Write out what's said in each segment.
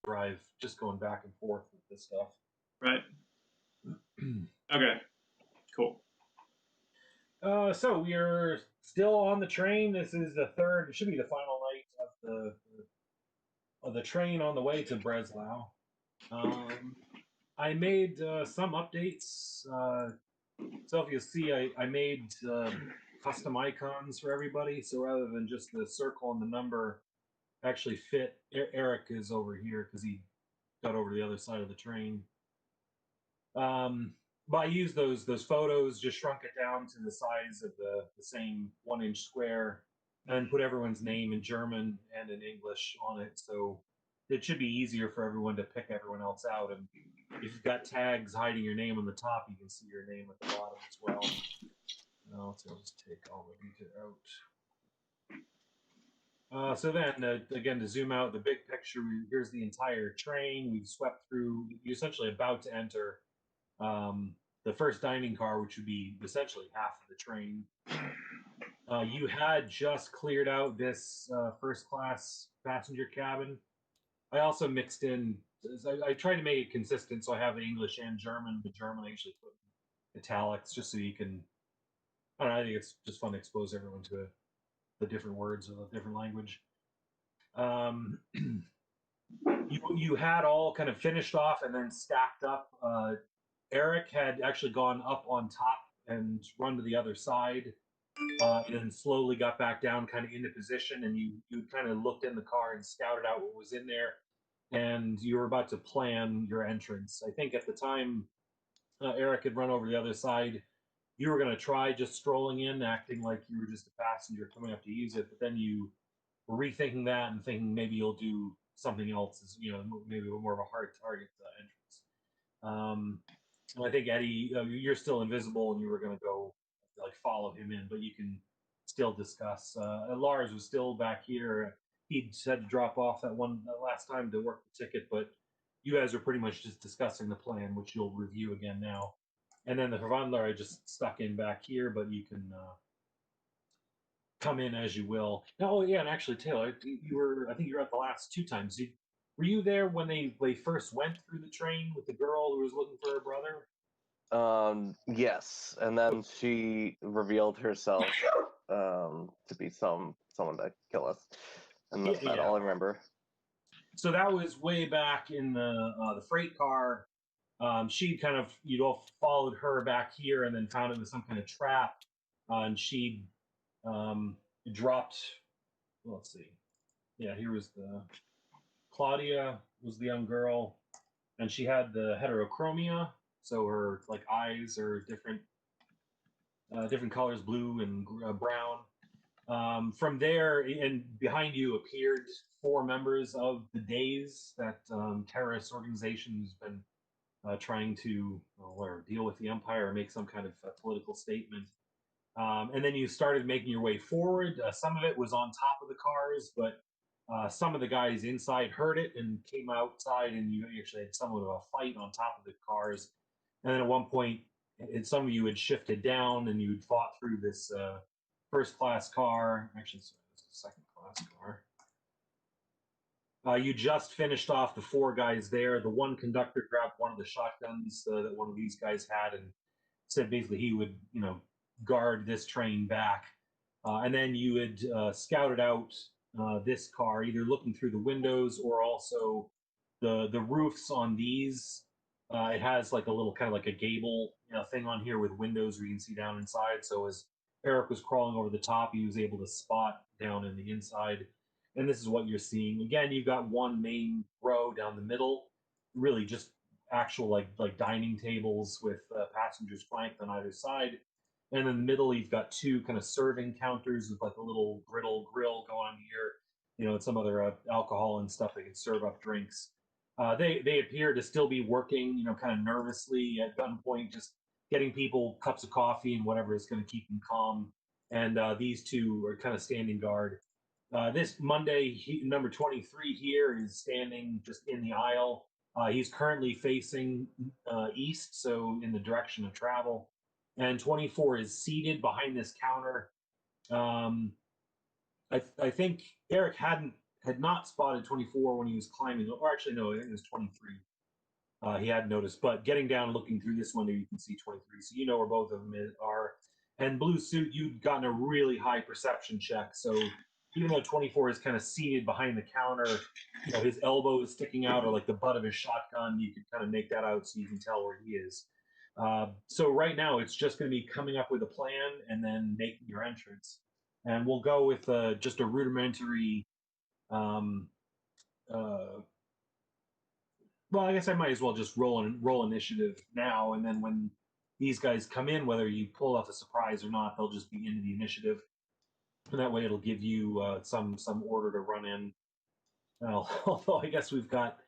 drive just going back and forth with this stuff. Right. Okay. Cool. So we are still on the train. This is the third. It should be the final night of the train on the way to Breslau. I made some updates. So if you see, I made custom icons for everybody. So rather than just the circle and the number actually fit, Eric is over here because he got over to the other side of the train. But I used those photos, just shrunk it down to the size of the same 1-inch square, and put everyone's name in German and in English on it. So it should be easier for everyone to pick everyone else out. And if you've got tags hiding your name on the top, you can see your name at the bottom as well. Now let's just take all the detail out. So then, again, to zoom out the big picture, here's the entire train. We've swept through. You're essentially about to enter the first dining car, which would be essentially half of the train. You had just cleared out this first class passenger cabin. I also mixed in, I tried to make it consistent, so I have English and German. The German I usually put in italics just so you can, I don't know, I think it's just fun to expose everyone to the different words of the different language. You had all kind of finished off and then stacked up. Eric had actually gone up on top and run to the other side, and then slowly got back down kind of into position, and you kind of looked in the car and scouted out what was in there, and you were about to plan your entrance. I think at the time Eric had run over the other side. You were going to try just strolling in, acting like you were just a passenger coming up to use it, but then you were rethinking that and thinking maybe you'll do something else, as maybe more of a hard target entrance. And I think Eddie, you're still invisible, and you were going to go like follow him in, but you can still discuss. Lars was still back here. He'd said to drop off that last time to work the ticket, but you guys are pretty much just discussing the plan, which you'll review again now. And then the Verwandler I just stuck in back here, but you can come in as you will. Oh yeah, and actually, Taylor, you were. I think you were at the last 2 times. Were you there when they first went through the train with the girl who was looking for her brother? Yes, and then she revealed herself to be someone to kill us, and that's about all I remember. So that was way back in the freight car. You'd all followed her back here, and then found it was some kind of trap, and she dropped. Well, let's see. Yeah, here was Claudia was the young girl, and she had the heterochromia, so her eyes are different colors, blue and brown. From there, and behind you appeared 4 members of the Days, that terrorist organization who's been trying to deal with the Empire or make some kind of political statement. And then you started making your way forward. Some of it was on top of the cars, but some of the guys inside heard it and came outside, and you actually had somewhat of a fight on top of the cars. And then at one point, some of you had shifted down, and you had fought through this first-class car. Actually, sorry, this is a second-class car. You just finished off the 4 guys there. The one conductor grabbed one of the shotguns that one of these guys had and said basically he would, guard this train back. And then you had scouted out this car, either looking through the windows or also the roofs on these. It has like a little kind of like a gable thing on here with windows where you can see down inside. So as Eric was crawling over the top, he was able to spot down in the inside. And this is what you're seeing. Again, you've got one main row down the middle, really just actual like dining tables with passengers flanked on either side. And in the middle, you've got 2 kind of serving counters with like a little grill going on here, and some other alcohol and stuff that can serve up drinks. They appear to still be working, kind of nervously at gunpoint, just getting people cups of coffee and whatever is going to keep them calm. And these 2 are kind of standing guard. This Monday, number 23 here is standing just in the aisle. He's currently facing east, so in the direction of travel. And 24 is seated behind this counter. I think Eric hadn't had not spotted 24 when he was climbing, or actually no, I think it was 23. He had noticed, but getting down, looking through this window, you can see 23. So you know where both of them are. And blue suit, you'd gotten a really high perception check. So even though 24 is kind of seated behind the counter, you know, his elbow is sticking out, or like the butt of his shotgun, you can kind of make that out so you can tell where he is. So right now, it's just going to be coming up with a plan and then making your entrance. And we'll go with just a rudimentary um, uh, well, I guess I might as well just roll initiative now, and then when these guys come in, whether you pull off a surprise or not, they'll just be into the initiative, and that way it'll give you some order to run in. Well, although I guess we've got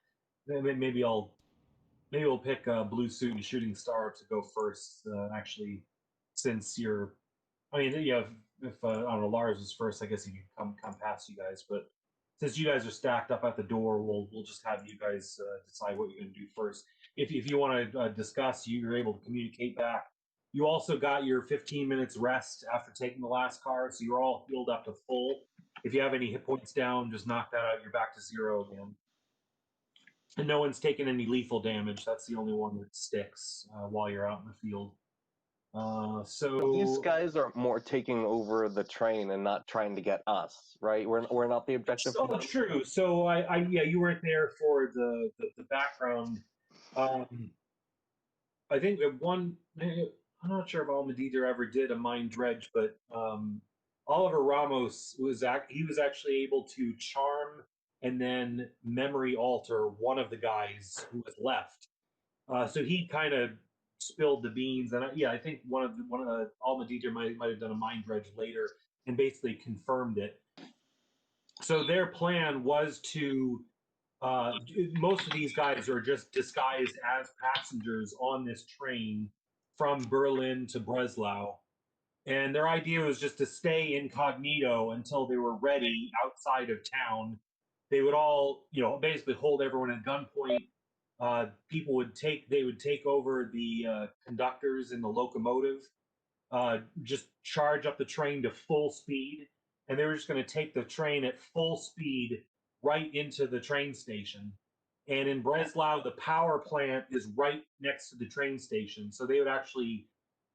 maybe we'll pick blue suit and shooting star to go first. Actually, since you're, I mean, yeah, if I don't know, Lars was first, I guess he can come past you guys, but since you guys are stacked up at the door, we'll just have you guys decide what you're going to do first. If you want to discuss, you're able to communicate back. You also got your 15 minutes rest after taking the last card, so you're all healed up to full. If you have any hit points down, just knock that out. You're back to 0 again. And no one's taken any lethal damage. That's the only one that sticks while you're out in the field. So these guys are more taking over the train and not trying to get us, right? We're not the objective. So true. So yeah, you weren't there for the background. I think one. I'm not sure if Almadeither ever did a mind dredge, but Oliver Ramos he was actually able to charm and then memory alter one of the guys who was left. So he kind of spilled the beans, and yeah, I think one of the Almadeither might have done a mind dredge later and basically confirmed it. So their plan was to most of these guys are just disguised as passengers on this train from Berlin to Breslau. And their idea was just to stay incognito until they were ready outside of town. They would all, you know, basically hold everyone at gunpoint. They would take over the conductors in the locomotive, just charge up the train to full speed, and they were just going to take the train at full speed right into the train station. And in Breslau, the power plant is right next to the train station, so they would actually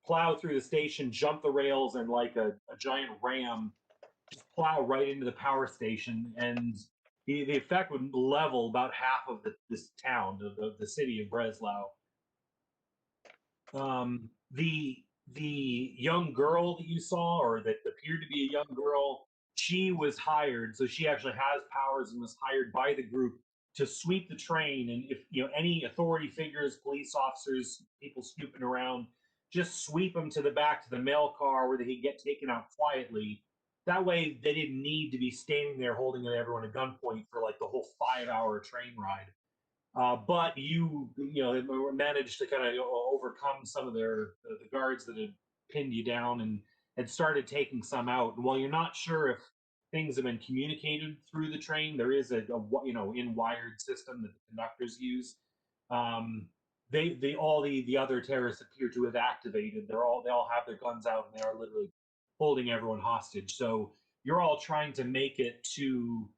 plow through the station, jump the rails, and like a giant ram, just plow right into the power station, and the effect would level about half of this town, the city of Breslau. The young girl that you saw, or that appeared to be a young girl, she was hired, so she actually has powers and was hired by the group to sweep the train. And if you know any authority figures, police officers, people snooping around, just sweep them to the back to the mail car where they could get taken out quietly. That way, they didn't need to be standing there holding everyone at gunpoint for like the whole 5-hour train ride. But you know managed to kind of overcome some of the guards that had pinned you down and had started taking some out. And while you're not sure if things have been communicated through the train, there is a in wired system that the conductors use. They all the other terrorists appear to have activated. They all have their guns out and they are literally holding everyone hostage. So you're all trying to make it to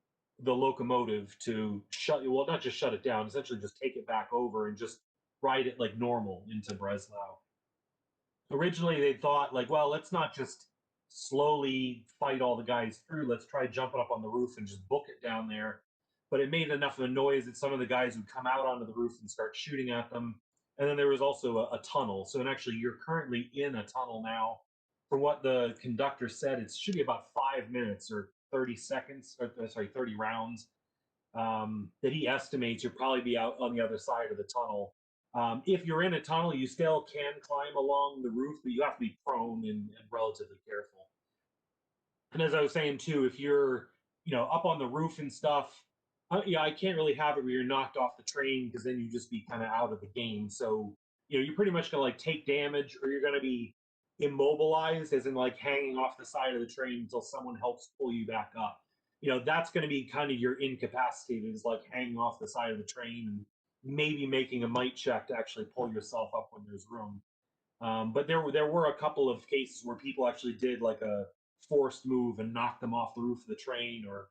the locomotive to not just shut it down, essentially just take it back over and just ride it like normal into Breslau. Originally they thought like, well, let's not just slowly fight all the guys through, let's try jumping up on the roof and just book it down there. But it made enough of a noise that some of the guys would come out onto the roof and start shooting at them. And then there was also a tunnel. So and actually you're currently in a tunnel now. From what the conductor said, it should be about 5 minutes or 30 seconds, or sorry, 30 rounds, that he estimates you'll probably be out on the other side of the tunnel. If you're in a tunnel, you still can climb along the roof, but you have to be prone and relatively careful. And as I was saying too, if you're up on the roof and stuff, yeah, I can't really have it where you're knocked off the train because then you just be kind of out of the game. So you're pretty much gonna like take damage, or you're gonna be immobilized, as in like hanging off the side of the train until someone helps pull you back up. That's going to be kind of your incapacitated, is like hanging off the side of the train and maybe making a might check to actually pull yourself up when there's room. But there were a couple of cases where people actually did like a forced move and knocked them off the roof of the train, or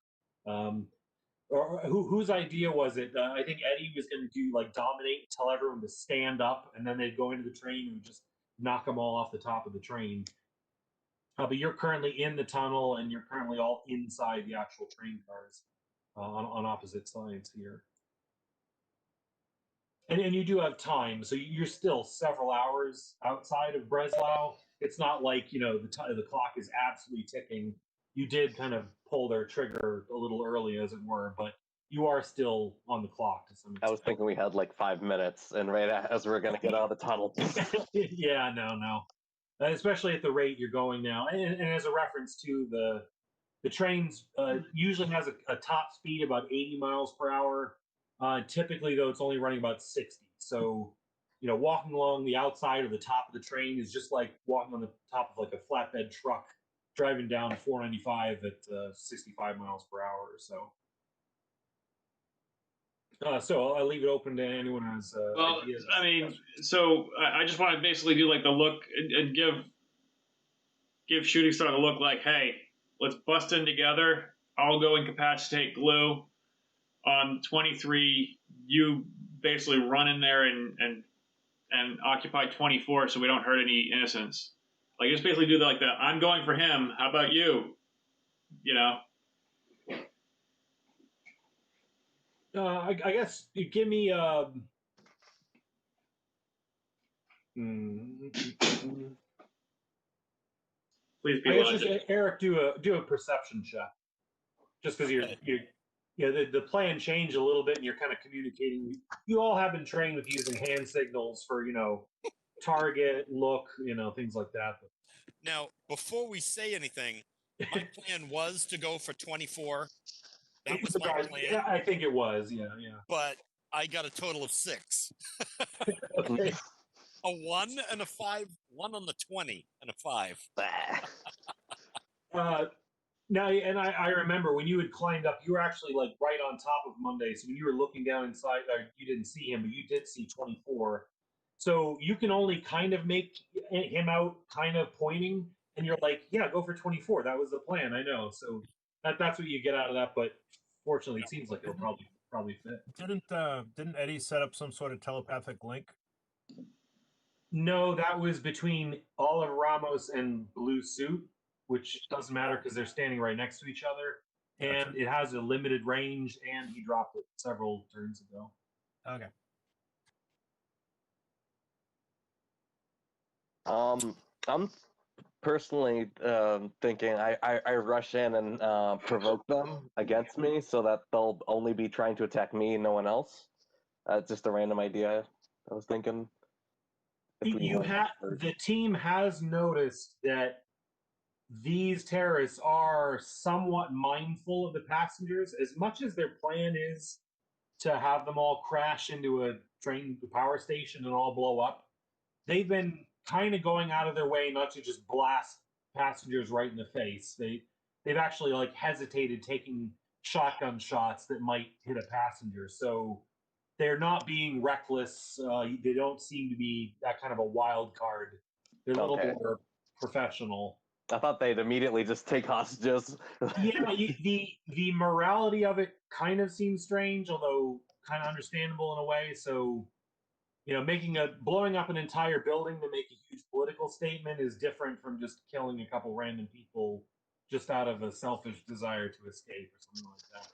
or whose idea was it? I think Eddie was going to do like dominate and tell everyone to stand up, and then they'd go into the train and just knock them all off the top of the train. But you're currently in the tunnel, and you're currently all inside the actual train cars on opposite sides here. And you do have time, so you're still several hours outside of Breslau. It's not like the clock is absolutely ticking. You did kind of pull their trigger a little early, as it were, but you are still on the clock to some extent. I was thinking we had like 5 minutes, and right as we are going to get out of the tunnel. Yeah, no. Especially at the rate you're going now, and as a reference to the trains usually has a top speed about 80 miles per hour. Typically, though, it's only running about 60. So, walking along the outside or the top of the train is just like walking on the top of like a flatbed truck driving down 495 at 65 miles per hour or so. So I'll leave it open to anyone who has ideas. I mean, so I just want to basically do like the look and give Shooting Star the look like, hey, let's bust in together. I'll go incapacitate glue on 23. You basically run in there and occupy 24 so we don't hurt any innocents. Like, just basically do like that. I'm going for him. How about you? I guess you give me. Please be I guess logic. just Eric, do a perception check, just because the plan changed a little bit and you're kind of communicating. You all have been trained with using hand signals for target, look, things like that. Now, before we say anything, my plan was to go for 24. That was my plan. Yeah, I think it was. Yeah. But I got a total of 6. Okay. A 1 and a 5, 1 on the 20 and a 5. Now, and I remember when you had climbed up, you were actually like right on top of Monday. So when you were looking down inside, you didn't see him, but you did see 24. So you can only kind of make him out, kind of pointing, and you're like, yeah, go for 24. That was the plan. I know. So that's what you get out of that. But fortunately, it seems like it'll probably fit. Didn't Eddie set up some sort of telepathic link? No, that was between Olive Ramos and Blue Suit, which doesn't matter because they're standing right next to each other, and it has a limited range. And he dropped it several turns ago. Okay. I'm personally thinking I rush in and provoke them against me so that they'll only be trying to attack me and no one else. Just a random idea I was thinking. The team has noticed that these terrorists are somewhat mindful of the passengers. As much as their plan is to have them all crash into a train power station and all blow up, they've been kind of going out of their way not to just blast passengers right in the face. They've actually like hesitated taking shotgun shots that might hit a passenger. So they're not being reckless. They don't seem to be that kind of a wild card. They're a little more professional. I thought they'd immediately just take hostages. Yeah, the morality of it kind of seems strange, although kind of understandable in a way. So, blowing up an entire building to make a huge political statement is different from just killing a couple random people just out of a selfish desire to escape or something like that.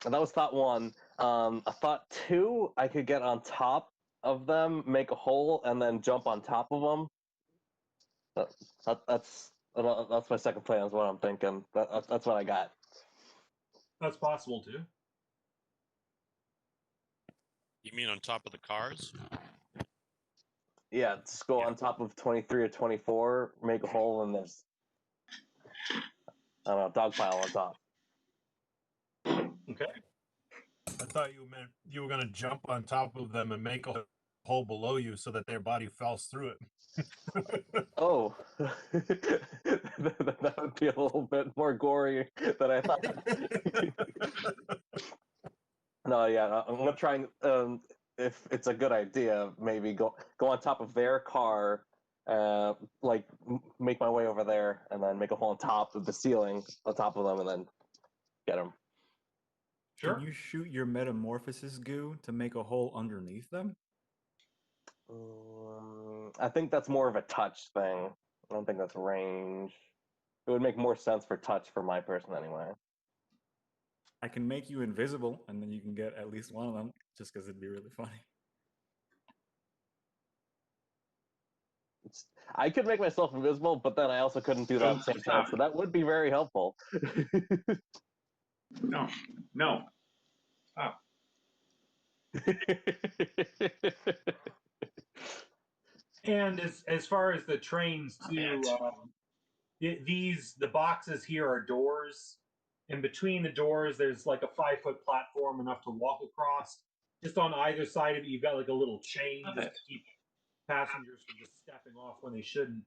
And that was thought 1. Thought 2, I could get on top of them, make a hole, and then jump on top of them. That's my second plan. Is what I'm thinking. That's what I got. That's possible too. You mean on top of the cars? Yeah, just go on top of 23 or 24, make a hole, and there's dog pile on top. Okay. I thought you meant you were going to jump on top of them and make a hole below you so that their body falls through it. Oh, that would be a little bit more gory than I thought. No, yeah, I'm gonna try and if it's a good idea, maybe go on top of their car, make my way over there, and then make a hole on top of the ceiling on top of them, and then get them. Sure. Can you shoot your metamorphosis goo to make a hole underneath them? I think that's more of a touch thing. I don't think that's range. It would make more sense for touch for my person anyway. I can make you invisible, and then you can get at least one of them, just because it'd be really funny. I could make myself invisible, but then I also couldn't do that at the same time, so that would be very helpful. No. Stop. And as far as the trains too, the boxes here are doors, and between the doors there's like a 5-foot platform enough to walk across. Just on either side of it, you've got like a little chain just to keep passengers from just stepping off when they shouldn't.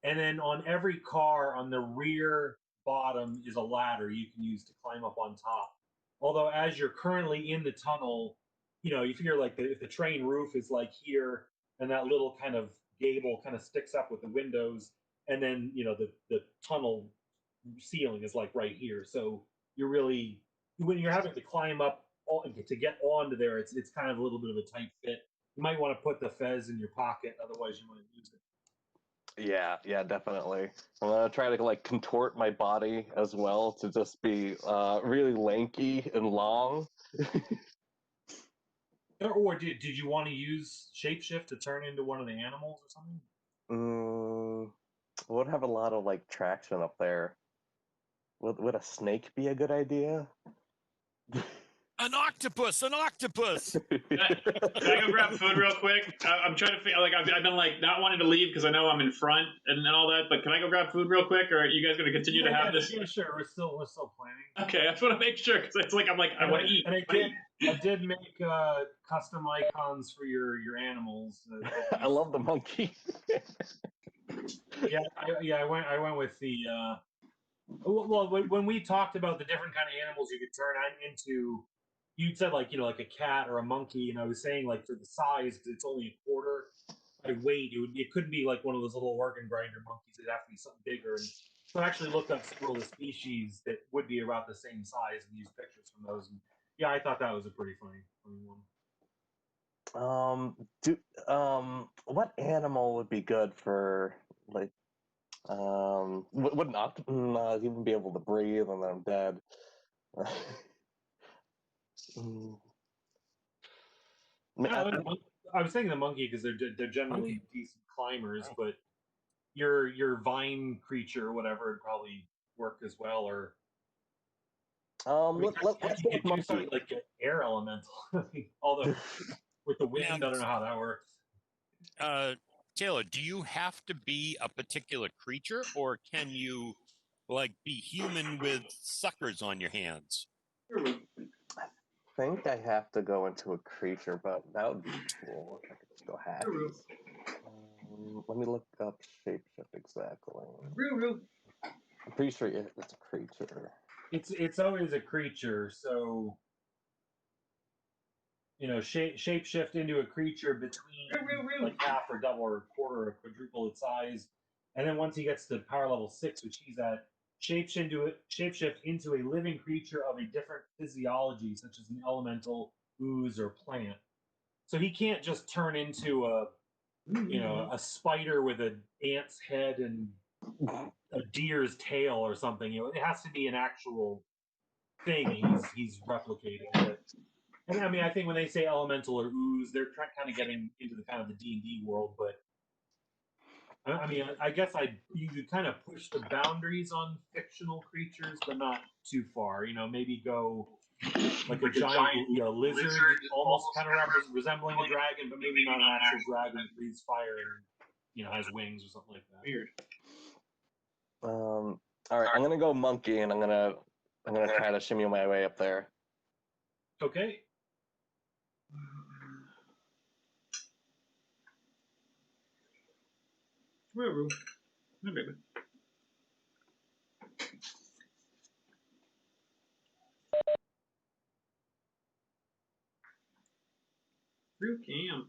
And then on every car, on the rear bottom is a ladder you can use to climb up on top. Although as you're currently in the tunnel, you figure like if the train roof is like here, and that little kind of gable kind of sticks up with the windows, and then the tunnel ceiling is like right here. So you're really, when you're having to climb up to get onto there, it's kind of a little bit of a tight fit. You might want to put the fez in your pocket, otherwise you might lose it. Yeah, definitely. I'm gonna try to like contort my body as well to just be really lanky and long. Or did you want to use shapeshift to turn into one of the animals or something? Would have a lot of like traction up there. Would a snake be a good idea? An octopus! An octopus! Can I go grab food real quick? I'm trying to figure. Like I've been like not wanting to leave because I know I'm in front and all that. But can I go grab food real quick, or are you guys going to continue to have this? Yeah, sure. We're still planning. Okay, I just want to make sure because it's like I want to eat. And I did make custom icons for your animals. I love the monkey. I went with the. Well, when we talked about the different kind of animals you could turn into, you'd said like a cat or a monkey, and I was saying like for the size, because it's only a quarter by weight, it couldn't be like one of those little organ grinder monkeys. It'd have to be something bigger. And so I actually looked up several of the species that would be about the same size and used pictures from those. And yeah, I thought that was a pretty funny one. What animal would be good for like? Wouldn't octopus even be able to breathe and then I'm dead? I was thinking the monkey because they're generally decent climbers, but your vine creature or whatever would probably work as well. Or let's go with monkey. Something like an air elemental. Although with the wind, I don't know how that works. Taylor, do you have to be a particular creature, or can you like be human with suckers on your hands? I think I have to go into a creature, but that would be cool if I could just go hack. Let me look up shapeshift exactly. I'm pretty sure it's a creature. It's always a creature, so shapeshift into a creature between like half or double or quarter or quadruple its size, and then once he gets to power level 6, which he's at, shapeshift into a living creature of a different physiology, such as an elemental, ooze, or plant. So he can't just turn into a spider with an ant's head and a deer's tail or something. It has to be an actual thing he's replicating. And I mean, I think when they say elemental or ooze, they're kind of getting into the kind of the D&D world. But I mean, I guess you could kind of push the boundaries on fictional creatures, but not too far. Maybe go like a giant lizard, almost kind of resembling a dragon, but maybe not an actual dragon that breathes fire and has wings or something like that. Weird. All right, I'm gonna go monkey, and I'm gonna try to shimmy my way up there. Okay. No, baby. Real cam.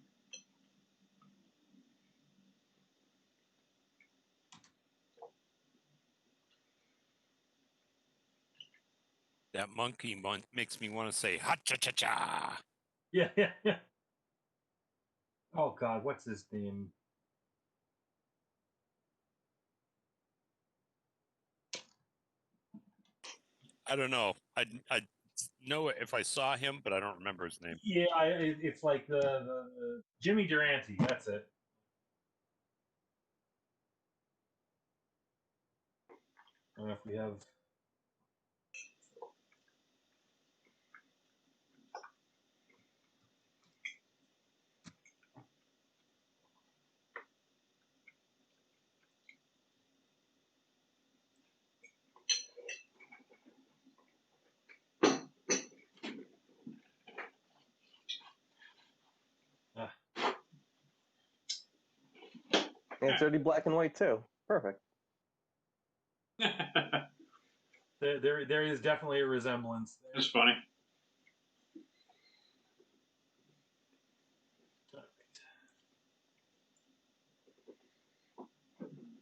That monkey makes me want to say ha cha cha cha. Yeah. Oh God, what's his name? I don't know. I know it if I saw him, but I don't remember his name. Yeah, it's like the Jimmy Durante. That's it. I don't know if we have. And it's already black and white too. Perfect. There is definitely a resemblance there. That's funny.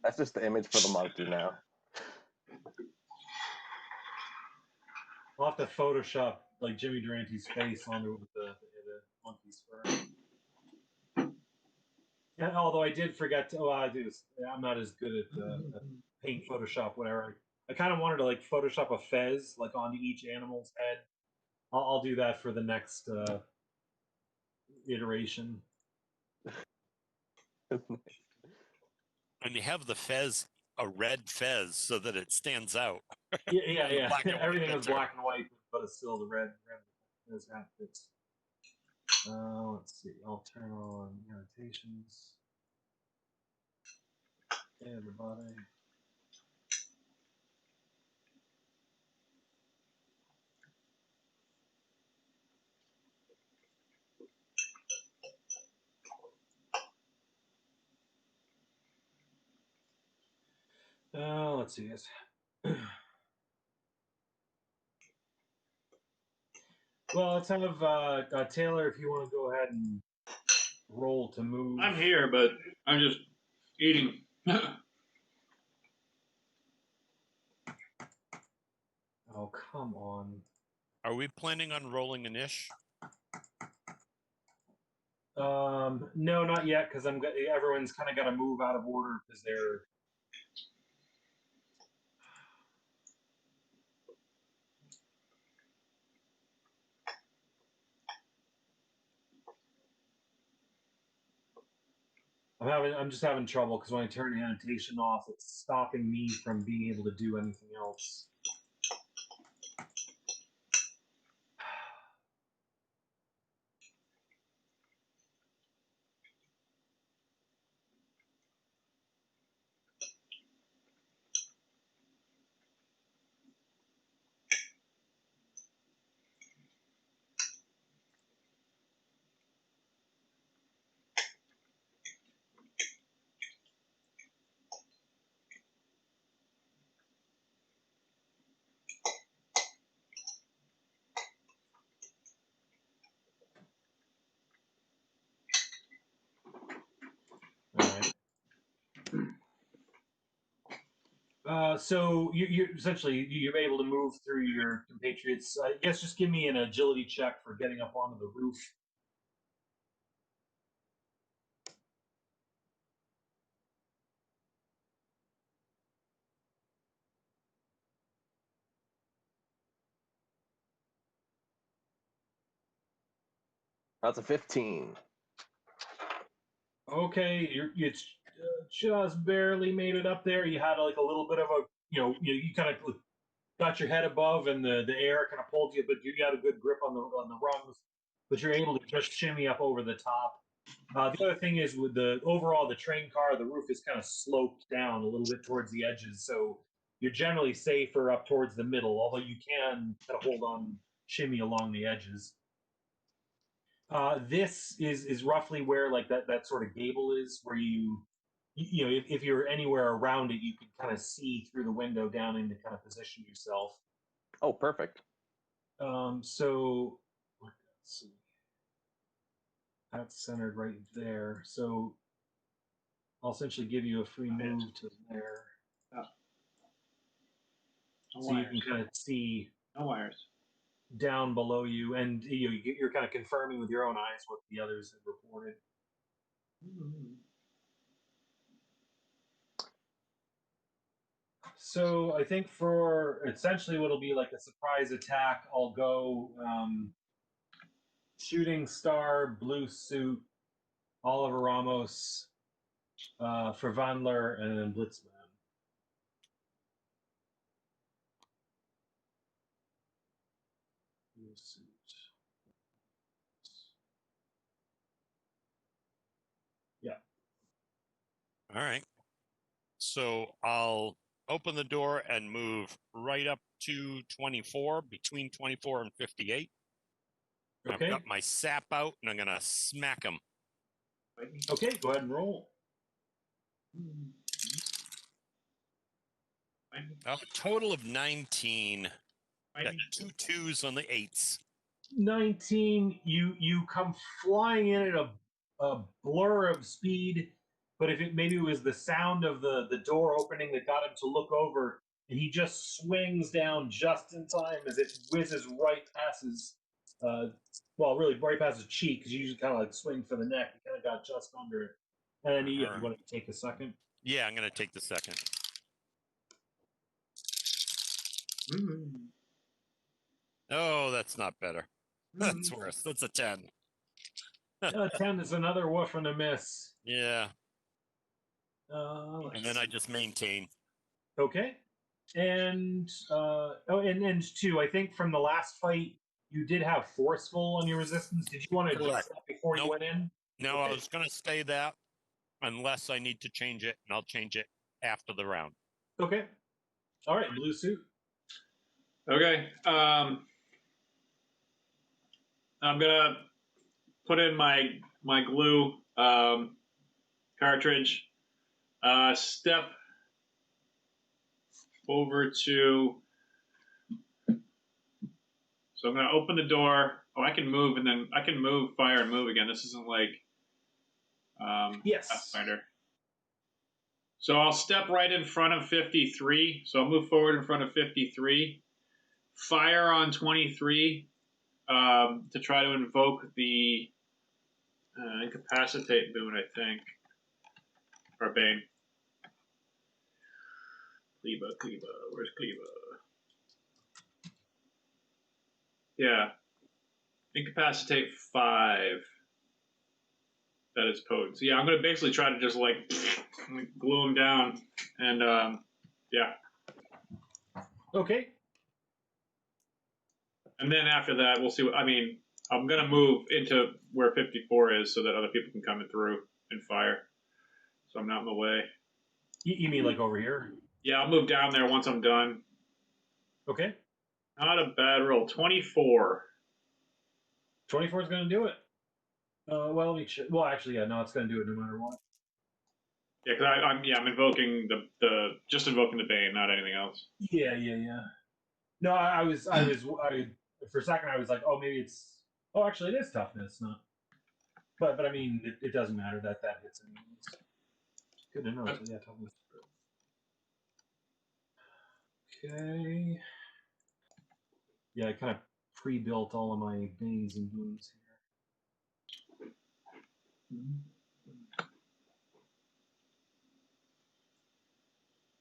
That's just the image for the monkey now. I'll have to Photoshop like Jimmy Durante's face onto the monkey's fur. Yeah, although I did forget to. Oh, I'm not as good at paint Photoshop, whatever. I kind of wanted to like Photoshop a fez like onto each animal's head. I'll do that for the next iteration. And you have the fez, a red fez, so that it stands out. Yeah. Black and white Everything was picture. black and white, but it's still the red is hat fits. Let's see. I'll turn on annotations. Hey, everybody. Let's see this. Well, let's have Taylor, if you want to go ahead and roll to move. I'm here, but I'm just eating. Oh, come on. Are we planning on rolling an ish? No, not yet, because everyone's kind of got to move out of order because they're. I'm just having trouble because when I turn the annotation off, it's stopping me from being able to do anything else. All right. So you're essentially you're able to move through your compatriots. I guess just give me an agility check for getting up onto the roof. That's a 15. Okay, you just barely made it up there. You had like a little bit of a, you kind of got your head above, and the air kind of pulled you, but you got a good grip on the rungs. But you're able to just shimmy up over the top. The other thing is with the train car, the roof is kind of sloped down a little bit towards the edges, so you're generally safer up towards the middle. Although you can kind of hold on, shimmy along the edges. This is roughly where like that sort of gable is, where if you're anywhere around it, you can kind of see through the window down and to kind of position yourself. Oh, perfect. So let's see. That's centered right there. So I'll essentially give you a free move to there. Oh. No So wires. you can kind of see. No wires. down below you, and you're kind of confirming with your own eyes what the others have reported. So I think for essentially what'll be like a surprise attack, I'll go shooting star, blue suit, Oliver Ramos, for Vandler, and then Blitzman. Blue suit. Yeah. All right. So I'll open the door and move right up to 24, between 24 and 58. Okay. I've got my sap out, and I'm going to smack him. Okay, go ahead and roll. A total of 19. Got 2 2s on the 8s. 19. You come flying in at a blur of speed, but if it maybe it was the sound of the door opening that got him to look over, and he just swings down just in time as it whizzes right past his well, really right past his cheek, because you usually kind of like swing for the neck. He kind of got just under it. And then you want to take a second? Yeah, I'm going to take the second. Oh, that's not better. That's worse. That's a 10. 10 is another woof and a miss. Yeah. And then I just maintain. Okay. And and 2, I think from the last fight, you did have forceful on your resistance. Did you want to adjust that before you went in? No, Okay. I was going to stay that unless I need to change it, and I'll change it after the round. Okay. All right, blue suit. Okay. I'm gonna put in my glue cartridge. Step over to. So I'm gonna open the door. Oh, I can move, and then I can move, fire, and move again. This isn't like yes. Pathfinder. So I'll step right in front of 53. So I'll move forward in front of 53. Fire on 23 to try to invoke the incapacitate boon, I think. Or Bane. Cleva. Where's Cleva? Yeah. Incapacitate 5. That is potent. So yeah, I'm going to basically try to just like glue him down. And yeah. Okay. And then after that, we'll see. I'm going to move into where 54 is so that other people can come in through and fire. So I'm not in the way. You mean like over here? Yeah, I'll move down there once I'm done. Okay. Not a bad roll. 24. 24 is going to do it. Well, let me check. Well, actually, yeah, no, it's going to do it no matter what. Yeah, because I'm invoking the just invoking the Bane, not anything else. Yeah. No, I was for a second I was like, oh, maybe it's. Oh, actually, it is toughness, not. But I mean, it doesn't matter that hits anyways. Good to know. So yeah, toughness. Okay. Yeah, I kind of pre-built all of my banes and boons here.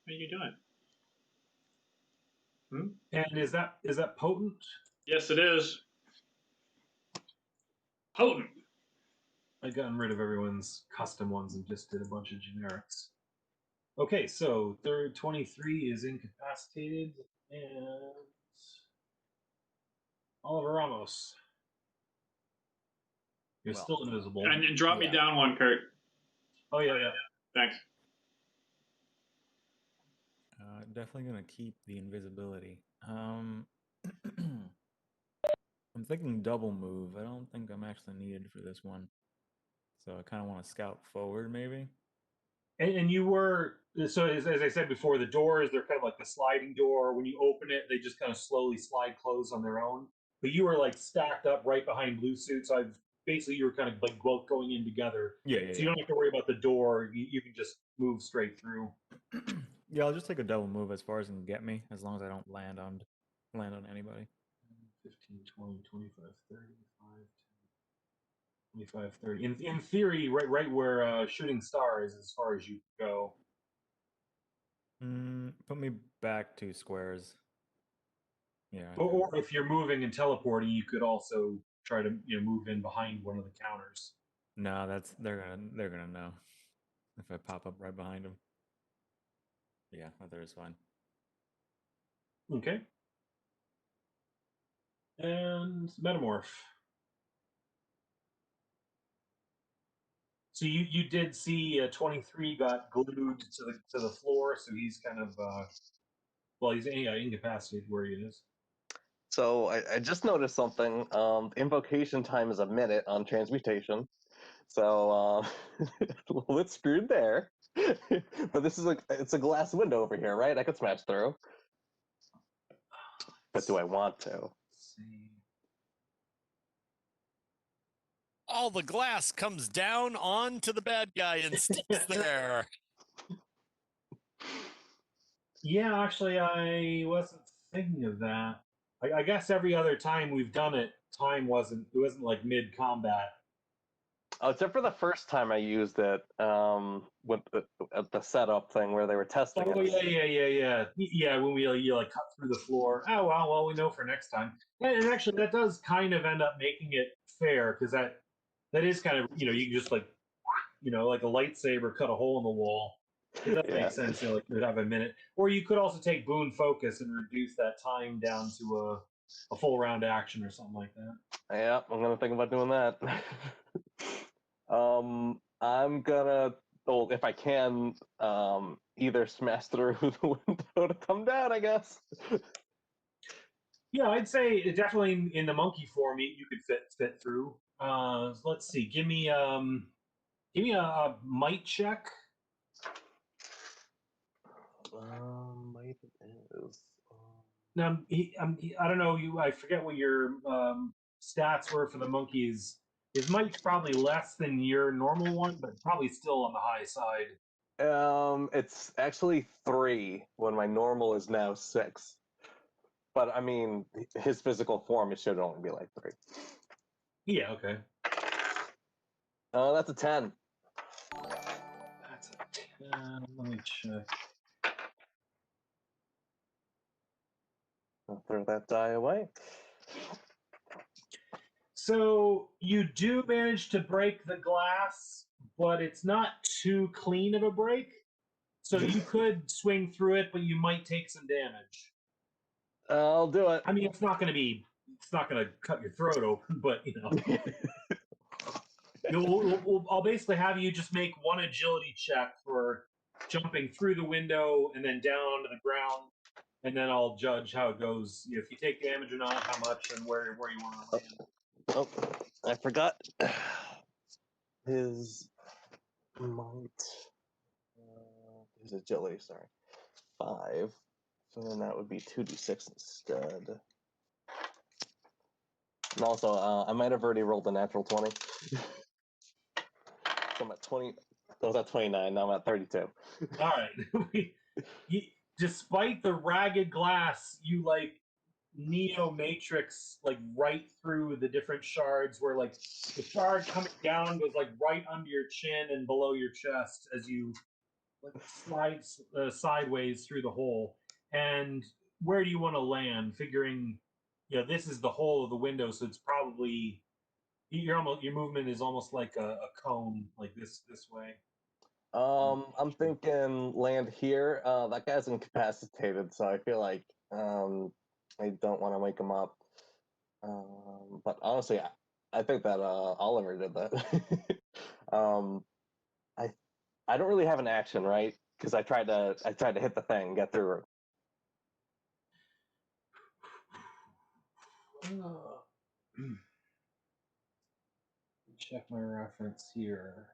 How are you doing? And is that potent? Yes, it is. Potent. I've gotten rid of everyone's custom ones and just did a bunch of generics. Okay, so third 23 is incapacitated, and Oliver Ramos. You're still invisible. And drop me down one, Kurt. Oh yeah. Thanks. Definitely gonna keep the invisibility. I'm thinking double move. I don't think I'm actually needed for this one, so I kind of want to scout forward, maybe. And you were so as I said before, the doors they're kind of like the sliding door. When you open it, they just kind of slowly slide close on their own. But you were like stacked up right behind blue suit, so you were kind of like both going in together. Yeah. So you don't have to worry about the door. You can just move straight through. Yeah, I'll just take a double move as far as it can get me, as long as I don't land on anybody. 15, 20, 25, 35, 25, 30. In theory, right where Shooting Star is as far as you go. Put me back 2 squares. Yeah. Or if you're moving and teleporting, you could also try to move in behind one of the counters. No, they're gonna know if I pop up right behind them. Yeah, I thought it was fine. Okay. And Metamorph. So you did see 23 got glued to the floor, so he's kind of he's incapacitated where he is. So I just noticed something. Invocation time is a minute on transmutation. So a little bit screwed there. But this is it's a glass window over here, right? I could smash through. But do I want to? Let's see. All the glass comes down onto the bad guy and sticks there. Yeah, actually, I wasn't thinking of that. I guess every other time we've done it, it wasn't like mid combat. Oh, except for the first time I used it with the setup thing where they were testing Oh it. yeah. When we you like cut through the floor. Oh well, we know for next time. And actually, that does kind of end up making it fair because that is kind of you can just like like a lightsaber cut a hole in the wall. It does Yeah. make sense. Like you would have a minute, or you could also take boon focus and reduce that time down to a full round action or something like that. Yeah, I'm gonna think about doing that. I'm gonna, well, if I can, either smash through the window to come down, I guess. Yeah, I'd say definitely in the monkey form you could fit through. Let's see. Give me a might check. Might is. Now I don't know I forget what your stats were for the monkeys. His might's probably less than your normal one, but probably still on the high side. It's actually 3 when my normal is now 6. But I mean, his physical form, it should only be like 3. Yeah, okay. That's a 10. That's a 10. Let me check. I'll throw that die away. So you do manage to break the glass, but it's not too clean of a break. So you could swing through it, but you might take some damage. I'll do it. I mean, it's not going to cut your throat open, but I'll basically have you just make one agility check for jumping through the window and then down to the ground, and then I'll judge how it goes. If you take damage or not, how much, and where you want to land. Oh, I forgot his might. His agility, sorry. 5. So then that would be 2d6 instead. And also, I might have already rolled a natural 20. So I'm at 20. I was at 29. Now I'm at 32. All right. Despite the ragged glass, you like Neo Matrix like right through the different shards, where like the shard coming down goes like right under your chin and below your chest as you like slides sideways through the hole. And where do you want to land? Figuring, this is the hole of the window, so it's probably your movement is almost like a cone, like this way. I'm thinking land here. That guy's incapacitated, so I feel like I don't want to wake him up. But honestly, I think that Oliver did that. um, I don't really have an action, right? Because I tried to hit the thing, get through her. Check my reference here.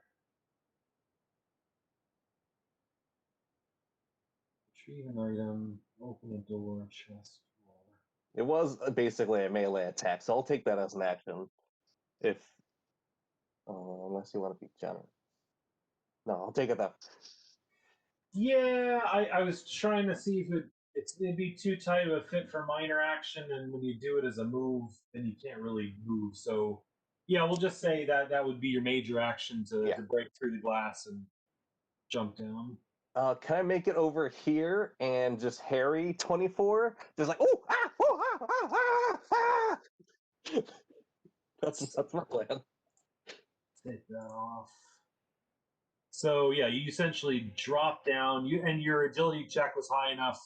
Retrieve an item, open a door, chest, floor. It was basically a melee attack, so I'll take that as an action. If unless you want to be generous. No, I'll take it though. Yeah, I was trying to see if it it'd be too tight of a fit for minor action, and when you do it as a move, then you can't really move. So, yeah, we'll just say that that would be your major action to break through the glass and jump down. Can I make it over here and just Harry 24? Just like, oh, That's my plan. Take that off. So yeah, you essentially drop down. And your agility check was high enough.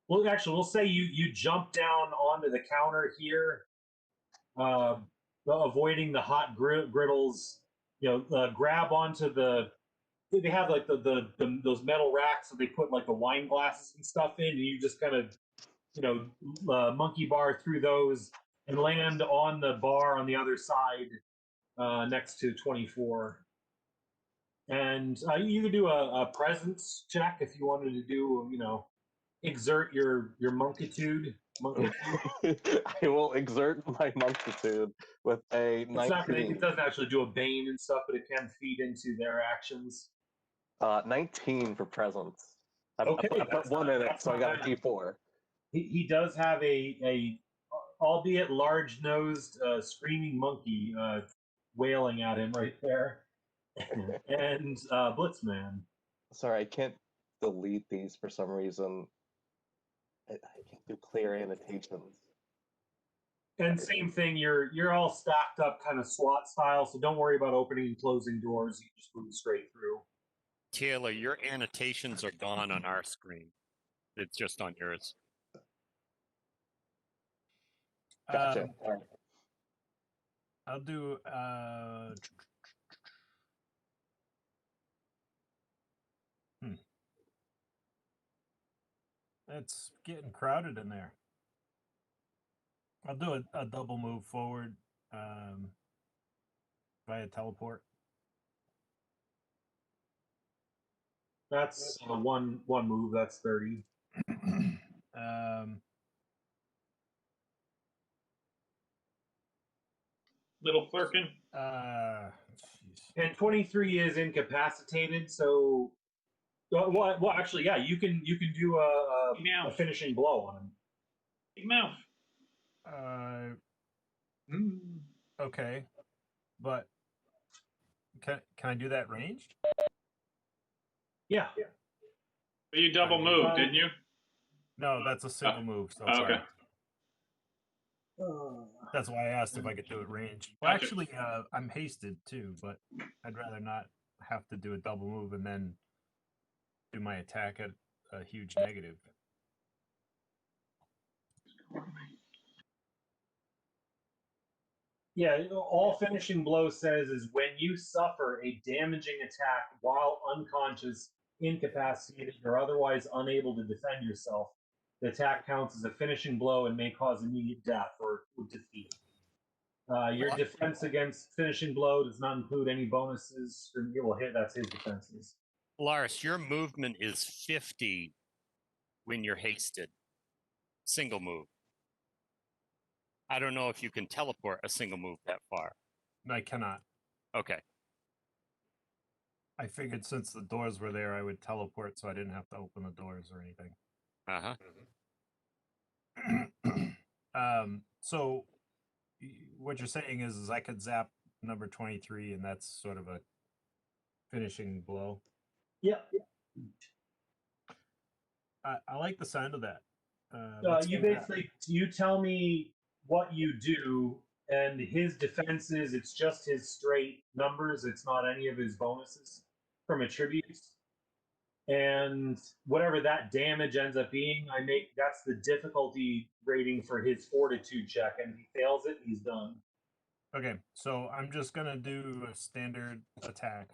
Well, actually, we'll say you jump down onto the counter here, uh, avoiding the hot griddles. Grab onto the. They have like those metal racks that they put like the wine glasses and stuff in, and you just kind of monkey bar through those and land on the bar on the other side next to 24. And you could do a presence check if you wanted to do, exert your monkitude. I will exert my monkitude with a 19. It doesn't actually do a bane and stuff, but it can feed into their actions. 19 for presence. Okay, I put one in it, so I got a D4. He does have a albeit large-nosed screaming monkey wailing at him right there. And Blitzman. Sorry, I can't delete these for some reason. I can't do clear annotations. And same thing, you're all stacked up kind of SWAT style, so don't worry about opening and closing doors. You just move straight through. Taylor, your annotations are gone on our screen. It's just on yours. Gotcha. I'll do It's getting crowded in there. I'll do a double move forward via teleport. That's one move. That's 30. Little Flurkin. And 23 is incapacitated, so well, actually, yeah, you can do a finishing blow on him. Big mouth. Okay, but can I do that ranged? Yeah. But you double moved, didn't you? No, that's a single move. So okay. That's why I asked if I could do it ranged. Well, actually, I'm hasted too, but I'd rather not have to do a double move and then do my attack at a huge negative. Yeah, all finishing blow says is when you suffer a damaging attack while unconscious, incapacitated, or otherwise unable to defend yourself, the attack counts as a finishing blow and may cause immediate death or defeat. Your defense against finishing blow does not include any bonuses. That's his defenses. Lars, your movement is 50 when you're hasted. Single move. I don't know if you can teleport a single move that far. I cannot. Okay. I figured since the doors were there, I would teleport so I didn't have to open the doors or anything. So what you're saying is I could zap number 23, and that's sort of a finishing blow. Yeah. I like the sound of that. You tell me what you do, and his defenses, it's just his straight numbers. It's not any of his bonuses from attributes. And whatever that damage ends up being, that's the difficulty rating for his fortitude check. And if he fails it, he's done. Okay, so I'm just gonna do a standard attack,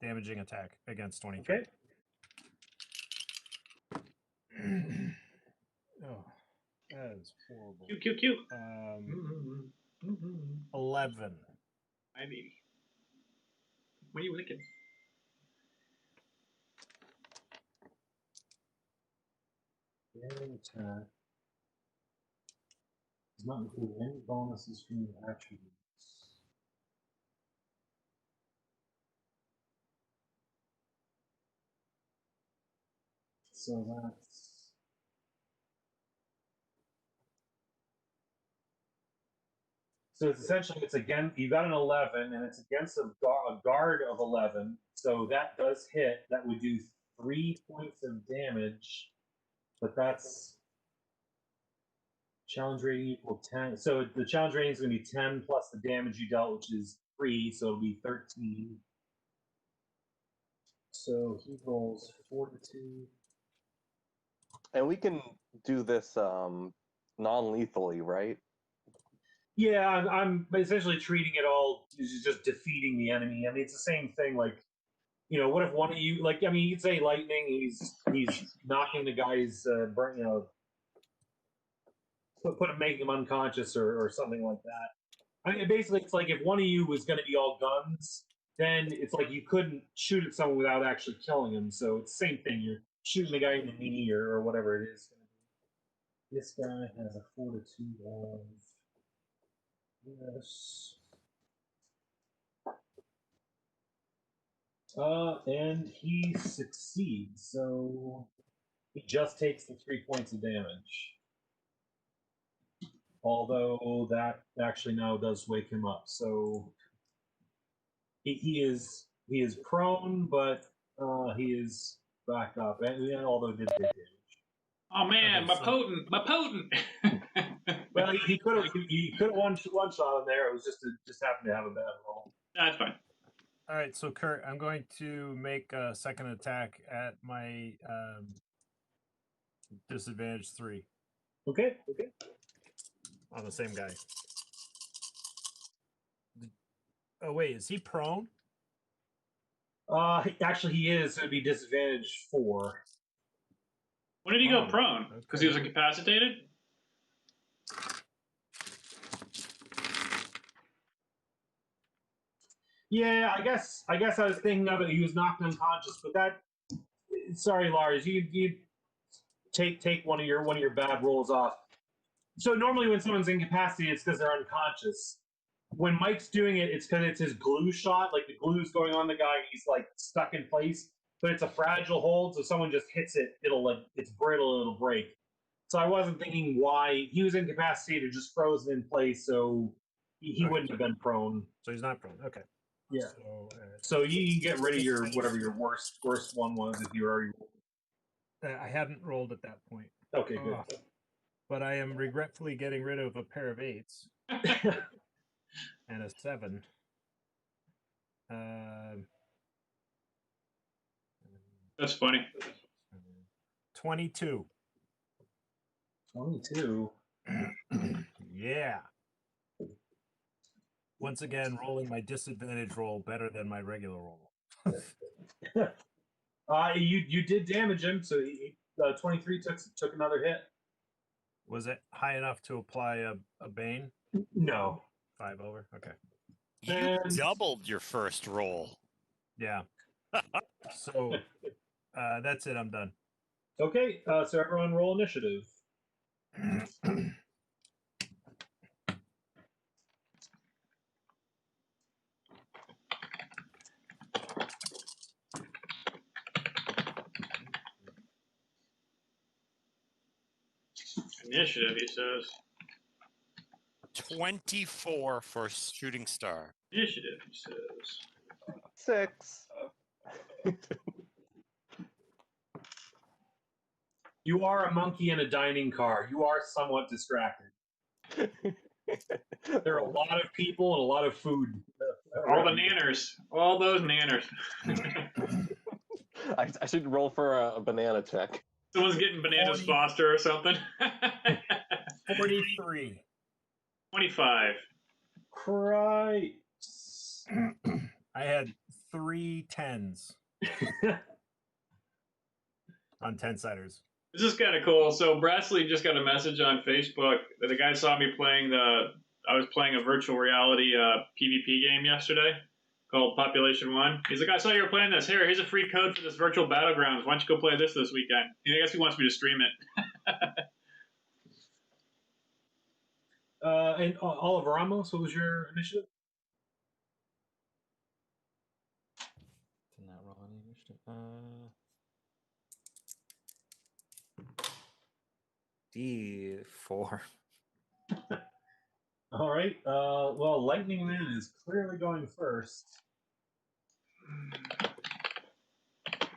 damaging attack against 23. Okay. Oh, that is horrible. Cute. 11. Hi, baby. What are you licking? Attack does not include any bonuses from the attributes. So that's So it's essentially you got an 11, and it's against a guard of 11. So that does hit. That would do 3 points of damage, but that's challenge rating equal 10. So the challenge rating is going to be 10 plus the damage you dealt, which is 3. So it'll be 13. So he rolls 42. And we can do this non-lethally, right? Yeah, I'm essentially treating it all as just defeating the enemy. I mean, it's the same thing. Like, what if one of you, like, I mean, you'd say lightning. He's knocking the guy's brain, making him unconscious or something like that. I mean, basically, it's like if one of you was going to be all guns, then it's like you couldn't shoot at someone without actually killing him. So it's the same thing. You're shooting the guy in the knee or whatever it is. This guy has a fortitude of yes. And he succeeds, so he just takes the 3 points of damage. Although that actually now does wake him up, so he is prone, but he is back up, and although it did take damage. Oh man, Okay, my potent. Well, he could have one shot in there. It was just happened to have a bad roll. That's fine. All right, so Kurt, I'm going to make a second attack at my disadvantage 3 Okay. on the same guy. Oh wait, is he prone? Actually, he is. It'd be disadvantage 4. When did he go prone? Because he was Okay. incapacitated? Yeah, I guess I was thinking of it. He was knocked unconscious, but that. Sorry, Lars. You take one of your bad rolls off. So normally when someone's incapacitated, it's because they're unconscious. When Mike's doing it, it's because it's his glue shot. Like the glue's going on the guy, he's like stuck in place. But it's a fragile hold, so someone just hits it, it's brittle, it'll break. So I wasn't thinking why he was incapacitated, just frozen in place, so he wouldn't have been prone. So he's not prone. Okay. Yeah. So, So you can get rid of your whatever your worst one was if you already. I hadn't rolled at that point. Okay, good. But I am regretfully getting rid of a pair of 8s and a 7. 'That's funny. 22. 22. Yeah. Once again, rolling my disadvantage roll better than my regular roll. You did damage him, so 23 took another hit. Was it high enough to apply a bane? No. 5 over. Okay. You And- doubled your first roll. Yeah. So that's it. I'm done. Okay, so everyone roll initiative. Initiative, he says. 24 for Shooting Star. Initiative, he says. 6. You are a monkey in a dining car. You are somewhat distracted. There are a lot of people and a lot of food. All the nanners. All those nanners. I should roll for a banana check. Someone's getting bananas Foster or something. 43. 25. Christ. I had 3 10s on 10-siders. This is kind of cool. So Brassley just got a message on Facebook that the guy saw me playing I was playing a virtual reality PvP game yesterday called Population 1. He's like, I saw you were playing this. Here's a free code for this virtual battlegrounds. Why don't you go play this weekend? I guess he wants me to stream it. And Oliver Ramos, what was your initiative? Did not roll any initiative. D4. All right. Well, Lightning Man is clearly going first.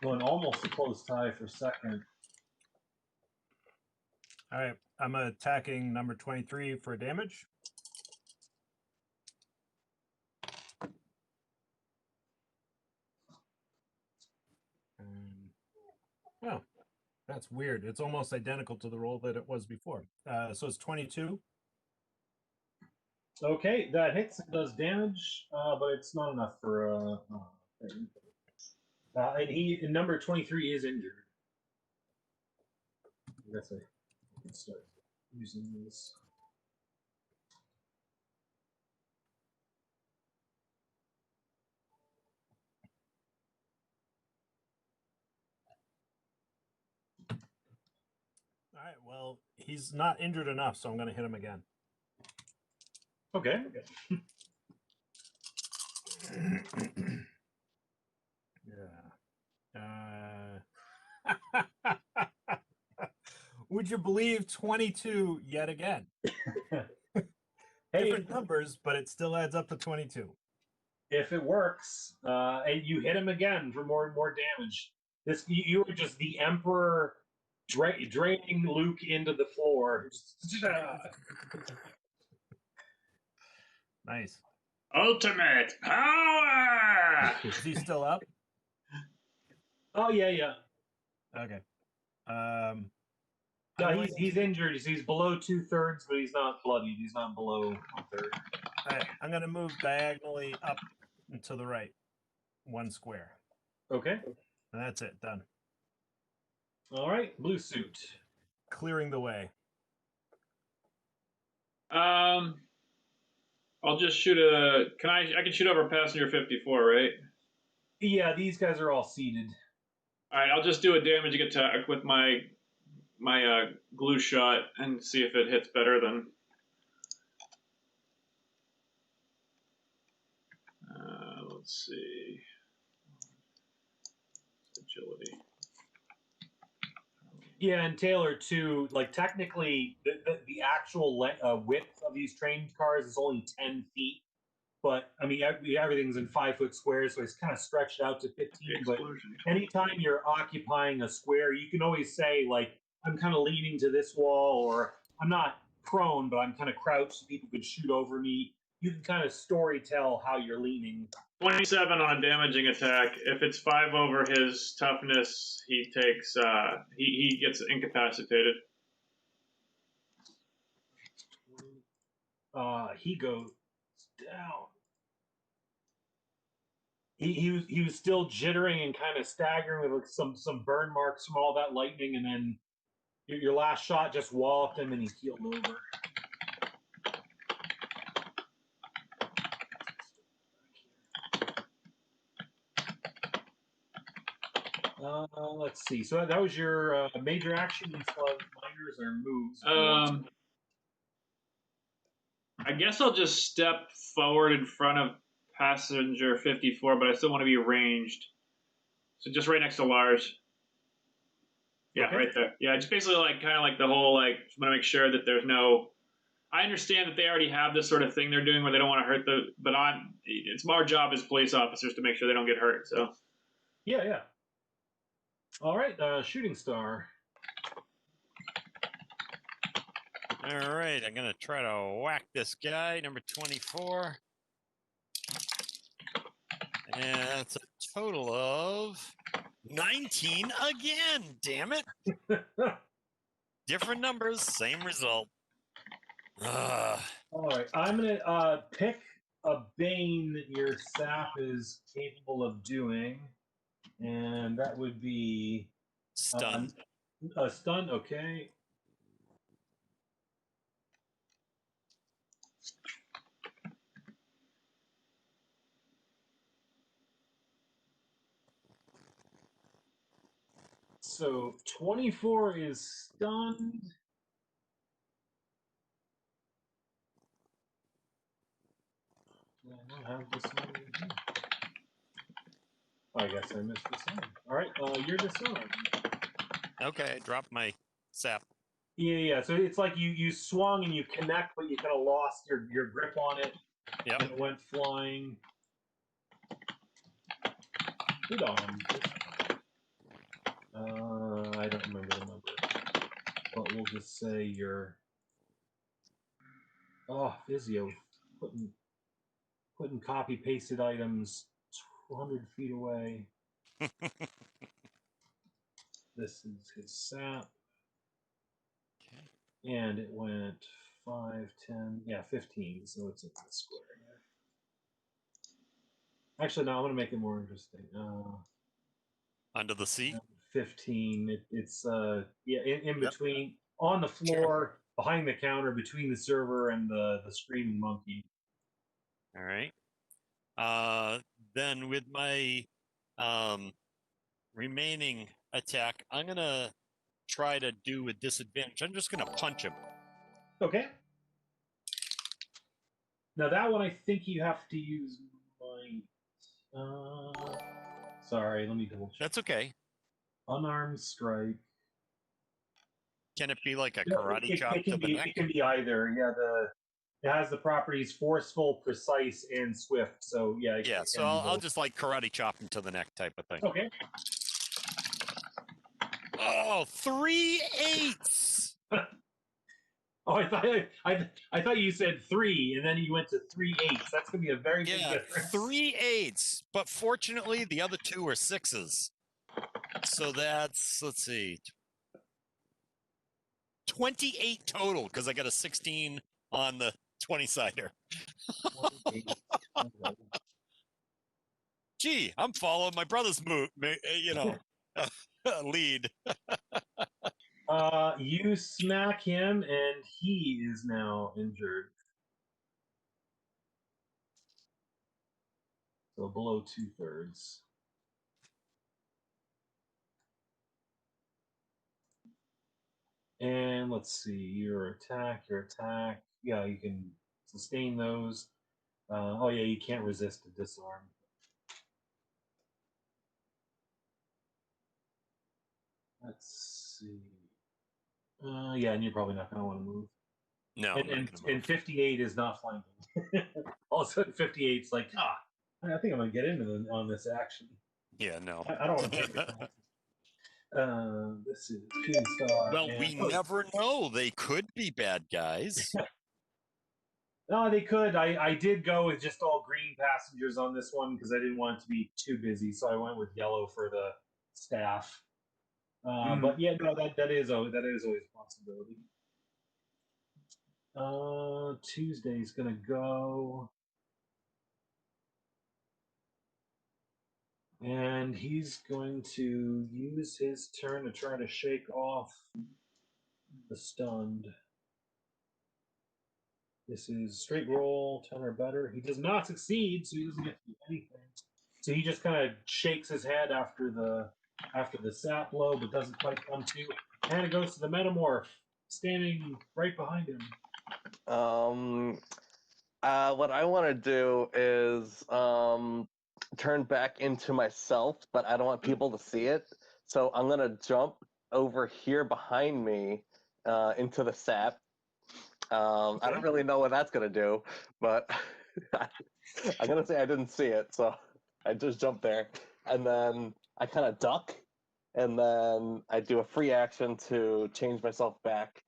Going almost a close tie for second. All right, I'm attacking number 23 for damage. Oh, that's weird. It's almost identical to the roll that it was before. So it's 22. Okay, that hits and does damage, but it's not enough for and number 23 is injured. I guess I can start using this. All right, well, he's not injured enough, so I'm going to hit him again. Okay. Yeah. Would you believe 22 yet again? Hey, Different numbers, but it still adds up to 22. if it works, and you hit him again for more and more damage, you were just the Emperor draining Luke into the floor. Nice. Ultimate power! Is he still up? Oh yeah. Okay. No, he's injured. He's below 2/3, but he's not bloodied. He's not below 1/3. All right, I'm going to move diagonally up and to the right, 1 square. Okay. And that's it. Done. All right. Blue suit. Clearing the way. I'll just shoot a. I can shoot over passenger 54, right? Yeah, these guys are all seated. All right, I'll just do a damage attack with my glue shot and see if it hits better than. Let's see. Agility. Yeah, and Taylor too. Like technically, the actual width of these train cars is only 10 feet. But I mean, everything's in 5-foot squares, so it's kind of stretched out to 15. But anytime you're occupying a square, you can always say like, "I'm kind of leaning to this wall," or "I'm not prone, but I'm kind of crouched, so people could shoot over me." You can kind of story tell how you're leaning. 27 on a damaging attack. If it's 5 over his toughness, he takes he gets incapacitated. He goes down. He was still jittering and kind of staggering with like some burn marks from all that lightning, and then your last shot just walloped him and he keeled over. Let's see. So that was your major action. You still have minors or moves. I guess I'll just step forward in front of passenger 54, but I still want to be ranged. So just right next to Lars. Yeah, Okay. right there. Yeah, just basically like kind of like the whole like just want to make sure that there's no. I understand that they already have this sort of thing they're doing where they don't want to hurt but it's our job as police officers to make sure they don't get hurt. So. Yeah. All right, shooting star. All right, I'm going to try to whack this guy, number 24. And that's a total of 19 again. Damn it. Different numbers, same result. All right, I'm going to pick a bane that your sap is capable of doing, and that would be Stun. A stun, okay. So 24 is stunned. I don't have this one. I guess I missed this one. All right, you're disarmed. Okay, drop my sap. Yeah. So it's like you swung and you connect, but you kind of lost your grip on it, Yep. and it went flying. Good on. I don't remember the number, but we'll just say you're. Oh, Physio, putting copy pasted items 200 feet away. This is his sap. Okay. And it went 5, 10, 15. So it's in the square here. Actually, no, I'm going to make it more interesting. Under the seat. 15. It's in Yep. between, on the floor, behind the counter, between the server and the screaming monkey. All right. Then with my remaining attack, I'm gonna try to do a disadvantage. I'm just gonna punch him. Okay. Now that one, I think you have to use my. Sorry, let me double check. That's okay. Unarmed strike. Can it be like a No, karate chop to the neck? It can be either. Yeah, it has the properties forceful, precise, and swift. So yeah. Yeah. So I'll just like karate chop him to the neck type of thing. Okay. Oh, 3 8s. Oh, I thought you said 3, and then you went to 3 8s. That's gonna be a very big difference. 3 8s. But fortunately, the other 2 are 6s. So that's, let's see, 28 total because I got a 16 on the 20-sider. Gee, I'm following my brother's lead. You smack him, and he is now injured. So below 2/3. And let's see, your attack. Yeah, you can sustain those. Oh yeah, you can't resist a disarm. Let's see. Yeah, and you're probably not going to want to move. No, and 58 is not flanking. All of a sudden, 58's like, I think I'm going to get into on this action. Yeah, no. I don't want to take it. This is Keemstar. Well, we never know. They could be bad guys. No, they could. I did go with just all green passengers on this one because I didn't want it to be too busy, so I went with yellow for the staff. But yeah, no, that is always a possibility. Tuesday's gonna go, and he's going to use his turn to try to shake off the stunned. This is straight roll, 10 or better. He does not succeed, so he doesn't get to do anything. So he just kind of shakes his head after the sap blow, but doesn't quite come to. And it goes to the metamorph, standing right behind him. What I want to do is turn back into myself, but I don't want people to see it. So I'm gonna jump over here behind me into the sap. I don't really know what that's gonna do, but I'm gonna say I didn't see it, so I just jumped there, and then I kind of duck, and then I do a free action to change myself back,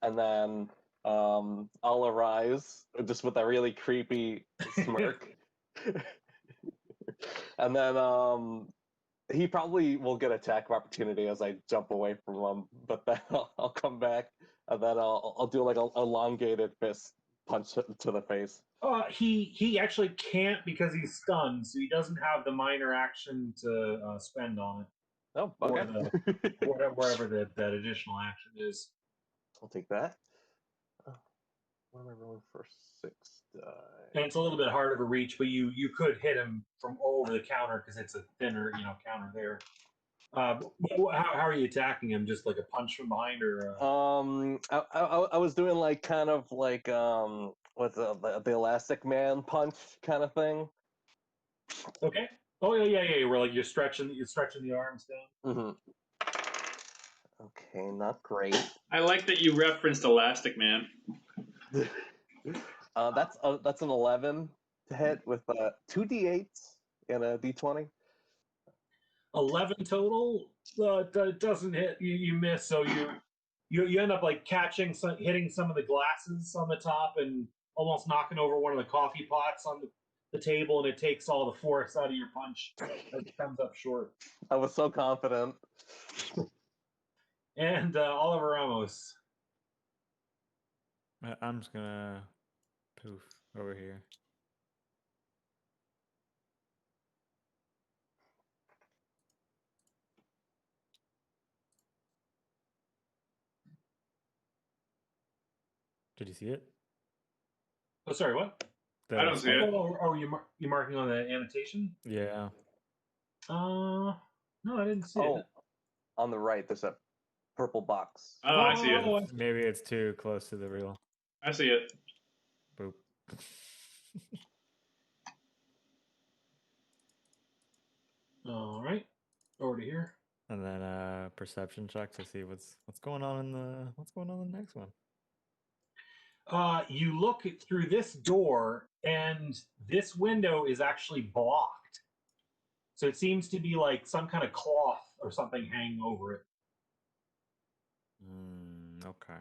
and then I'll arise just with a really creepy smirk, and then he probably will get attack of opportunity as I jump away from him, but then I'll come back, and then I'll do like a elongated fist punch to the face. He actually can't because he's stunned, so he doesn't have the minor action to spend on it. Oh, okay. Or wherever that additional action is. I'll take that. What am I rolling for? 6 die. And it's a little bit harder to reach, but you could hit him from over the counter because it's a thinner, counter there. How are you attacking him? Just like a punch from behind, or? I was doing like kind of like what's the Elastic Man punch kind of thing. Okay. Oh yeah. Where like you're stretching the arms down. Mm-hmm. Okay, not great. I like that you referenced Elastic Man. That's an 11 to hit with 2d8s and a d20. 11 total. Doesn't hit. You miss. So you end up like hitting some of the glasses on the top and almost knocking over one of the coffee pots on the table, and it takes all the force out of your punch as it comes up short. I was so confident. And Oliver Ramos. I'm just gonna poof over here. Did you see it? Oh, sorry, what? I don't see it. Oh, you marking on the annotation? Yeah. No, I didn't see Oh, it. on the right, there's a purple box. Oh, I see it. Oh, Maybe it's too close to the real. I see it. Boop. all right. Over to here. And then perception check to see what's going on in the next one. You look through this door, and this window is actually blocked. So it seems to be like some kind of cloth or something hanging over it. Okay.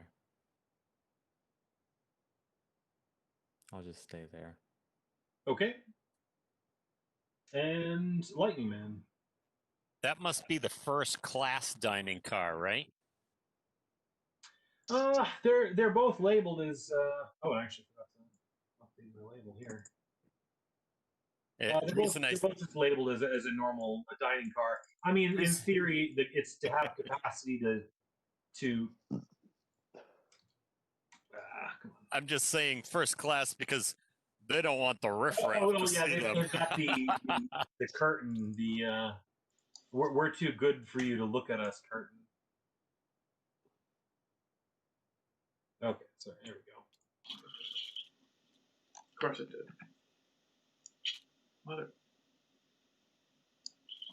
I'll just stay there. Okay. And Lightning Man. That must be the first class dining car, right? They're both labeled as. I actually forgot to update the label here. The reason They're both just labeled as a normal dining car. I mean, in theory, it's to have capacity to. Come on. I'm just saying first class because they don't want the riffraff Oh, to well, yeah, see them. they've got the curtain. We're too good for you to look at us curtain. Okay, so here we go. Of course it did. Mother.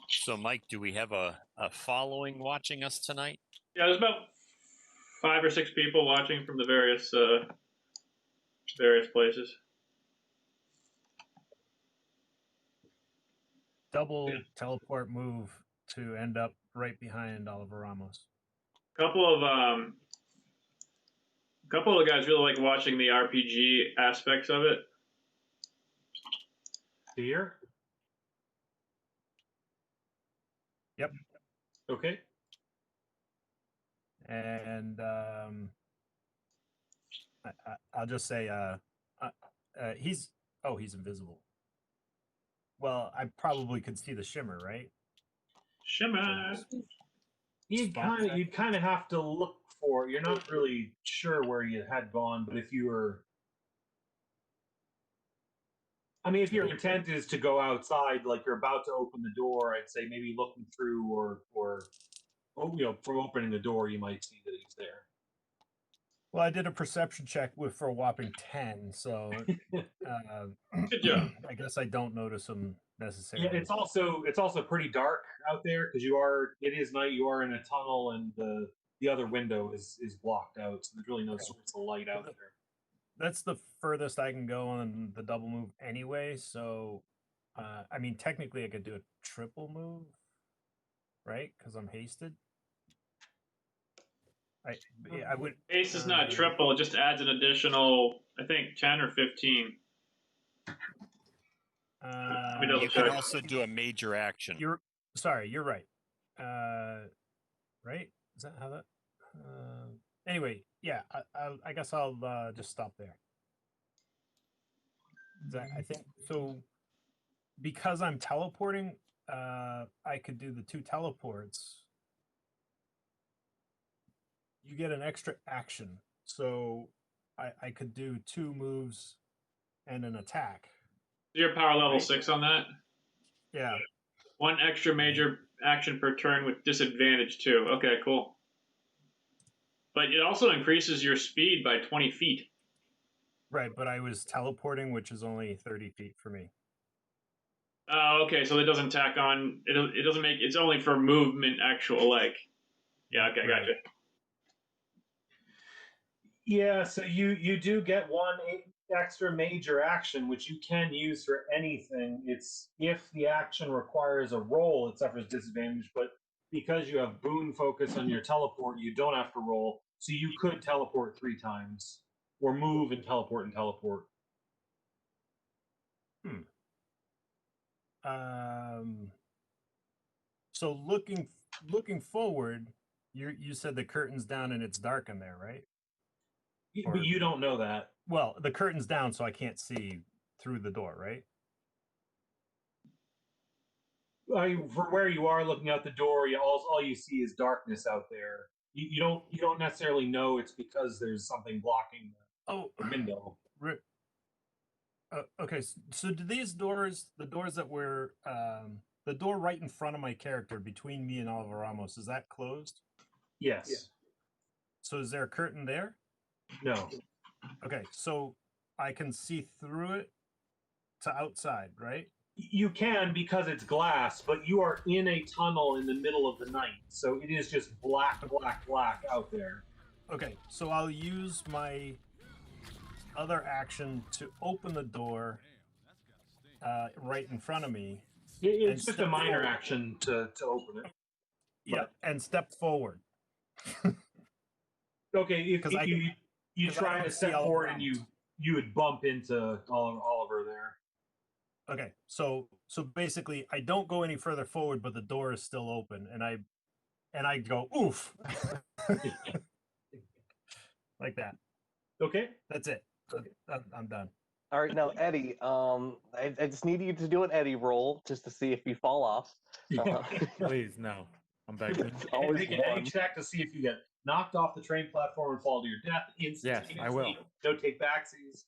So, Mike, do we have a following watching us tonight? Yeah, there's about 5 or 6 people watching from the various places. Double teleport move to end up right behind Oliver Ramos. Couple of the guys really like watching the RPG aspects of it. Here. Yep. Okay. And I'll just say he's invisible. Well, I probably could see the shimmer, right? Shimmer. You'd kind of have to look for. You're not really sure where you had gone, but if you were, I mean, if your intent is to go outside, like you're about to open the door, I'd say maybe looking through or from opening the door, you might see that he's there. Well, I did a perception check for a whopping 10, so Good job. I guess I don't notice him necessarily. Yeah, it's also pretty dark out there because it is night. You are in a tunnel, and the other window is blocked out, so there's really no source of light out there. That's the furthest I can go on the double move anyway. So, I mean, technically, I could do a triple move, right? Because I'm hasted. I would. Haste is not triple; it just adds an additional, I think, 10 or 15. You can also do a major action. You're right. Right? Is that how that? Anyway, yeah. I guess I'll just stop there. I think so. Because I'm teleporting, I could do the 2 teleports. You get an extra action, so I could do 2 moves and an attack. Your power level 6 on that? Yeah. 1 extra major action per turn with disadvantage too. Okay, cool. But it also increases your speed by 20 feet. Right, but I was teleporting, which is only 30 feet for me. Oh, okay, so it doesn't tack on. It doesn't make. It's only for movement, actual like. Yeah, okay, Right. gotcha. Yeah, so you do get one extra major action, which you can use for anything. It's if the action requires a roll, it suffers disadvantage. But because you have boon focus on your teleport, you don't have to roll. So you could teleport 3 times, or move and teleport and teleport. So looking forward, you said the curtain's down and it's dark in there, right? Or- But you don't know that. Well, the curtain's down, so I can't see through the door, right? For where you are looking out the door, all you see is darkness out there. You don't necessarily know it's because there's something blocking Oh, the window. okay. So do these doors, the doors that were, the door right in front of my character between me and Oliver Ramos, is that closed? Yes. So is there a curtain there? No. Okay, so I can see through it to outside, right? You can because it's glass, but you are in a tunnel in the middle of the night, so it is just black, black, black out there. Okay, so I'll use my other action to open the door right in front of me. It's And just a step minor forward. action to open it. Yeah, and step forward. Okay, if 'Cause I- you 'cause I try don't to see step Oliver forward and Ramos. you would bump into Oliver there. Okay, so basically, I don't go any further forward, but the door is still open, and I go oof, like that. Okay. That's it. I'm done. All right, now Eddie, I just need you to do an Eddie roll just to see if you fall off. Please, no. I'm begging. It's always Make an Eddie one. check to see if you get knocked off the train platform and fall to your death instantaneously. I will. No take backsies.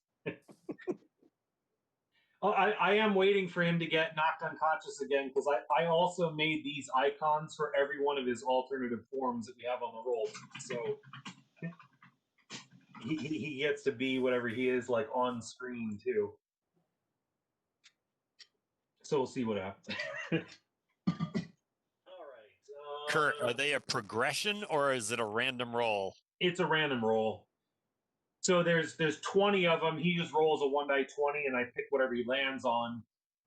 I am waiting for him to get knocked unconscious again because I also made these icons for every one of his alternative forms that we have on the roll. So he gets to be whatever he is like on screen too. So we'll see what happens. All right. Kurt, are they a progression or is it a random roll? It's a random roll. So there's 20 of them. He just rolls a 1 die 20, and I pick whatever he lands on.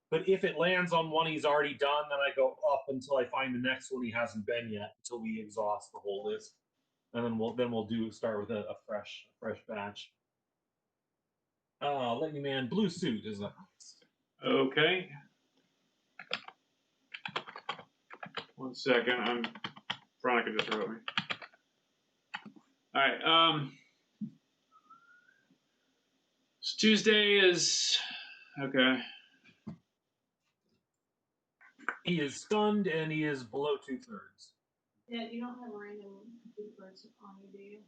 But if it lands on one he's already done, then I go up until I find the next one he hasn't been yet, until we exhaust the whole list, and then we'll start with a fresh batch. Lightning Man blue suit is up. Okay. 1 second. Veronica just wrote me. All right. So Tuesday is okay. He is stunned and he is below 2/3. Yeah, you don't have random blueprints on you, do you?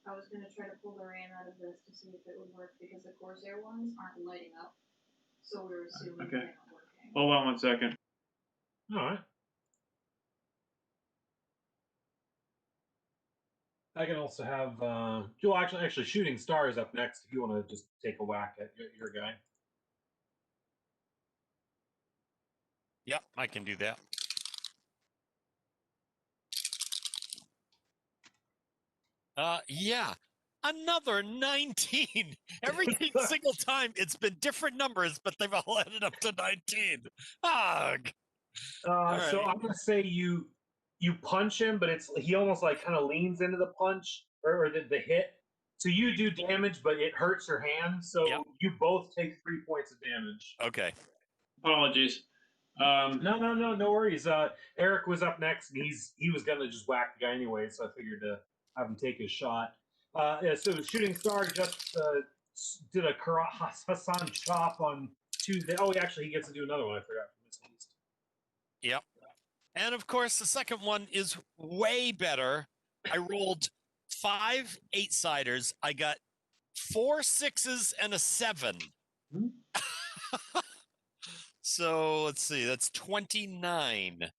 I was gonna try to pull the RAM out of this to see if it would work because the Corsair ones aren't lighting up, so we're assuming Okay. they're not working. Hold on 1 second. All right. I can also have Joel. Actually, shooting star is up next. If you want to just take a whack at your guy. Yep, I can do that. Yeah, another 19. Every single time it's been different numbers, but they've all added up to 19. Ugh. So right. I'm gonna say you punch him, but he almost like kind of leans into the punch or the hit. So you do damage, but it hurts your hand. So Yep. you both take 3 points of damage. Okay. Apologies. No worries. Eric was up next, and he was gonna just whack the guy anyway, so I figured to have him take his shot. Yeah, so shooting star just did a Hassan chop on Tuesday. Oh, actually, he gets to do another one. I forgot. Yep. And of course, the second one is way better. I rolled 5 8-siders. I got 4 6s and a 7. So let's see, that's 29.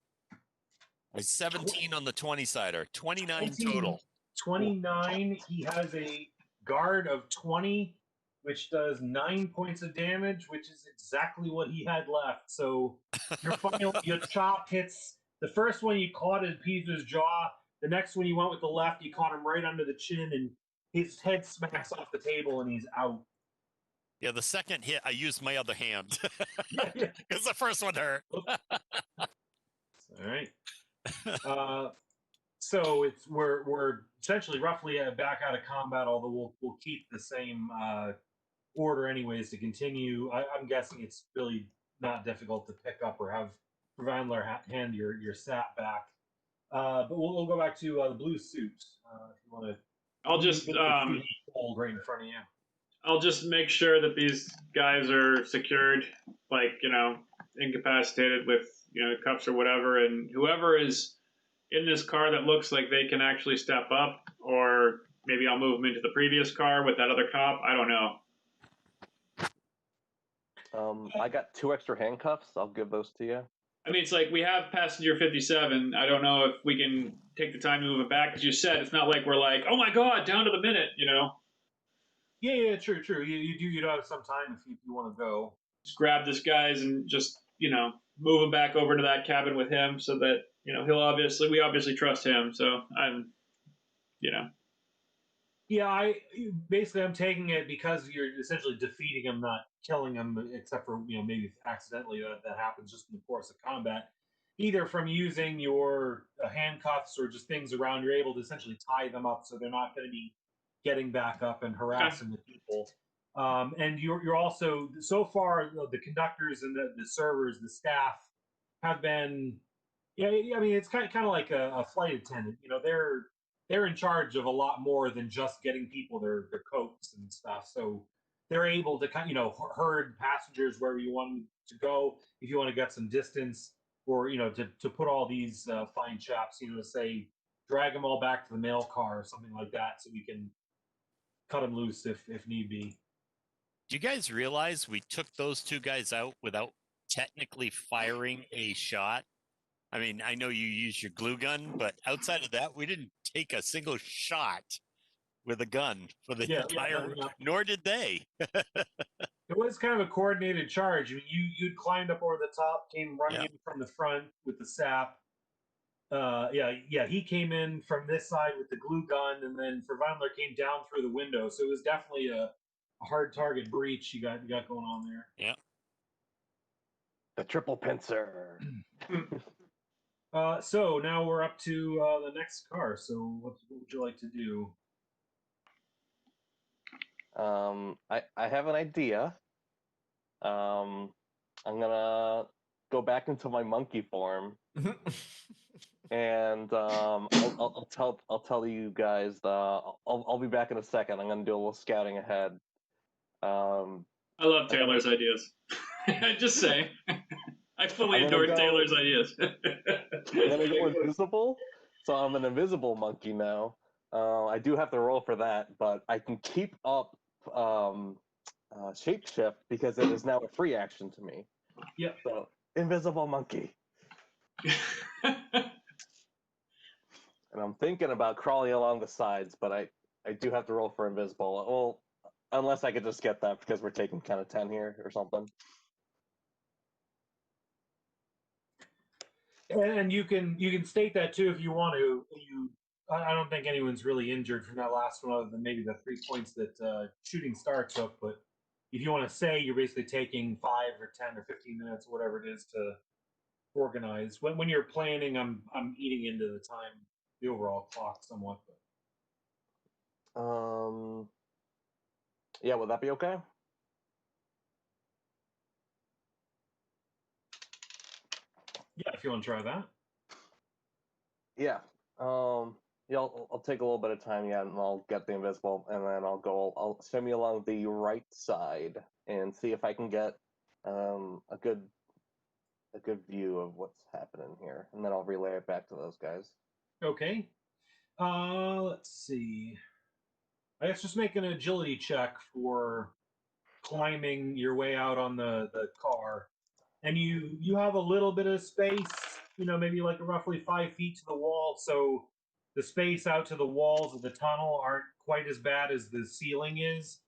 17 on the 20-sider, 29 total. 29. He has a guard of 20, which does 9 points of damage, which is exactly what he had left. So your chop hits the first one. You caught it in Peter's jaw. The next one you went with the left, you caught him right under the chin, and his head smacks off the table, and he's out. Yeah, the second hit, I used my other hand Yeah. because the first one hurt. All right. So we're essentially roughly back out of combat, although we'll keep the same order anyways to continue. I'm guessing it's really not difficult to pick up or have Vandler hand your sat back. But we'll go back to the blue suit if you want to. I'll just hold right in front of you. I'll just make sure that these guys are secured, like, incapacitated with, cuffs or whatever, and whoever is in this car that looks like they can actually step up, or maybe I'll move them into the previous car with that other cop. I don't know. I got 2 extra handcuffs. I'll give those to you. I mean, it's like we have passenger 57. I don't know if we can take the time to move it back. As you said, it's not like we're like, oh my God, down to the minute, Yeah, true. You do have some time if you want to go. Just grab this guy's and just, move him back over to that cabin with him so that, we obviously trust him. So I'm. Yeah, I'm taking it because you're essentially defeating him, not killing him, except for maybe accidentally that happens just in the course of combat. Either from using your handcuffs or just things around, you're able to essentially tie them up so they're not going to be getting back up and harassing the people. And you're also so far the conductors and the servers, the staff have been. Yeah, I mean it's kind of like a flight attendant. They're in charge of a lot more than just getting people their coats and stuff. So they're able to herd passengers wherever you want them to go. If you want to get some distance, or to put all these fine chaps, say drag them all back to the mail car or something like that, so we can cut them loose if need be. Do you guys realize we took those 2 guys out without technically firing a shot? I mean, I know you use your glue gun, but outside of that, we didn't take a single shot with a gun for the entire. Nor did they. It was kind of a coordinated charge. I mean, you'd climbed up over the top, came running in from the front with the sap. He came in from this side with the glue gun, and then Ferdinand came down through the window. So it was definitely a hard target breach you got going on there. Yeah. The triple pincer. So now we're up to the next car. So what would you like to do? I have an idea. I'm gonna go back into my monkey form, and I'll tell you guys. I'll be back in a second. I'm gonna do a little scouting ahead. I love Taylor's ideas. Just saying. I fully endorse Taylor's ideas. I'm gonna go invisible, so I'm an invisible monkey now. I do have to roll for that, but I can keep up shapeshift because it is now a free action to me. Yeah. So invisible monkey. And I'm thinking about crawling along the sides, but I do have to roll for invisible. Well, unless I could just get that because we're taking kind of 10 here or something. And you can state that too if you want to. I don't think anyone's really injured from that last one, other than maybe the 3 points that Shooting Star took. But if you want to say you're basically taking 5 or 10 or 15 minutes, whatever it is, to organize. When you're planning, I'm eating into the time, the overall clock somewhat. But. Yeah, would that be okay? Yeah, if you want to try that. Yeah. I'll take a little bit of time yet, and I'll get the invisible, and then I'll swim you along the right side and see if I can get a good view of what's happening here, and then I'll relay it back to those guys. Okay. Let's see. I guess just make an agility check for climbing your way out on the car. And you have a little bit of space, maybe like roughly 5 feet to the wall. So the space out to the walls of the tunnel aren't quite as bad as the ceiling is.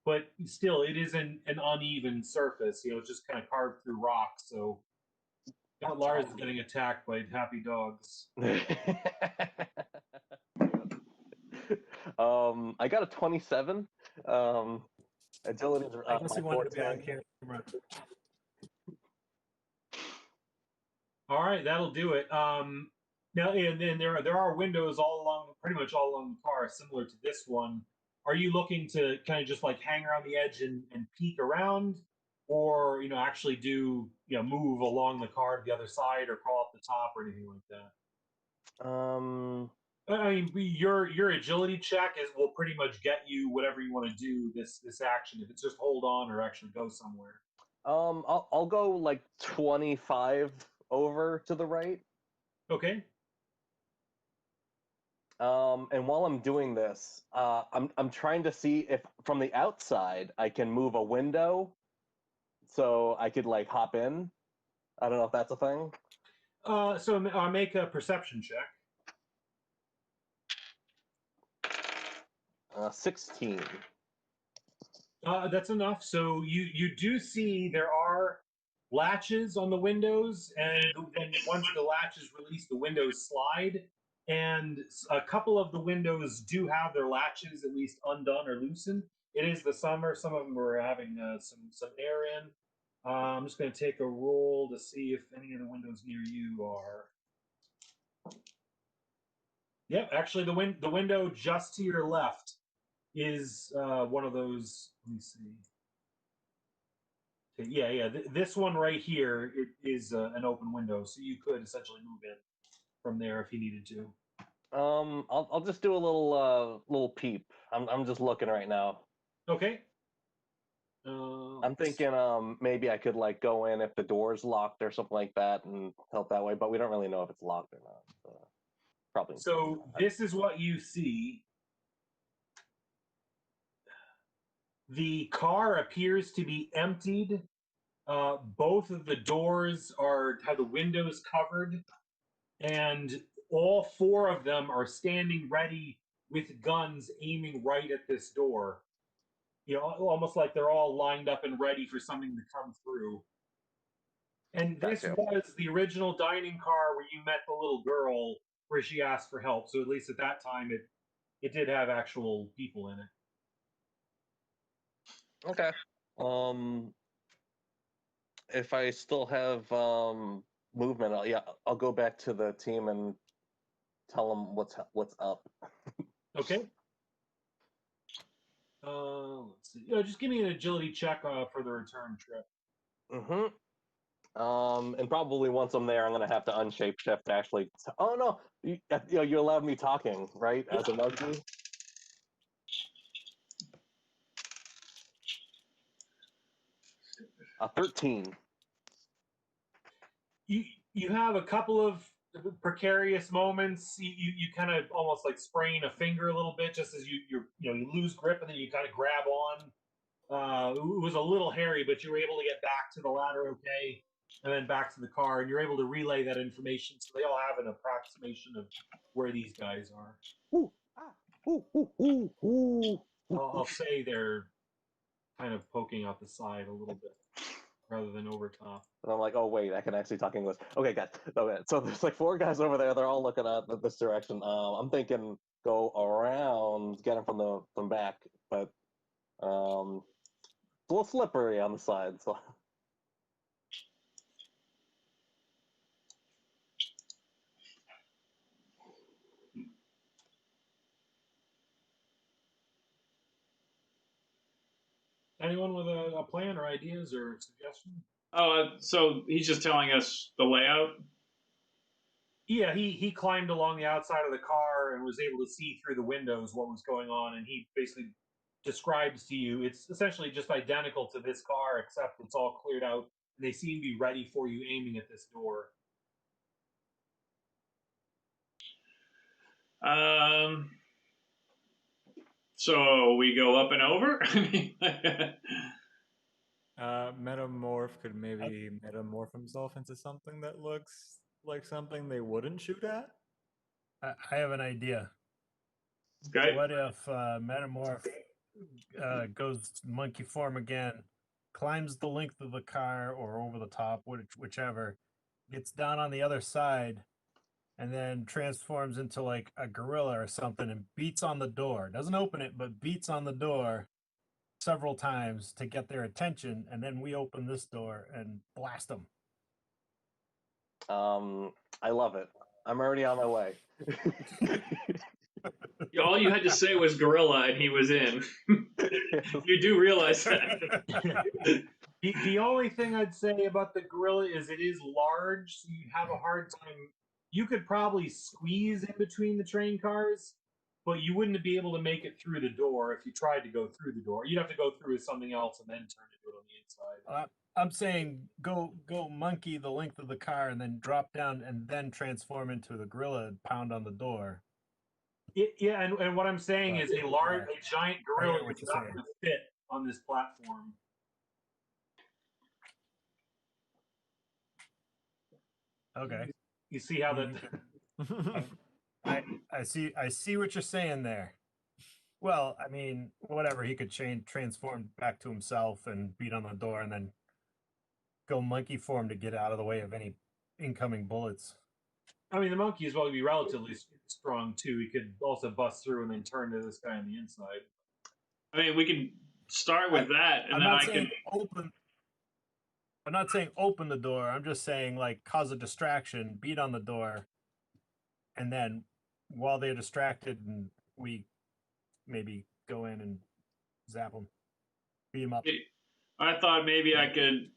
But still, it is an uneven surface. It's just kind of carved through rock. So Lars is getting attacked by happy dogs. I got a 27. Agility is I guess my he wanted to be on forte. camera. All right, that'll do it. Now, and then there are windows all along, pretty much all along the car, similar to this one. Are you looking to kind of just like hang around the edge and peek around, or actually do move along the car to the other side, or crawl up the top, or anything like that? Um, I mean, your agility check will pretty much get you whatever you want to do this action. If it's just hold on or actually go somewhere. I'll go like 25 over to the right. Okay. And while I'm doing this, I'm trying to see if from the outside I can move a window, so I could like hop in. I don't know if that's a thing. So I'll make a perception check. 16. That's enough. So you do see there are latches on the windows, and then once the latches release, the windows slide, and a couple of the windows do have their latches at least undone or loosened. It is the summer; some of them are having some air in. I'm just going to take a roll to see if any of the windows near you are. Yep, actually, the window just to your left is one of those. Let me see. Yeah. This one right here it is an open window, so you could essentially move in from there if you needed to. I'll just do a little peep. I'm just looking right now. Okay. I'm thinking maybe I could like go in if the door's locked or something like that and help that way, but we don't really know if it's locked or not. So probably. So this is what you see. The car appears to be emptied. Both of the doors have the windows covered, and all four of them are standing ready with guns aiming right at this door. Almost like they're all lined up and ready for something to come through. And this Gotcha. was the original dining car where you met the little girl where she asked for help. So at least at that time it did have actual people in it. Okay. If I still have movement, I'll go back to the team and tell them what's up. Okay. Let's see. Just give me an agility check for the return trip. Mm-hmm. And probably once I'm there, I'm gonna have to unshape shift to actually. Oh no, you allowed me talking, right? As a monkey. A 13. You have a couple of precarious moments. You kind of almost like spraying a finger a little bit, just as you lose grip and then you kind of grab on. It was a little hairy, but you were able to get back to the ladder okay, and then back to the car, and you're able to relay that information, so they all have an approximation of where these guys are. Ooh, ooh, ooh, ooh, ooh. I'll say they're kind of poking out the side a little bit rather than over top. And I'm like, oh wait, I can actually talk English. Okay, guys. Okay, so there's like four guys over there. They're all looking at this direction. I'm thinking go around, get them from back, but it's a little slippery on the side. So Anyone with a plan or ideas or suggestion? Oh, so he's just telling us the layout. Yeah, he climbed along the outside of the car and was able to see through the windows what was going on, and he basically describes to you it's essentially just identical to this car, except it's all cleared out, and they seem to be ready for you aiming at this door. So we go up and over. Metamorph could maybe metamorph himself into something that looks like something they wouldn't shoot at. I have an idea. Okay. What if Metamorph goes monkey form again, climbs the length of the car or over the top, whichever, gets down on the other side, and then transforms into like a gorilla or something and beats on the door. Doesn't open it, but beats on the door several times to get their attention, and then we open this door and blast them. I love it. I'm already on my way. All you had to say was gorilla, and he was in. You do realize that. The only thing I'd say about the gorilla is it is large, so you have a hard time. You could probably squeeze in between the train cars, but you wouldn't be able to make it through the door if you tried to go through the door. You'd have to go through something else and then turn to it on the inside. I'm saying go monkey the length of the car and then drop down and then transform into the gorilla and pound on the door. Yeah, and what I'm saying is a giant gorilla what is you're not saying. going to fit on this platform. Okay. You see how that? I see what you're saying there. Well, I mean, whatever, he could transform back to himself and beat on the door and then go monkey form to get out of the way of any incoming bullets. I mean, the monkey as well would be relatively strong too. He could also bust through and then turn to this guy on the inside. I mean, we can start with that, and then I can open. I'm not saying open the door. I'm just saying like cause a distraction, beat on the door, and then while they're distracted, and we maybe go in and zap them, beat them up. I thought maybe I could.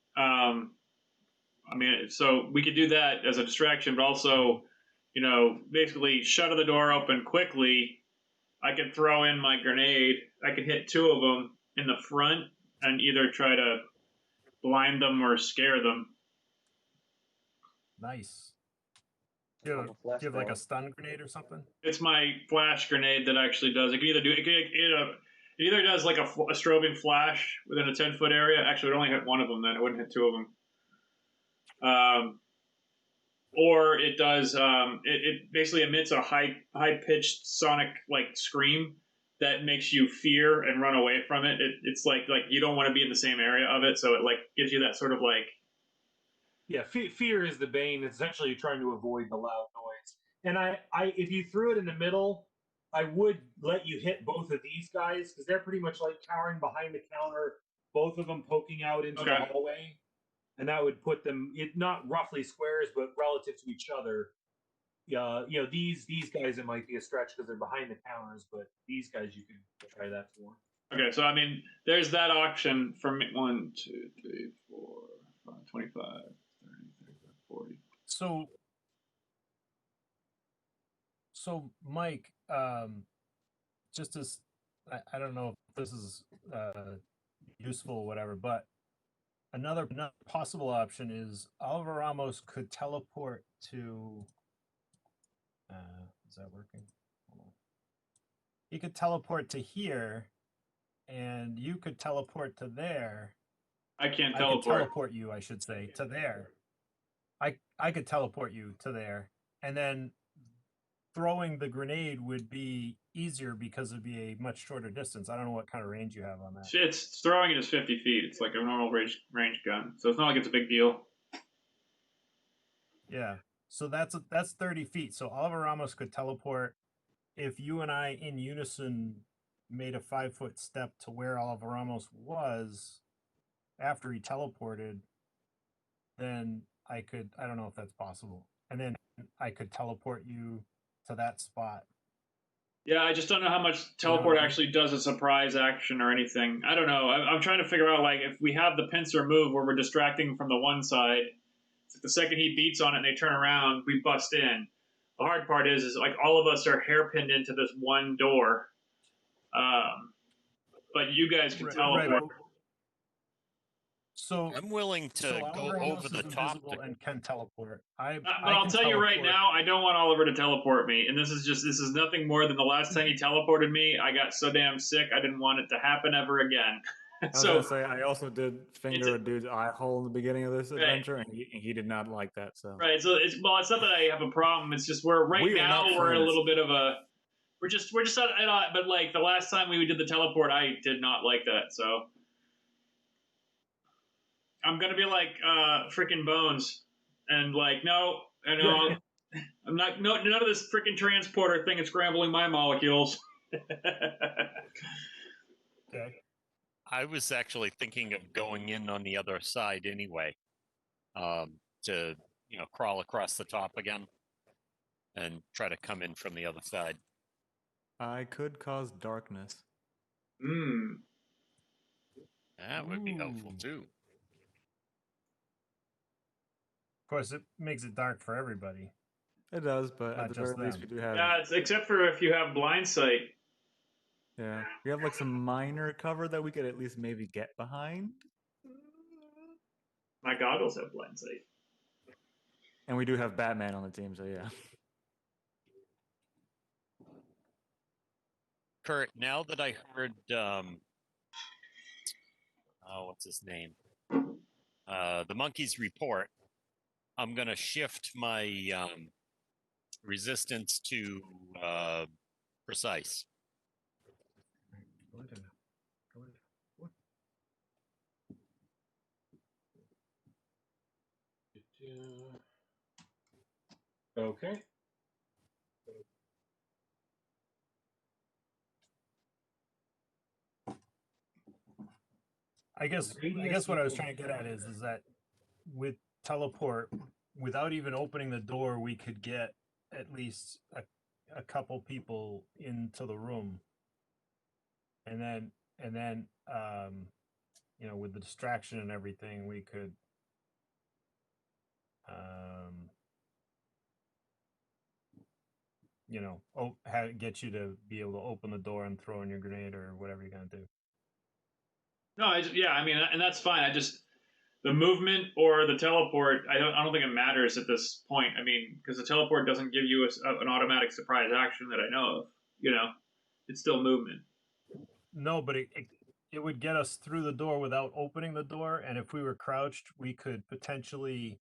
I mean, so we could do that as a distraction, but also, basically shut the door open quickly. I could throw in my grenade. I could hit two of them in the front and either try to blind them or scare them. Nice. Do you have like a stun grenade or something? It's my flash grenade that actually does. It can either do it either does like a strobing flash within a 10-foot area. Actually, it would only hit one of them. Then it wouldn't hit two of them. Or it does. It basically emits a high pitched sonic like scream that makes you fear and run away from it. It's like you don't want to be in the same area of it, so it like gives you that sort of like. Yeah, fear is the bane. It's essentially trying to avoid the loud noise. And I if you threw it in the middle, I would let you hit both of these guys because they're pretty much like cowering behind the counter, both of them poking out into the hallway. And that would put them not roughly squares, but relative to each other. These guys, it might be a stretch because they're behind the counters, but these guys you could try that for. Okay, so I mean, there's that option for me. 1, 2, 3, 4, 5, 25, 30, 35, 40. So Mike, just as I don't know if this is useful or whatever, but another possible option is Oliver Ramos could teleport to. Is that working? Hold on. He could teleport to here, and you could teleport to there. I can't teleport. I could teleport you, I should say, to there. I could teleport you to there, and then throwing the grenade would be easier because it'd be a much shorter distance. I don't know what kind of range you have on that. It's throwing it is 50 feet. It's like a normal range gun, so it's not like it's a big deal. Yeah, so that's 30 feet. So Oliver Ramos could teleport if you and I in unison made a 5-foot step to where Oliver Ramos was after he teleported. Then I don't know if that's possible, and then I could teleport you to that spot. Yeah, I just don't know how much teleport actually does a surprise action or anything. I don't know. I'm trying to figure out, like, if we have the pincer move where we're distracting from the one side, the second he beats on it and they turn around, we bust in. The hard part is like all of us are hairpinned into this one door. But you guys can teleport. Right. So I'm willing to go over the top and can teleport. But I'll tell you right now, I don't want Oliver to teleport me, and this is nothing more than the last time he teleported me. I got so damn sick, I didn't want it to happen ever again. I was gonna say, I also did finger a dude's eye hole in the beginning of this adventure, and he did not like that. So right, so it's not that I have a problem. It's just we're in a little bit of a we're just but like the last time we did the teleport, I did not like that. So I'm gonna be like freaking Bones, and like no, I'm none of this freaking transporter thing is scrambling my molecules. Okay. I was actually thinking of going in on the other side anyway, to crawl across the top again and try to come in from the other side. I could cause darkness. That would be helpful Ooh. too. Of course, it makes it dark for everybody. It does, but Not at the very just least, we them. do have. Yeah, except for if you have blind sight. Yeah, we have like some minor cover that we could at least maybe get behind, My goggles have blind sight. and we do have Batman on the team, so yeah. Kurt, now that I heard, what's his name? The monkey's report, I'm going to shift my resistance to precise. Okay. I guess what I was trying to get at is that with teleport, without even opening the door, we could get at least a couple people into the room, and then with the distraction and everything, we could get you to be able to open the door and throw in your grenade or whatever you're gonna do. No, I mean, and that's fine. I just the movement or the teleport. I don't think it matters at this point. I mean, because the teleport doesn't give you an automatic surprise action that I know of. It's still movement. No, but it would get us through the door without opening the door, and if we were crouched, we could potentially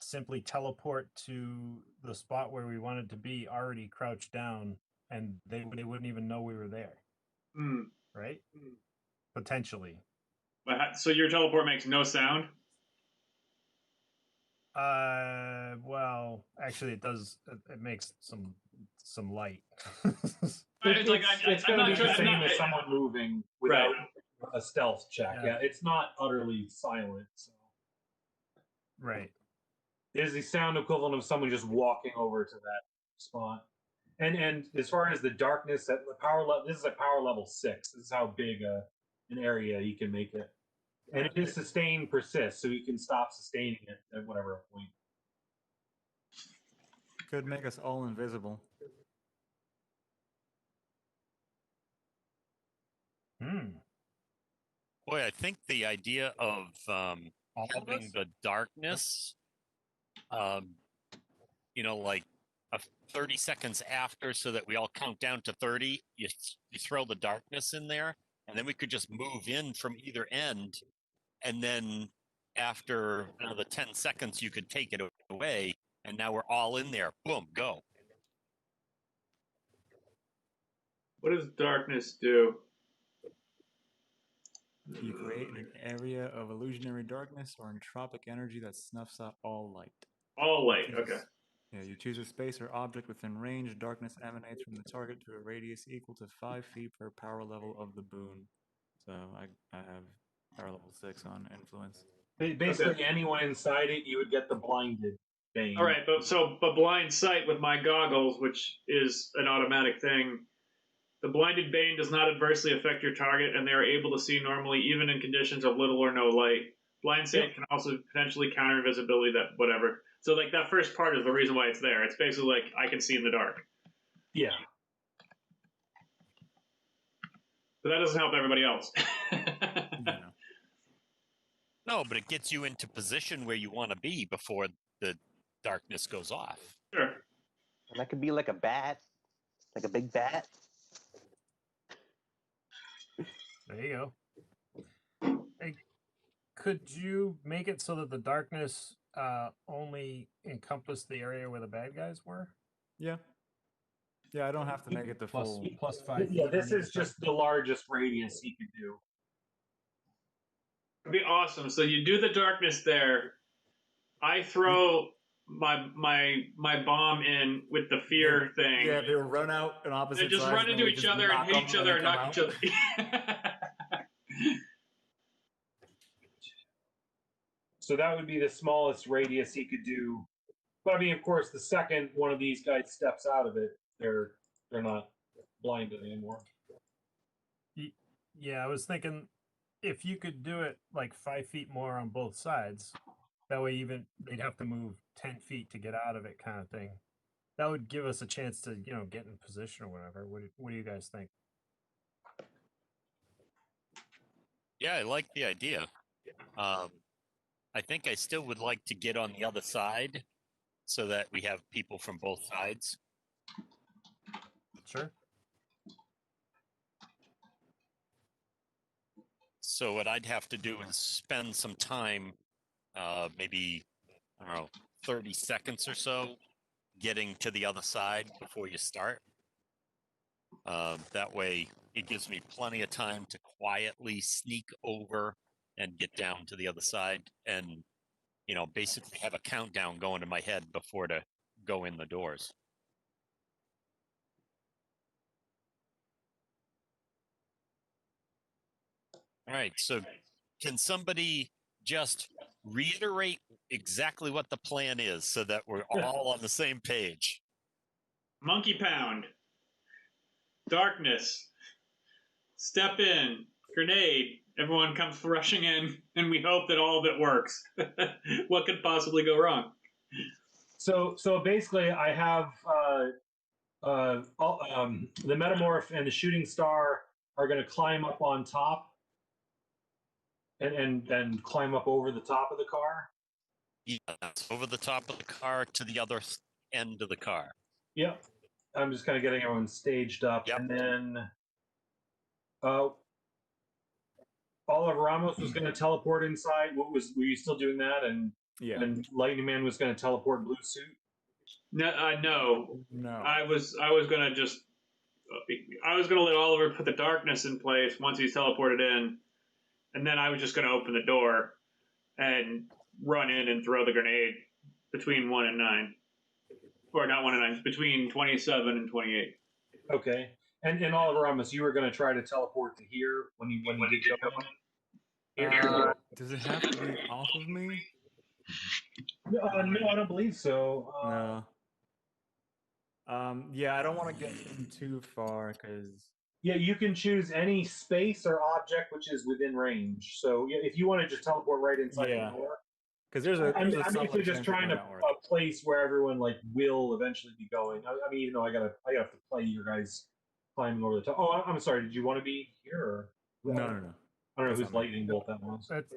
simply teleport to the spot where we wanted to be, already crouched down, and they wouldn't even know we were there. Right? Potentially. So your teleport makes no sound? Well, actually, it does. It makes some light. It's going to be the same as someone moving without a stealth check. Yeah, it's not utterly silent. So. Right. It is the sound equivalent of someone just walking over to that spot. And as far as the darkness at the power level, this is a power level 6. This is how big an area you can make it. And it is sustain persist, so you can stop sustaining it at whatever point. Could make us all invisible. Boy, I think the idea of having the darkness, like 30 seconds after, so that we all count down to 30, you throw the darkness in there, and then we could just move in from either end, and then after another 10 seconds, you could take it away, and now we're all in there. Boom, go. What does darkness do? You create an area of illusionary darkness or entropic energy that snuffs out all light. All light, okay. Yeah, you choose a space or object within range. Darkness emanates from the target to a radius equal to 5 feet per power level of the boon. So I have power level 6 on influence. Basically, anyone inside it, you would get the blinded bane. All right, but blind sight with my goggles, which is an automatic thing. The blinded bane does not adversely affect your target, and they are able to see normally, even in conditions of little or no light. Blind sight can also potentially counter invisibility. That whatever. So like that first part is the reason why it's there. It's basically like I can see in the dark. Yeah. But that doesn't help everybody else. No, but it gets you into position where you want to be before the darkness goes off. Sure. And that could be like a bat, like a big bat. There you go. Hey, could you make it so that the darkness only encompassed the area where the bad guys were? Yeah. Yeah, I don't have to make it the full. Plus 5 feet. Yeah, this is just the largest radius he could do. It'd be awesome. So you do the darkness there. I throw my bomb in with the fear thing. Yeah, they will run out in opposite They just sides. run and into we each just other and knock hit them each other and they knock come each out. other. So that would be the smallest radius he could do. But I mean, of course, the second one of these guys steps out of it, they're not blinded anymore. Yeah, I was thinking if you could do it like 5 feet more on both sides, that way even they'd have to move 10 feet to get out of it, kind of thing. That would give us a chance to, get in position or whatever. What do you guys think? Yeah, I like the idea. I think I still would like to get on the other side so that we have people from both sides. Sure. So what I'd have to do is spend some time, maybe, I don't know, 30 seconds or so, getting to the other side before you start. That way it gives me plenty of time to quietly sneak over and get down to the other side and, basically have a countdown going in my head before to go in the doors. All right, so can somebody just reiterate exactly what the plan is so that we're all on the same page? Monkey pound. Darkness. Step in. Grenade. Everyone comes rushing in, and we hope that all of it works. What could possibly go wrong? So basically, I have the metamorph and the shooting star are going to climb up on top and climb up over the top of the car. Yeah, that's over the top of the car to the other end of the car. Yep. I'm just kind of getting everyone staged up, Yep. and then Oliver Ramos was going to teleport inside. Were you still doing that? And Yeah. and Lightning Man was going to teleport blue suit. No. No. I was gonna let Oliver put the darkness in place once he's teleported in, and then I was just gonna open the door and run in and throw the grenade between 1 and 9, or not 1 and 9, between 27 and 28. Okay. And Oliver Ramos, you were going to try to teleport to here when you did go in? Does it have to be off of me? No, I don't believe so. No. Yeah, I don't want to get in too far because. Yeah, you can choose any space or object which is within range. So if you want to just teleport right inside the door, because there's a. I'm solid basically just chance trying it to might not work. a place where everyone will eventually be going. I mean, I have to play your guys climbing over the top. Oh, I'm sorry. Did you want to be here? Or, No. I don't know That's whose not me. lightning bolt that was. That's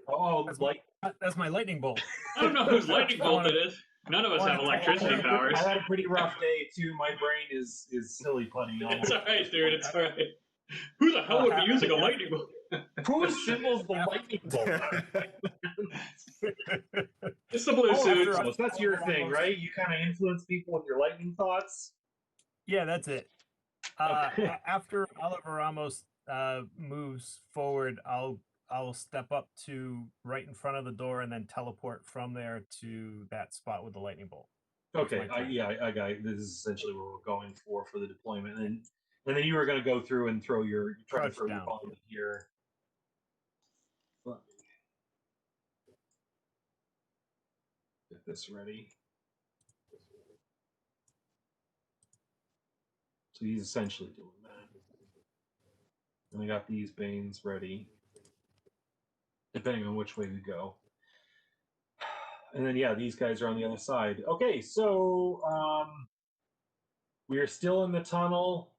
that's my lightning bolt. I don't know whose lightning bolt it is. None of us have electricity powers. I had a pretty rough day too. My brain is silly putty. It's all right, dude. It's all right. Who the hell would be using a lightning bolt? Who assembles the lightning bolt? It's the blue suit. So that's your thing, right? You kind of influence people with your lightning thoughts. Yeah, that's it. After Oliver Ramos moves forward, I'll step up to right in front of the door and then teleport from there to that spot with the lightning bolt. Okay, I got it. This is essentially what we're going for the deployment, and then you were going to go through and throw your bomb here. Get this ready. So he's essentially doing that. And I got these Banes ready, depending on which way we go. And then, yeah, these guys are on the other side. Okay, so we are still in the tunnel.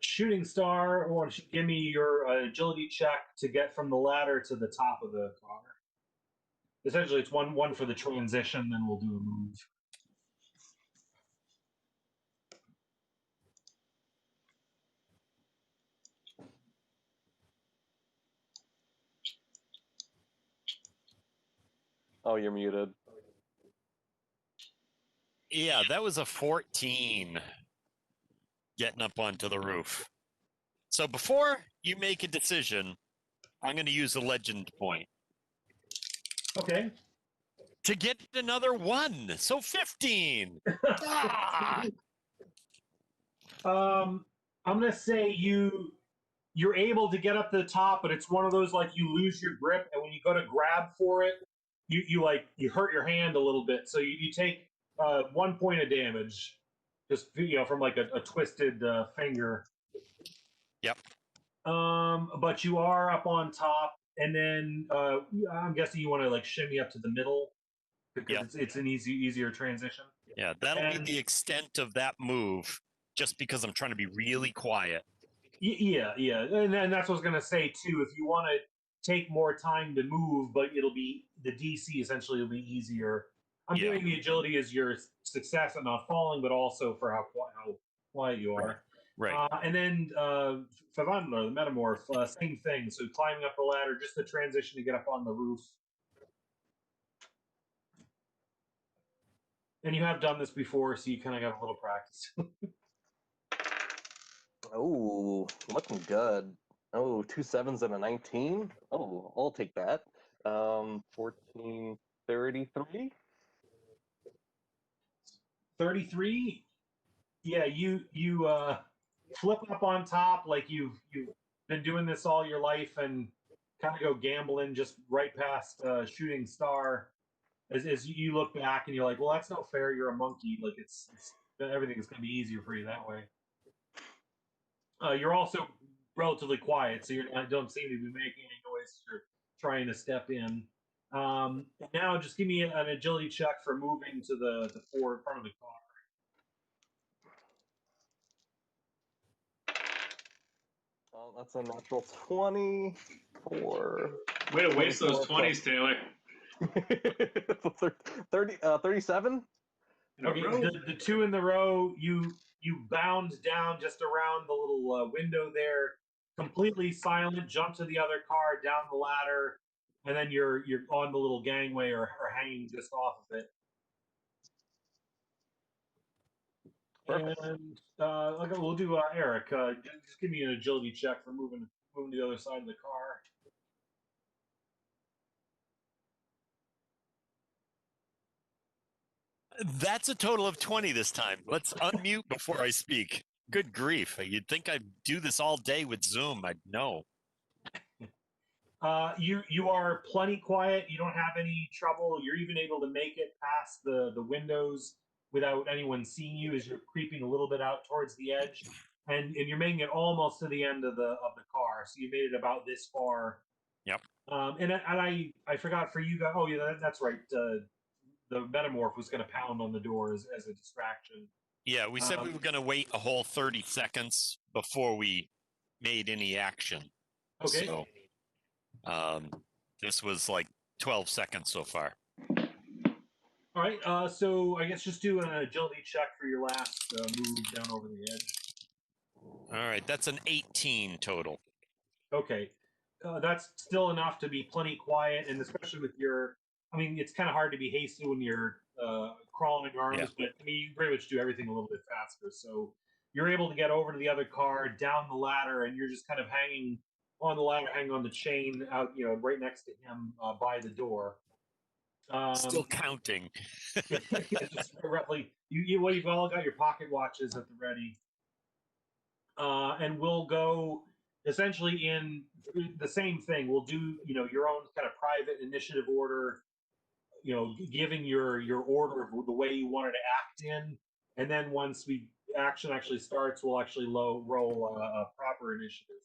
Shooting Star, I want you to give me your agility check to get from the ladder to the top of the car. Essentially, it's one for the transition, then we'll do a move. Oh, you're muted. Yeah, that was a 14 getting up onto the roof. So before you make a decision, I'm going to use a legend point. Okay. to get another 1. So 15. Ah! I'm gonna say you're able to get up to the top, but it's one of those like you lose your grip, and when you go to grab for it, you hurt your hand a little bit, so you take 1 point of damage, just from like a twisted finger. Yep. But you are up on top, and then I'm guessing you want to like shimmy up to the middle because Yep. it's an easier transition. Yeah, that'll And- be the extent of that move, just because I'm trying to be really quiet. Yeah, and that's what I was gonna say too. If you want to take more time to move, but it'll be the DC essentially will be easier. I'm Yeah. doing the agility as your success at not falling, but also for how quiet you are. Right. And then Ferdinand, the metamorph, same thing. So climbing up the ladder, just the transition to get up on the roof. And you have done this before, so you kind of got a little practice. Oh, looking good. Oh, 2 7s and a 19. Oh, I'll take that. 1433. 33. Yeah, you flip up on top like you've been doing this all your life and kind of go gambling just right past shooting star as you look back and you're like, well, that's no fair, you're a monkey, like it's everything is going to be easier for you that way. You're also relatively quiet, so you don't seem to be making any noise as you're trying to step in. And now just give me an agility check for moving to the forward front of the car. Oh, that's a natural 24. Way to waste those 24 20s, Taylor. 37? Okay, the 2 in the row, you bound down just around the little window there, completely silent, jump to the other car, down the ladder, and then you're on the little gangway or hanging just off of it. Perfect. And okay, we'll do Eric. Just give me an agility check for moving to the other side of the car. That's a total of 20 this time. Let's unmute before I speak. Good grief. You'd think I'd do this all day with Zoom. I'd know. You are plenty quiet. You don't have any trouble. You're even able to make it past the windows without anyone seeing you as you're creeping a little bit out towards the edge, and you're making it almost to the end of the car. So you made it about this far. Yep. And I forgot for you guys. Oh yeah, that's right. The metamorph was going to pound on the door as a distraction. Yeah, we said we were going to wait a whole 30 seconds before we made any action. Okay. So this was like 12 seconds so far. All right. So I guess just do an agility check for your last move down over the edge. All right, that's an 18 total. Okay. That's still enough to be plenty quiet, and especially with your, I mean, it's kind of hard to be hasty when you're crawling in arms, but I mean, you pretty much do everything a little bit faster. So you're able to get over to the other car, down the ladder, and you're just kind of hanging on the ladder, hanging on the chain out, right next to him by the door. Still counting. Just roughly, you've all got your pocket watches at the ready. And we'll go essentially in the same thing. We'll do, your own kind of private initiative order, giving your order of the way you wanted to act in. And then once action actually starts, we'll actually roll a proper initiative.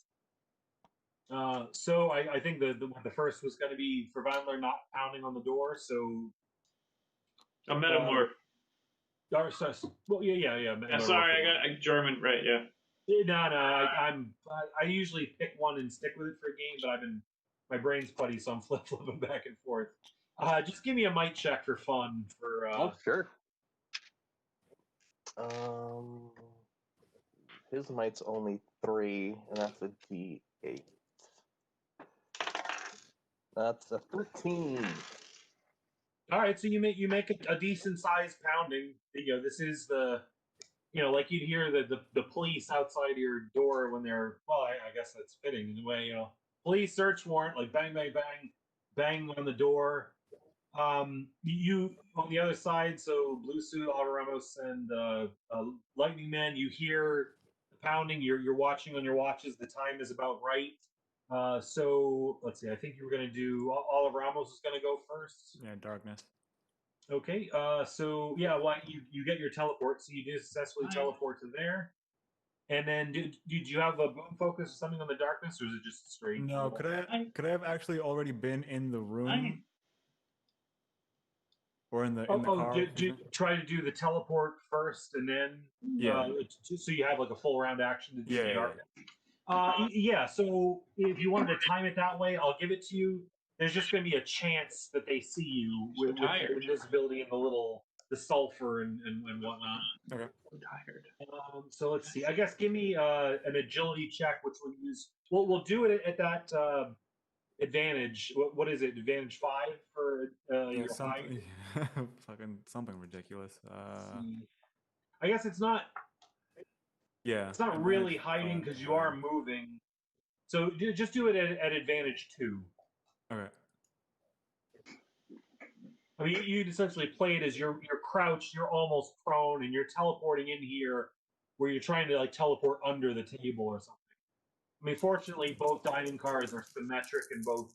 So I think the first was going to be for Vandler not pounding on the door. So A metamorph. Well, yeah. Yeah, sorry, I got German right. Yeah. No. I usually pick one and stick with it for a game, but my brain's putty, so I'm flipping back and forth. Just give me a might check for fun. Oh, sure. His might's only 3, and that's a D8. That's a 13. All right, so you make a decent sized pounding. This is the, like you'd hear the police outside your door when they're, well, I guess that's fitting in a way. Police search warrant, like bang, bang, bang, bang on the door. You on the other side, so Blue Suit, Alvaramos, and Lightning Man. You hear the pounding. You're watching on your watches. The time is about right. So let's see. I think you were going to do. Oliver Ramos is going to go first. Yeah, darkness. Okay. So yeah, you get your teleport? So you do successfully teleport to there. And then did you have a boom focus or something on the darkness, or is it just straight? No, could I have actually already been in the room or in the car? Try to do the teleport first, and then so you have like a full round action to do the darkness. Yeah. So if you wanted to time it that way, I'll give it to you. There's just going to be a chance that they see you with the invisibility and the sulfur and whatnot. Okay. I'm tired. So let's see. I guess give me an agility check, which we'll use. We'll do it at that advantage. What is it? Advantage 5 for your height? Fucking something ridiculous. I guess it's not. Yeah. It's not really hiding because you are moving. So just do it at advantage 2. Okay. I mean, you'd essentially play it as you're crouched, you're almost prone, and you're teleporting in here where you're trying to like teleport under the table or something. I mean, fortunately, both dining cars are symmetric and all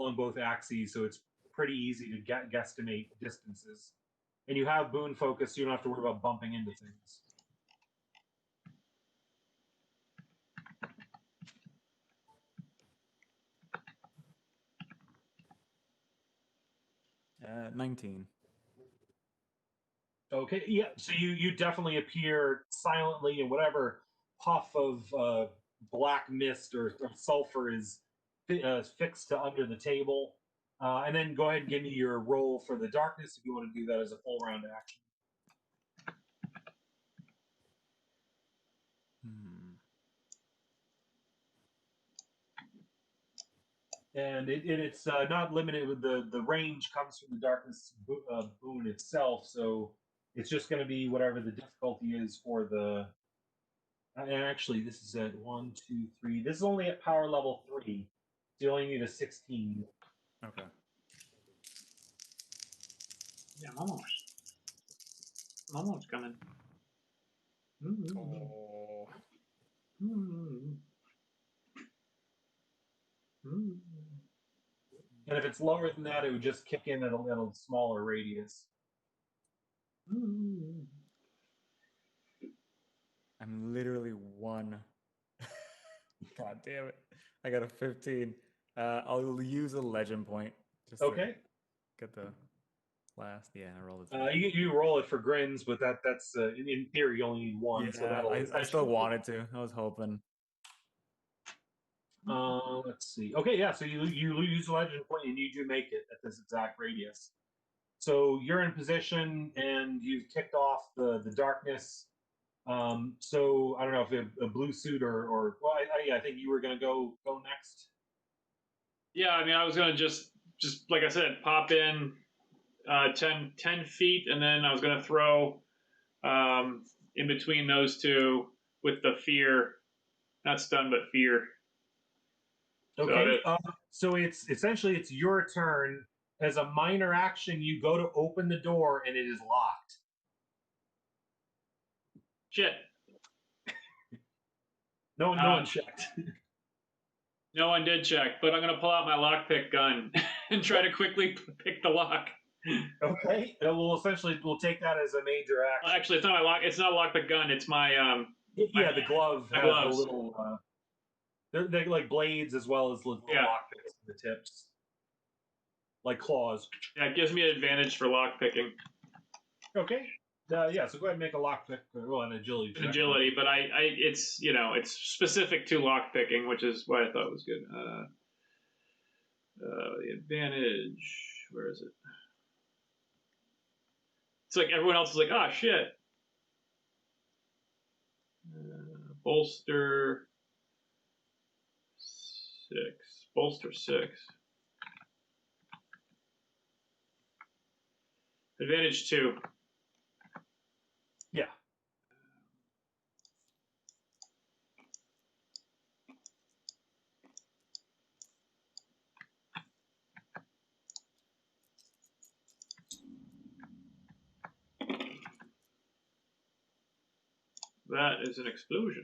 on both axes, so it's pretty easy to guesstimate distances. And you have boon focus, so you don't have to worry about bumping into things. 19. Okay, yeah. So you definitely appear silently, and whatever puff of black mist or sulfur is fixed to under the table. And then go ahead and give me your roll for the darkness if you want to do that as a full round action. And it's not limited with the range comes from the darkness boon itself, so it's just going to be whatever the difficulty is for the. And actually, this is at 1, 2, 3. This is only at power level 3. So you only need a 16. Okay. Yeah, I'm almost coming. Oh. And if it's lower than that, it would just kick in at a smaller radius. I'm literally 1. God damn it. I got a 15. I'll use a legend point. Just Okay. Get the last. Yeah, I rolled it. You roll it for grins, but that's in theory you only need 1. Yeah, so that'll I still wanted to. I was hoping. Let's see. Okay, yeah. So you use a legend point and you do make it at this exact radius. So you're in position and you've kicked off the darkness. So I don't know if a blue suit or well, I think you were gonna go next. Yeah, I mean, I was gonna just like I said, pop in 10 feet, and then I was gonna throw in between those two with the fear, not stun, but fear. Okay. So it's essentially it's your turn. As a minor action, you go to open the door and it is locked. Shit. No one checked. No one did check, but I'm going to pull out my lockpick gun and try to quickly pick the lock. Okay. We'll take that as a major action. Well, actually, it's not my lock. It's not a lockpick gun. It's my the glove has gloves. the little. They're like blades as well as little lockpicks in the tips, like claws. Yeah, it gives me an advantage for lockpicking. Okay. Yeah, so go ahead and make a lockpick, an agility check. Agility, but it's it's specific to lockpicking, which is why I thought it was good. The advantage, where is it? It's like everyone else is like, oh shit. Bolster 6. Bolster 6. Advantage 2. Yeah. That is an explosion.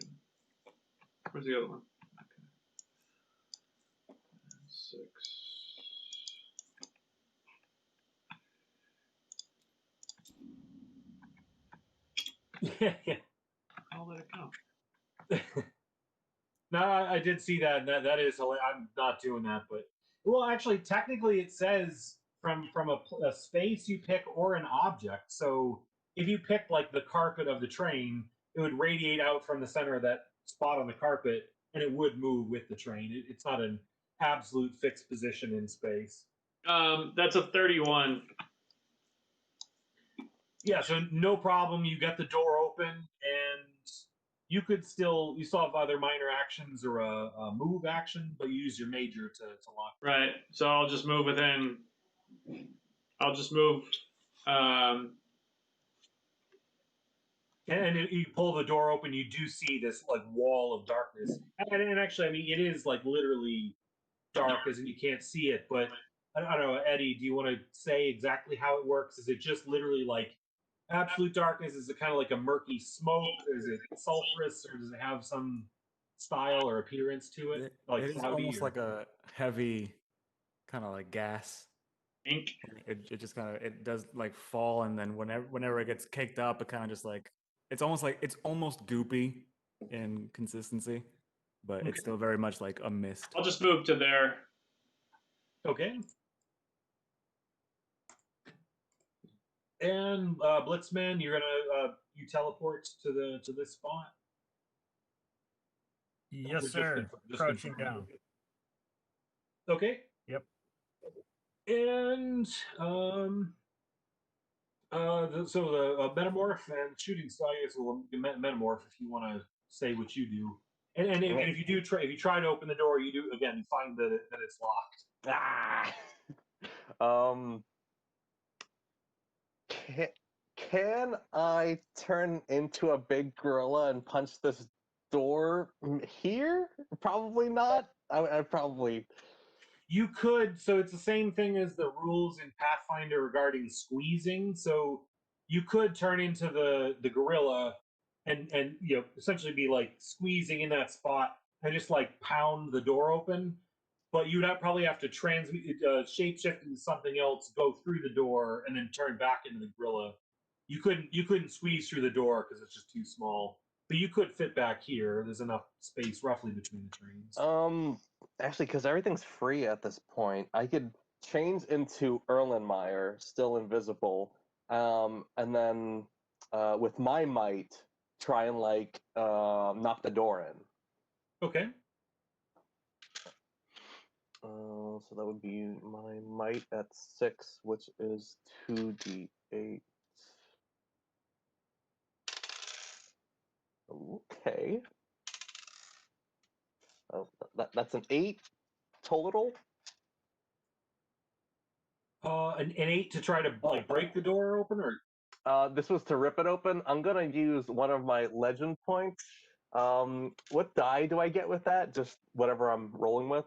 Where's the other one? Okay. 6. Yeah. I'll let it go. No, I did see that. And that is hilarious. I'm not doing that, but well, actually, technically, it says from a space you pick or an object. So if you pick like the carpet of the train, it would radiate out from the center of that spot on the carpet, and it would move with the train. It's not an absolute fixed position in space. That's a 31. Yeah, so no problem. You get the door open, and you still have either minor actions or a move action, but you use your major to lock. Right. So I'll just move within. I'll just move. And you pull the door open, you do see this like wall of darkness. And actually, I mean, it is like literally dark, as in you can't see it. But I don't know, Eddie, do you want to say exactly how it works? Is it just literally like absolute darkness? Is it kind of like a murky smoke? Is it sulfurous, or does it have some style or appearance to it? Like it is almost like a heavy kind of like gas. Ink. It just kind of it does like fall, and then whenever it gets caked up, it kind of just like it's almost goopy in consistency, but it's still very much like a mist. I'll just move to there. Okay. And Blitzman, you're gonna you teleport to this spot. Yes, sir. Crouching down. Okay. Yep. And so the metamorph and shooting star, I guess will metamorph if you want to say what you do. And if you try to open the door, you do again. You find that it's locked. Can I turn into a big gorilla and punch this door here? Probably not. I probably. You could. So it's the same thing as the rules in Pathfinder regarding squeezing. So you could turn into the gorilla and essentially be like squeezing in that spot and just like pound the door open. But you'd probably have to shapeshift into something else, go through the door, and then turn back into the gorilla. You couldn't squeeze through the door because it's just too small. But you could fit back here. There's enough space roughly between the trains. Actually, because everything's free at this point, I could change into Erlenmeyer, still invisible, and then with my might, try and like knock the door in. Okay. So that would be my might at 6, which is 2d8. Okay. Oh, that's an 8 total. An 8 to try to like break the door open, or this was to rip it open. I'm gonna use one of my legend points. What die do I get with that? Just whatever I'm rolling with.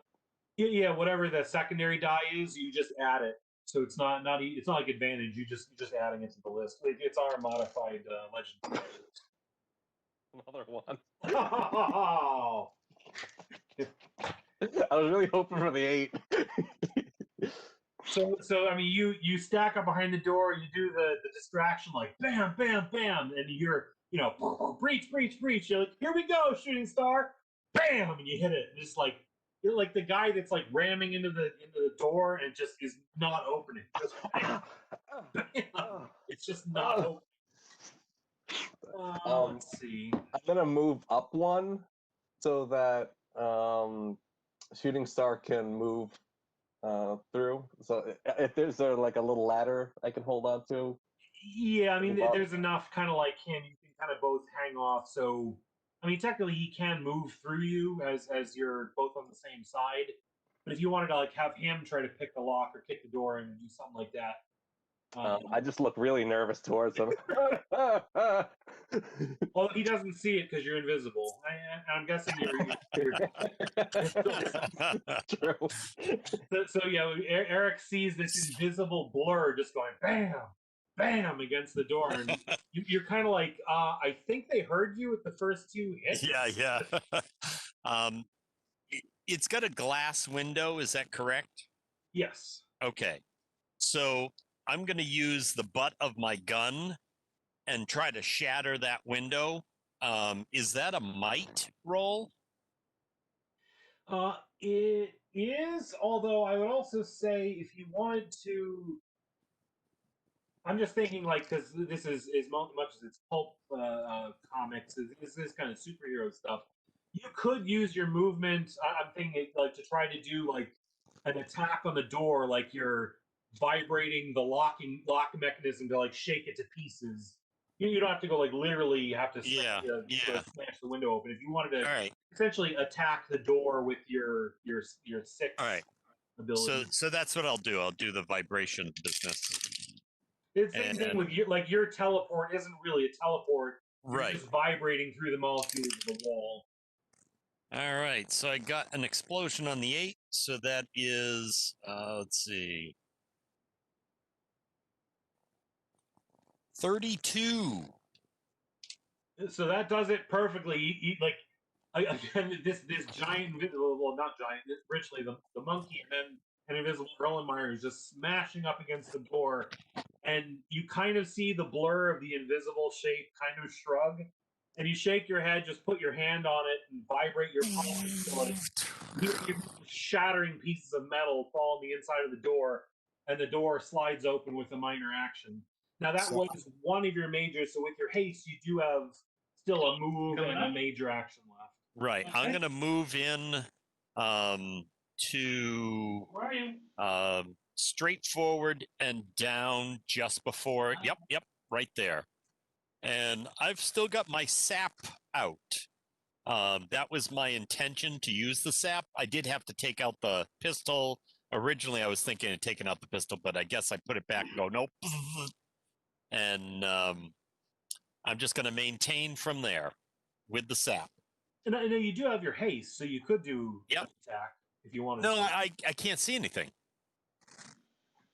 Yeah, whatever the secondary die is, you just add it. So it's not like advantage. You're just adding it to the list. It's our modified legend. Another one. Oh. I was really hoping for the 8. So I mean, you stack up behind the door. You do the distraction like bam, bam, bam, and you hear breach, breach, breach. You're like, here we go, shooting star, bam, and you hit it. Just like you're like the guy that's like ramming into the door and just is not opening. Just, it's just not open. Let's see. I'm gonna move up one so that shooting star can move through. So if there's like a little ladder I can hold on to. Yeah, I mean, there's enough kind of like him. You can kind of both hang off. So, I mean, technically, he can move through you as you're both on the same side. But if you wanted to like have him try to pick the lock or kick the door and do something like that, I just look really nervous towards him. well, he doesn't see it because you're invisible. I'm guessing you're True. So yeah, Eric sees this invisible blur just going bam, bam against the door, and you're kind of like, I think they heard you with the first two hits. Yeah. It's got a glass window. Is that correct? Yes. Okay. So I'm going to use the butt of my gun and try to shatter that window. Is that a might roll? It is, although I would also say if you wanted to, I'm just thinking like because this is much as it's pulp comics, this is kind of superhero stuff. You could use your movement. I'm thinking like to try to do like an attack on the door, like you're vibrating the lock mechanism to like shake it to pieces. You don't have to go like literally. You have to Yeah. smash the window open. If you wanted to All right. essentially attack the door with your six All right. ability. So that's what I'll do. I'll do the vibration business. It's the same thing with your teleport isn't really a teleport. You're Right. just vibrating through the molecules of the wall. All right. So I got an explosion on the 8. So that is, let's see, 32. So that does it perfectly. Like again, this giant, well, not giant, originally the monkey, and then an invisible Erlenmeyer is just smashing up against the door, and you kind of see the blur of the invisible shape kind of shrug, and you shake your head, just put your hand on it and vibrate your palm until you're shattering pieces of metal fall on the inside of the door, and the door slides open with a minor action. Now that was one of your majors, so with your haste, you do have still a move and a major action left. Right. Okay. I'm going to move in to Where are you? straight forward and down just before. Yep, right there. And I've still got my sap out. That was my intention to use the sap. I did have to take out the pistol. Originally, I was thinking of taking out the pistol, but I guess I put it back and go, nope. And I'm just going to maintain from there with the sap. And I know you do have your haste, so you could do attack if you wanted. No, I can't see anything.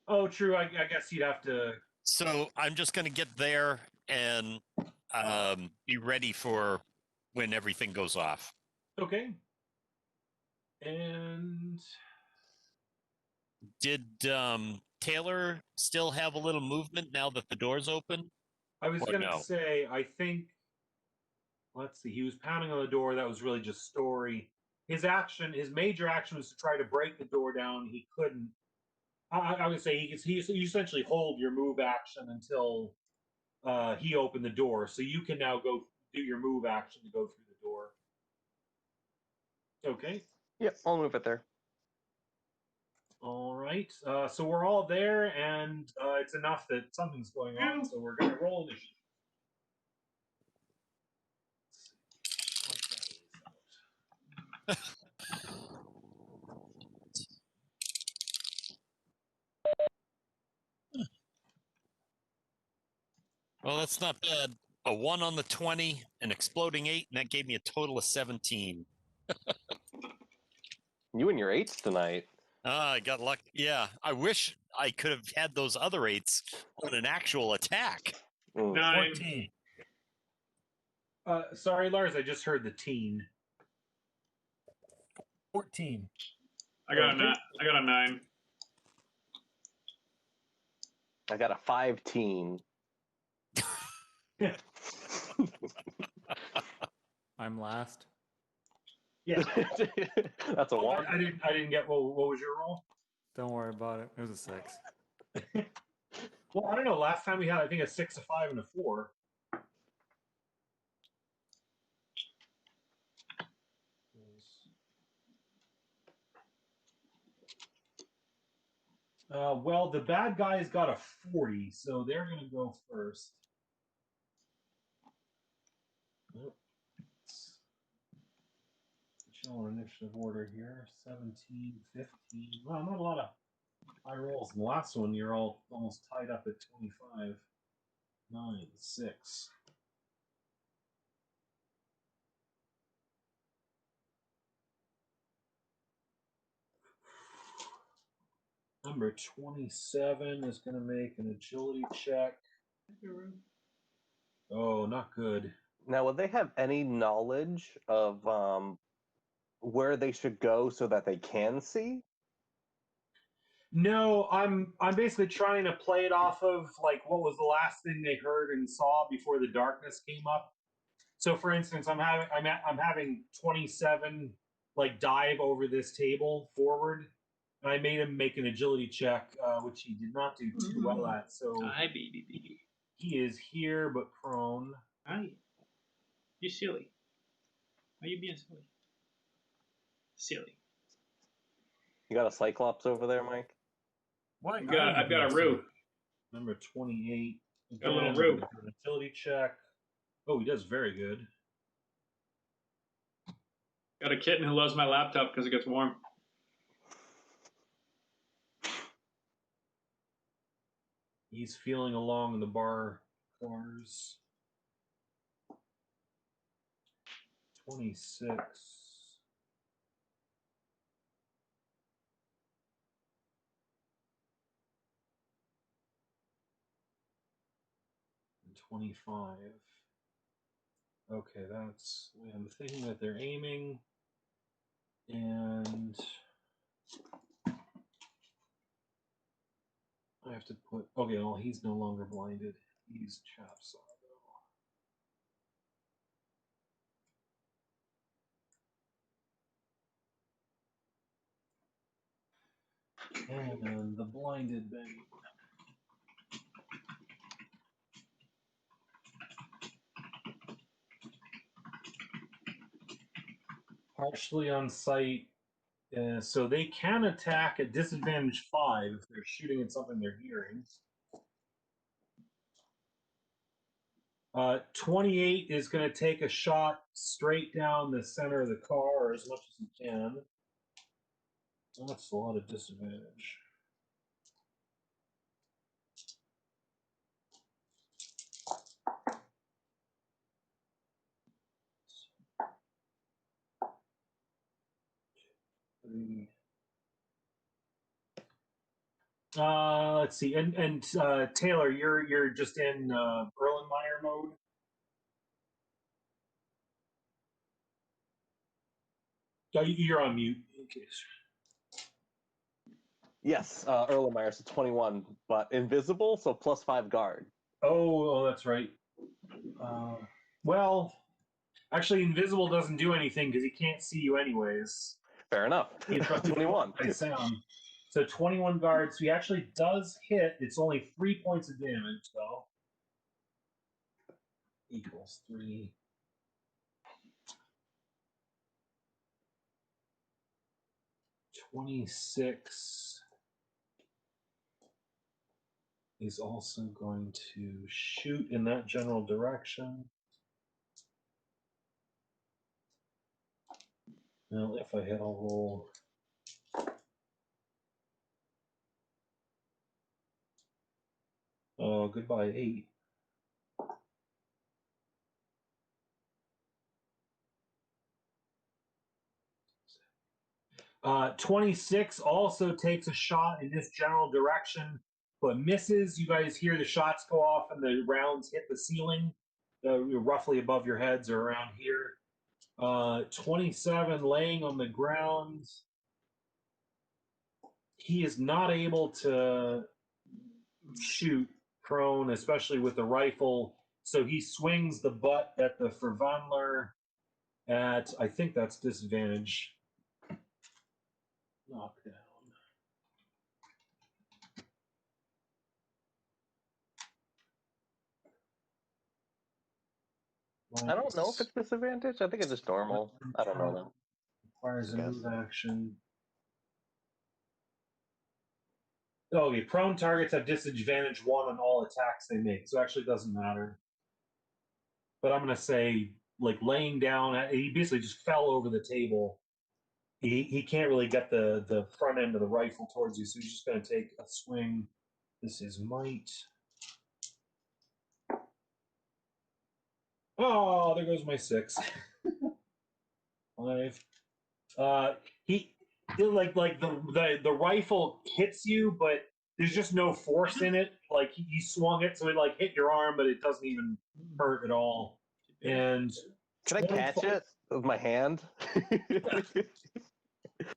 Oh, true. I guess you'd have to. So I'm just going to get there and be ready for when everything goes off. Okay. And did Taylor still have a little movement now that the door's open? I was going to say, I think. Let's see. He was pounding on the door. That was really just story. His major action was to try to break the door down. He couldn't. I would say you essentially hold your move action until he opened the door. So you can now go do your move action to go through the door. Okay. Yep, I'll move it there. All right. So we're all there, and it's enough that something's going on. So we're going to roll initiative. Well, that's not bad. A 1 on the 20, an exploding 8, and that gave me a total of 17. You and your 8s tonight. I got lucky. Yeah, I wish I could have had those other 8s on an actual attack. 14. Sorry, Lars, I just heard the teen. 14. I got a 9. I got a 5-teen. I'm last. Yeah. That's a 1. I didn't get what was your roll? Don't worry about it. It was a 6. Well, I don't know. Last time we had, I think, a 6, a 5, and a 4. Well, the bad guys got a 40, so they're going to go first. Show initiative order here. 17, 15. Well, not a lot of high rolls. In the last one, you're all almost tied up at 25. 9, 6. Number 27 is going to make an agility check. Oh, not good. Now, would they have any knowledge of where they should go so that they can see? No, I'm basically trying to play it off of like what was the last thing they heard and saw before the darkness came up. So, for instance, I'm having 27 like dive over this table forward, and I made him make an agility check, which he did not do too well at. So Hi, baby. he is here but prone. Hi. You silly. Why you being silly? Silly. You got a Cyclops over there, Mike? Why? I've got a Roo. Number 28. Got a little Again, Roo. an agility check. Oh, he does very good. Got a kitten who loves my laptop because it gets warm. He's feeling along the bar corners. 26. And 25. Okay, that's we have the thing that they're aiming. And I have to put okay, well he's no longer blinded. He's chaps and the blinded Benny. Partially on sight, so they can attack at disadvantage 5 if they're shooting at something they're hearing. 28 is going to take a shot straight down the center of the car, or as much as he can. That's a lot of disadvantage. Let's see, and Taylor, you're just in Erlenmeyer mode. Oh, you're on mute. In case. Yes, Erlenmeyer's a 21, but invisible, so +5 guard. Oh, that's right. Well, actually, invisible doesn't do anything because he can't see you anyways. Fair enough. 21. By sound. So 21 guards. So he actually does hit. It's only 3 points of damage, though. Equals 3. 26 is also going to shoot in that general direction. Well, if I hit, I'll roll. Oh, goodbye, 8. 26 also takes a shot in this general direction, but misses. You guys hear the shots go off and the rounds hit the ceiling, roughly above your heads or around here. 27 laying on the ground. He is not able to shoot prone, especially with the rifle. So he swings the butt at the Verwandler at, I think that's disadvantage. Knockdown. I don't know if it's disadvantage. I think it's just normal. I don't know that. Requires a Yes. move action. Okay, prone targets have disadvantage 1 on all attacks they make, so it actually doesn't matter. But I'm going to say, like, laying down, he basically just fell over the table. He can't really get the front end of the rifle towards you, so he's just going to take a swing. This is might. Oh, there goes my 6. 5. He like the rifle hits you, but there's just no force in it. Like he swung it, so it like hit your arm, but it doesn't even hurt at all. And Can I catch it with my hand?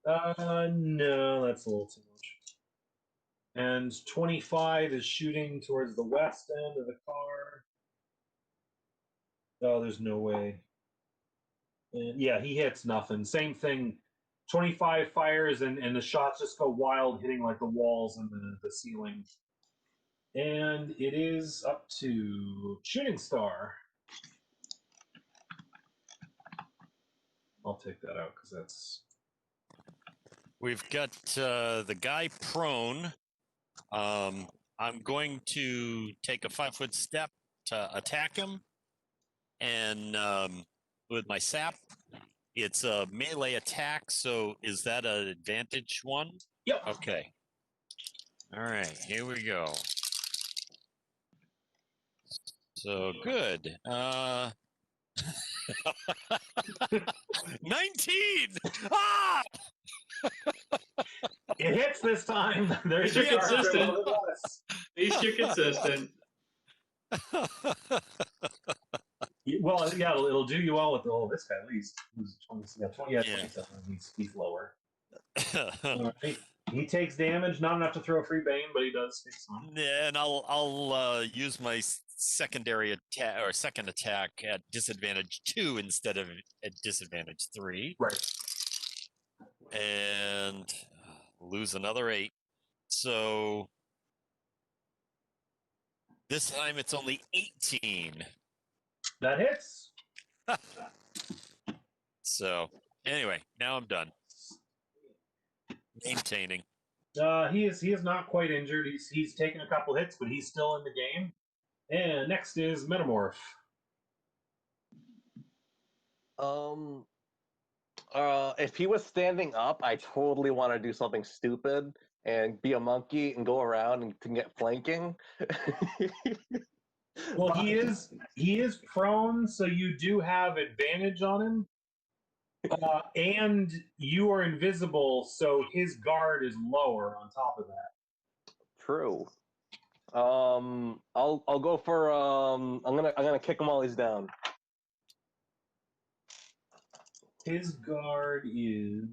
no, that's a little too much. And 25 is shooting towards the west end of the car. Oh, there's no way. And yeah, he hits nothing. Same thing. 25 fires and the shots just go wild, hitting like the walls and the ceiling. And it is up to Shooting Star. I'll take that out because that's. We've got the guy prone. I'm going to take a 5-foot step to attack him, and with my sap, it's a melee attack. So is that an advantage one? Yep. Okay. All right, here we go. So good. 19. Ah! It hits this time. There's You're your consistent. card. At least you're consistent. Well, yeah, it'll do you all with this guy at least. Who's 20, 27. Yeah. He's lower. All right. He takes damage, not enough to throw a free bane, but he does take some. Yeah, and I'll use my secondary attack or second attack at disadvantage 2 instead of at disadvantage 3. Right. And lose another 8. So this time it's only 18. That hits. So anyway, now I'm done. Maintaining. He is not quite injured. He's taken a couple hits, but he's still in the game. And next is Metamorph. If he was standing up, I totally want to do something stupid and be a monkey and go around and to get flanking. Well, he is prone, so you do have advantage on him. And you are invisible, so his guard is lower on top of that. True. I'll go for I'm gonna kick him while he's down. His guard is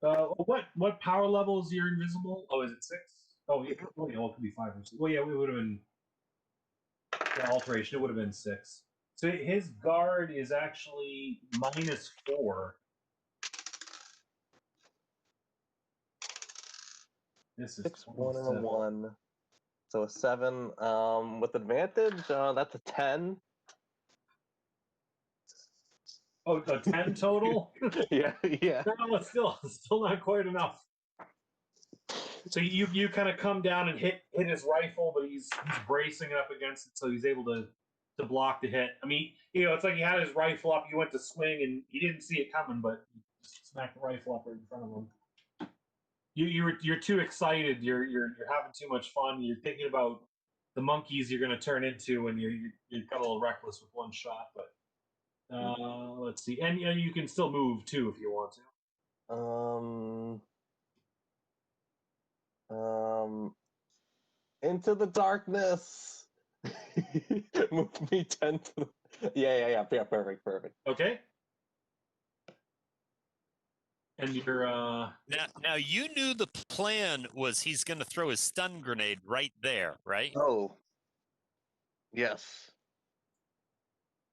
what power level is your invisible? Oh, is it 6? Oh, yeah, well, it could be 5 or 6. Well, yeah, it would have been the alteration. It would have been 6. So his guard is actually -4. This is 6, 1, and a 1. So a 7. With advantage, that's a 10. Oh, a 10 total? yeah. No, it's still not quite enough. So you kind of come down and hit his rifle, but he's bracing up against it, so he's able to block the hit. I mean, it's like he had his rifle up, you went to swing, and he didn't see it coming, but you just smacked the rifle up right in front of him. You're too excited. You're having too much fun. You're thinking about the monkeys you're going to turn into, and you're got a little reckless with one shot. But let's see, and you can still move too if you want to. Into the darkness. Move me 10 to. Yeah. Perfect. Okay. And you're now you knew the plan was he's going to throw his stun grenade right there, right? Oh. Yes.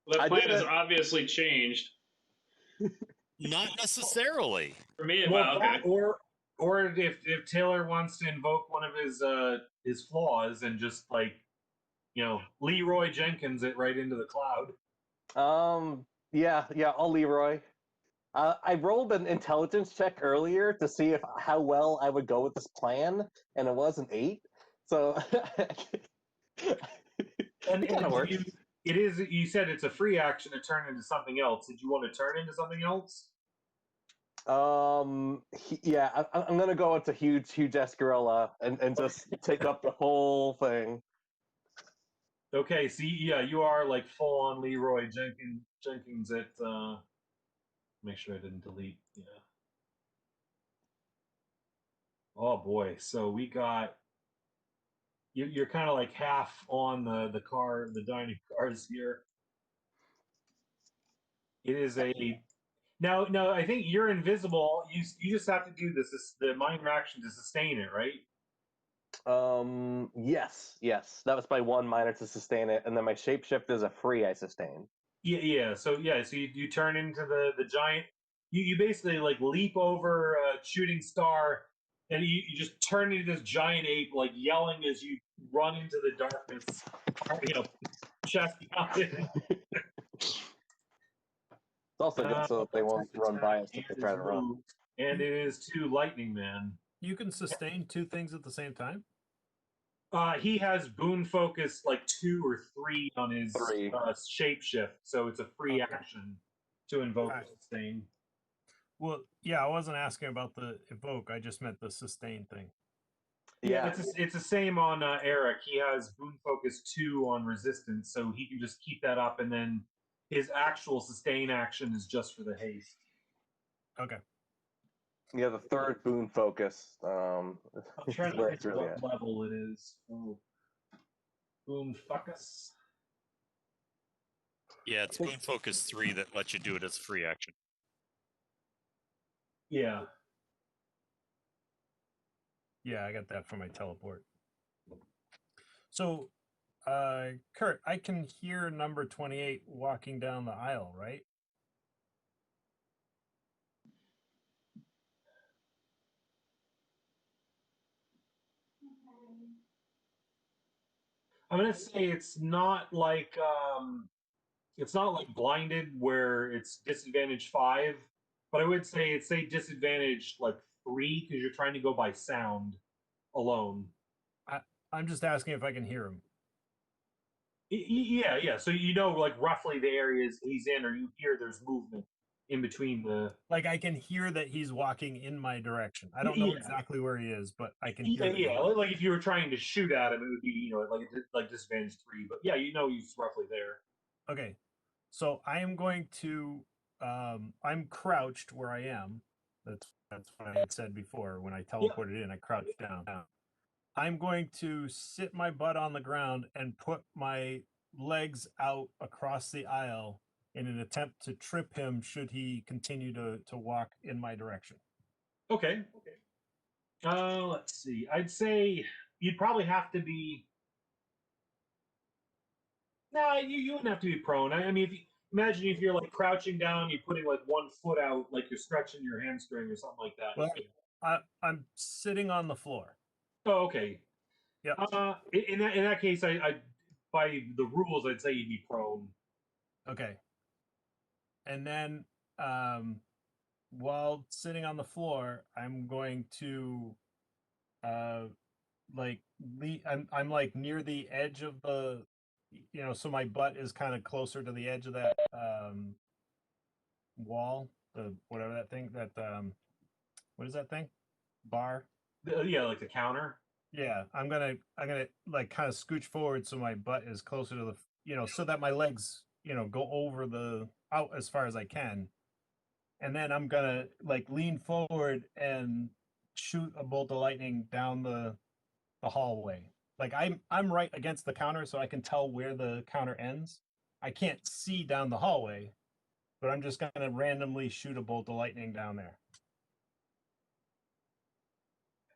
Well, the plan has obviously changed. Not necessarily. For me, okay. Or if Taylor wants to invoke one of his flaws and just Leroy Jenkins it right into the cloud. Yeah, I'll Leroy. I rolled an intelligence check earlier to see how well I would go with this plan, and it was an 8. So and it kind of works. It is. You said it's a free action to turn into something else. Did you want to turn into something else? Yeah, I'm gonna go into huge Escarilla and just take up the whole thing. Okay, so you are like full on Leroy Jenkins at make sure I didn't delete. Yeah. Oh boy. So we got you're kind of like half on the dining cars here. It is a now. No, I think you're invisible. You just have to do the minor action to sustain it, right? Yes. That was my one minor to sustain it, and then my shapeshift is a free I sustain. Yeah. So you turn into the giant. You basically like leap over a shooting star, and you just turn into this giant ape, like yelling as you run into the darkness. Chest mounted. It's also good so that they won't run by us if they try to run. Moved, and it is to Lightning Man. You can sustain two things at the same time? He has boon focus like 2 or 3 on his 3. Shapeshift, so it's a free Okay. action to invoke Alright. sustain. Well, yeah, I wasn't asking about the evoke. I just meant the sustain thing. Yeah. It's the same on Eric. He has boon focus 2 on resistance, so he can just keep that up, and then his actual sustain action is just for the haste. Okay. Yeah, the third boon focus. I'm trying is where to it's think really what at. level it is. Oh. Boon focus. Yeah, it's Boon Focus 3 that lets you do it as a free action. Yeah. Yeah, I got that from my teleport. So, Kurt, I can hear number 28 walking down the aisle, right? I'm gonna say it's not like blinded where it's disadvantage 5, but I would say it's disadvantage like 3 because you're trying to go by sound alone. I'm just asking if I can hear him. Yeah. So like roughly the areas he's in, or you hear there's movement in between the. Like I can hear that he's walking in my direction. I don't know exactly where he is, but I can hear. Yeah. Like if you were trying to shoot at him, it would be like disadvantage 3. But yeah, he's roughly there. Okay, so I am going to. I'm crouched where I am. That's what I had said before. When I teleported in, I crouched down. I'm going to sit my butt on the ground and put my legs out across the aisle in an attempt to trip him should he continue to walk in my direction. Okay. Let's see. I'd say you'd probably have to be. No, you wouldn't have to be prone. I mean, imagine if you're like crouching down, you're putting like one foot out, like you're stretching your hamstring or something like that. Well, I'm sitting on the floor. Oh, okay. Yeah. In that case, I by the rules, I'd say you'd be prone. Okay. And then, while sitting on the floor, I'm going to, like, I'm like near the edge of the, so my butt is kind of closer to the edge of that wall, the whatever that thing that what is that thing? Bar. Yeah, like the counter. Yeah, I'm gonna like kind of scooch forward so my butt is closer to the so that my legs go over the out as far as I can, and then I'm gonna like lean forward and shoot a bolt of lightning down the hallway. Like I'm right against the counter, so I can tell where the counter ends. I can't see down the hallway, but I'm just gonna randomly shoot a bolt of lightning down there.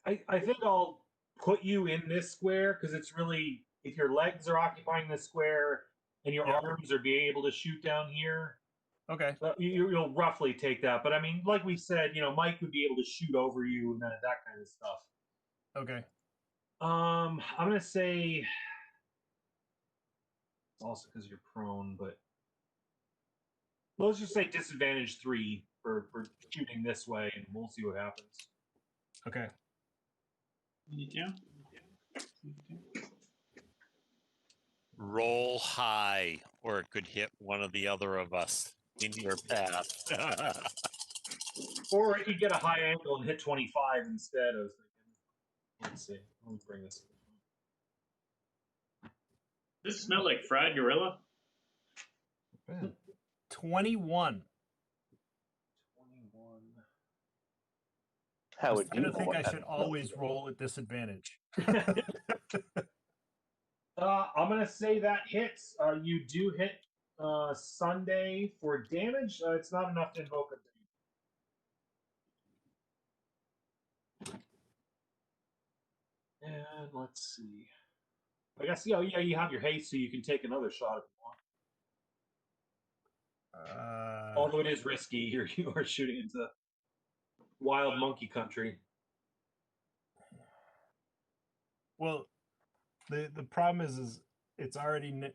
I think I'll put you in this square because it's really if your legs are occupying this square and your arms are being able to shoot down here. Okay. You'll roughly take that, but I mean, like we said, Mike would be able to shoot over you and that kind of stuff. Okay. I'm gonna say it's also because you're prone, but let's just say disadvantage 3 for shooting this way, and we'll see what happens. Okay. Yeah. Roll high, or it could hit one of the other of us in your path. Or you get a high angle and hit 25 instead. I was thinking. Let's see. Let me bring this. Does this smell like fried gorilla? 21. 21. How I'm would starting you to think know I what should that always roll at disadvantage. I'm gonna say that hits. You do hit Sunday for damage. It's not enough to invoke a thing. And let's see. I guess yeah, you have your haste, so you can take another shot if you want. Although it is risky, you are shooting into wild monkey country. Well, the problem is it's already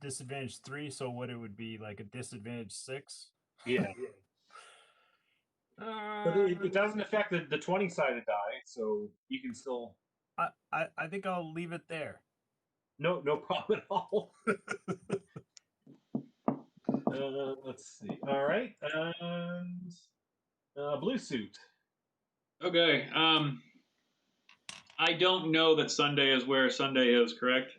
disadvantage 3, so what it would be like a disadvantage 6. Yeah. But it doesn't affect the 20-sided die, so you can still. I think I'll leave it there. No problem at all. Let's see. All right, and blue suit. Okay. I don't know that Sunday is where Sunday is, correct?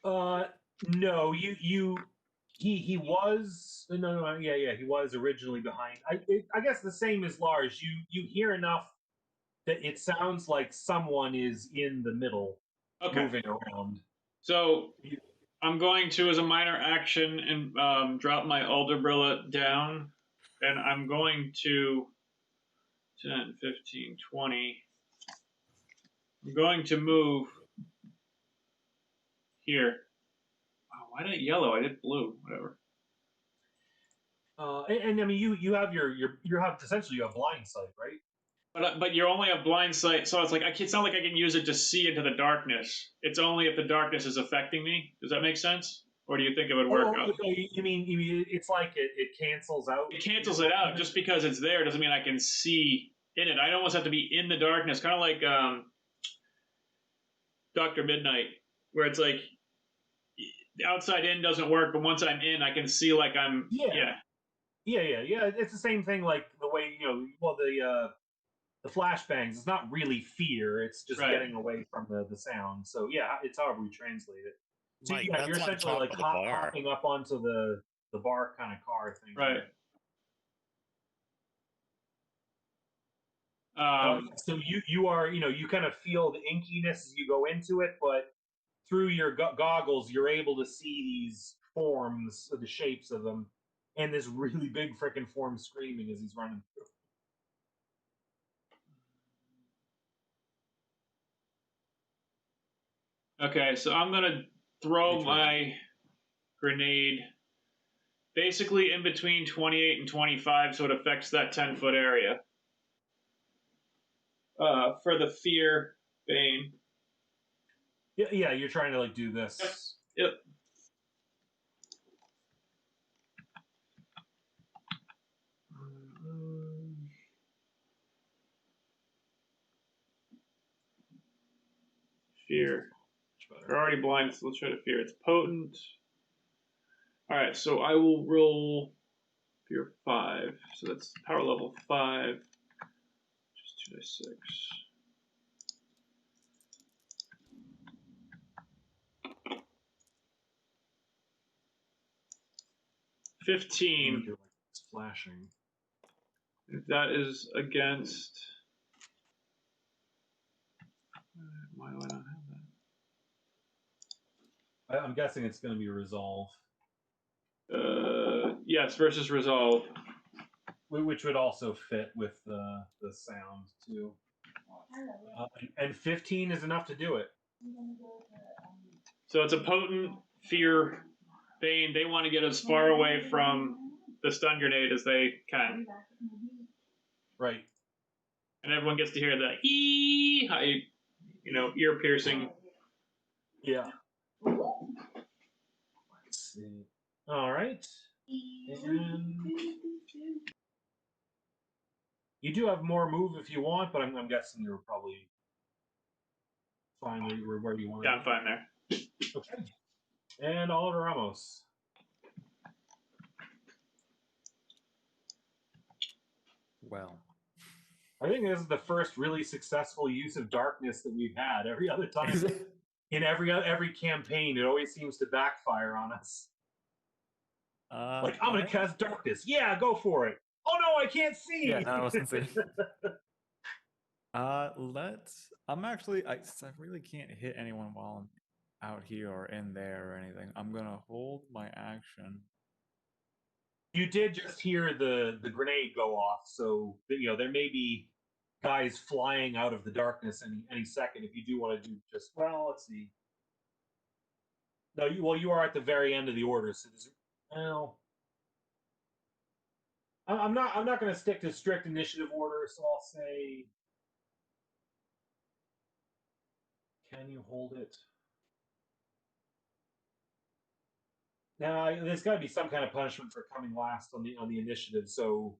No, he was no, yeah, he was originally behind. I guess the same as Lars. You hear enough that it sounds like someone is in the middle, Okay. moving around. So I'm going to, as a minor action, and drop my Alderbrilla down, and I'm going to 10, 15, 20. I'm going to move here. Oh, why did it yellow? I did blue. Whatever. And I mean, you have you have essentially you have blind sight, right? But you only have blind sight, so it's like it's not like I can use it to see into the darkness. It's only if the darkness is affecting me. Does that make sense? Or do you think it would work out? You mean it's like it cancels out? It cancels it out. Just because it's there doesn't mean I can see in it. I almost have to be in the darkness, kind of like Dr. Midnight, where it's like the outside in doesn't work, but once I'm in, I can see like I'm. Yeah. It's the same thing, like the way the flashbangs. It's not really fear; it's just Right. getting away from the sound. So yeah, it's however we translate it. So Mike, yeah, you're that's on essentially top like of the bar. hopping up onto the bar kind of car thing. Right. So you are you kind of feel the inkiness as you go into it, but through your goggles you're able to see these forms, the shapes of them, and this really big freaking form screaming as he's running through. Okay, so I'm gonna throw my grenade basically in between 28 and 25, so it affects that 10-foot area. For the fear bane. Yeah, you're trying to like do this. Yep. 'Fear. We're already blind, so let's try to fear. It's potent. Alright, so I will roll fear 5. So that's power level 5. Just 2d6. 15. It's flashing. That is against. Why do I not have that? I'm guessing it's going to be a resolve. Yes, versus resolve. Which would also fit with the sound too. And 15 is enough to do it. So it's a potent fear bane. They want to get as far away from the stun grenade as they can. Right. And everyone gets to hear the ear piercing. Yeah. Let's see. All right. And you do have more move if you want, but I'm guessing you're probably fine where you want. Yeah, I'm fine there. Okay. And Oliver Ramos. Well, I think this is the first really successful use of darkness that we've had. Every other time, in every campaign, it always seems to backfire on us. Like, I'm going to cast darkness. Yeah, go for it. Oh no, I can't see. Yeah, no, I was gonna say. I'm actually, since I really can't hit anyone while I'm out here or in there or anything, I'm gonna hold my action. You did just hear the grenade go off, so there may be guys flying out of the darkness any second. If you do want to do just let's see. No, you are at the very end of the order, so I'm not going to stick to strict initiative order, so I'll say, can you hold it? Now, there's got to be some kind of punishment for coming last on the initiative. So,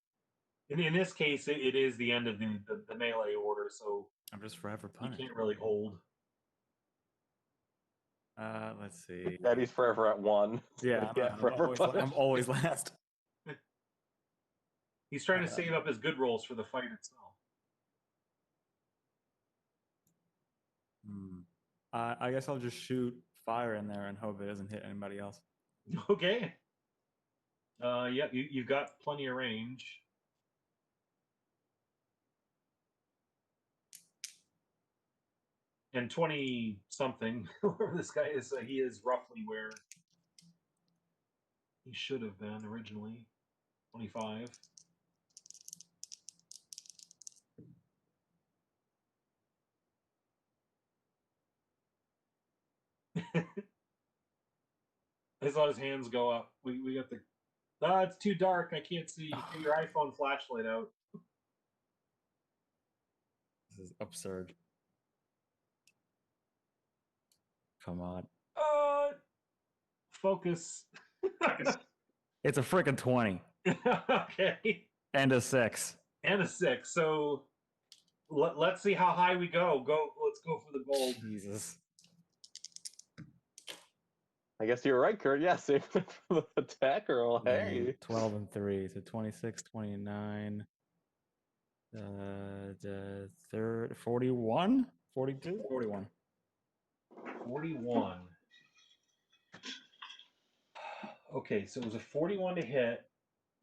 in this case, it is the end of the melee order. So I'm just forever you punished. can't really hold. Let's see. Eddie's forever at 1. Yeah, I'm always last. He's trying to save up his good rolls for the fight itself. I guess I'll just shoot fire in there and hope it doesn't hit anybody else. Okay. Yep, you've got plenty of range. And 20 something, wherever this guy is, he is roughly where he should have been originally. 25. I saw his hands go up. We got the. It's too dark. I can't see. Get your iPhone flashlight out. This is absurd. Come on. Focus. It's a freaking 20. Okay. And a 6. And a 6. So let's see how high we go. Let's go for the gold. Jesus. I guess you're right, Kurt. Yeah, save it for the attack roll. Hey. 12 and 3, so 26, 29. 41? 42? 41. 41. Okay, so it was a 41 to hit,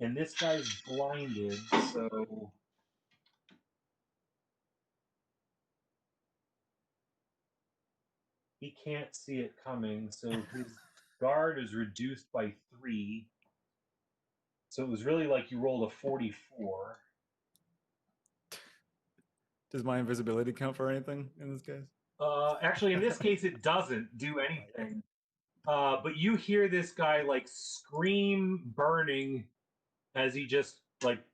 and this guy's blinded, so he can't see it coming, so his guard is reduced by 3. So it was really like you rolled a 44. Does my invisibility count for anything in this case? Actually, in this case, it doesn't do anything. But you hear this guy like scream, burning, as he just like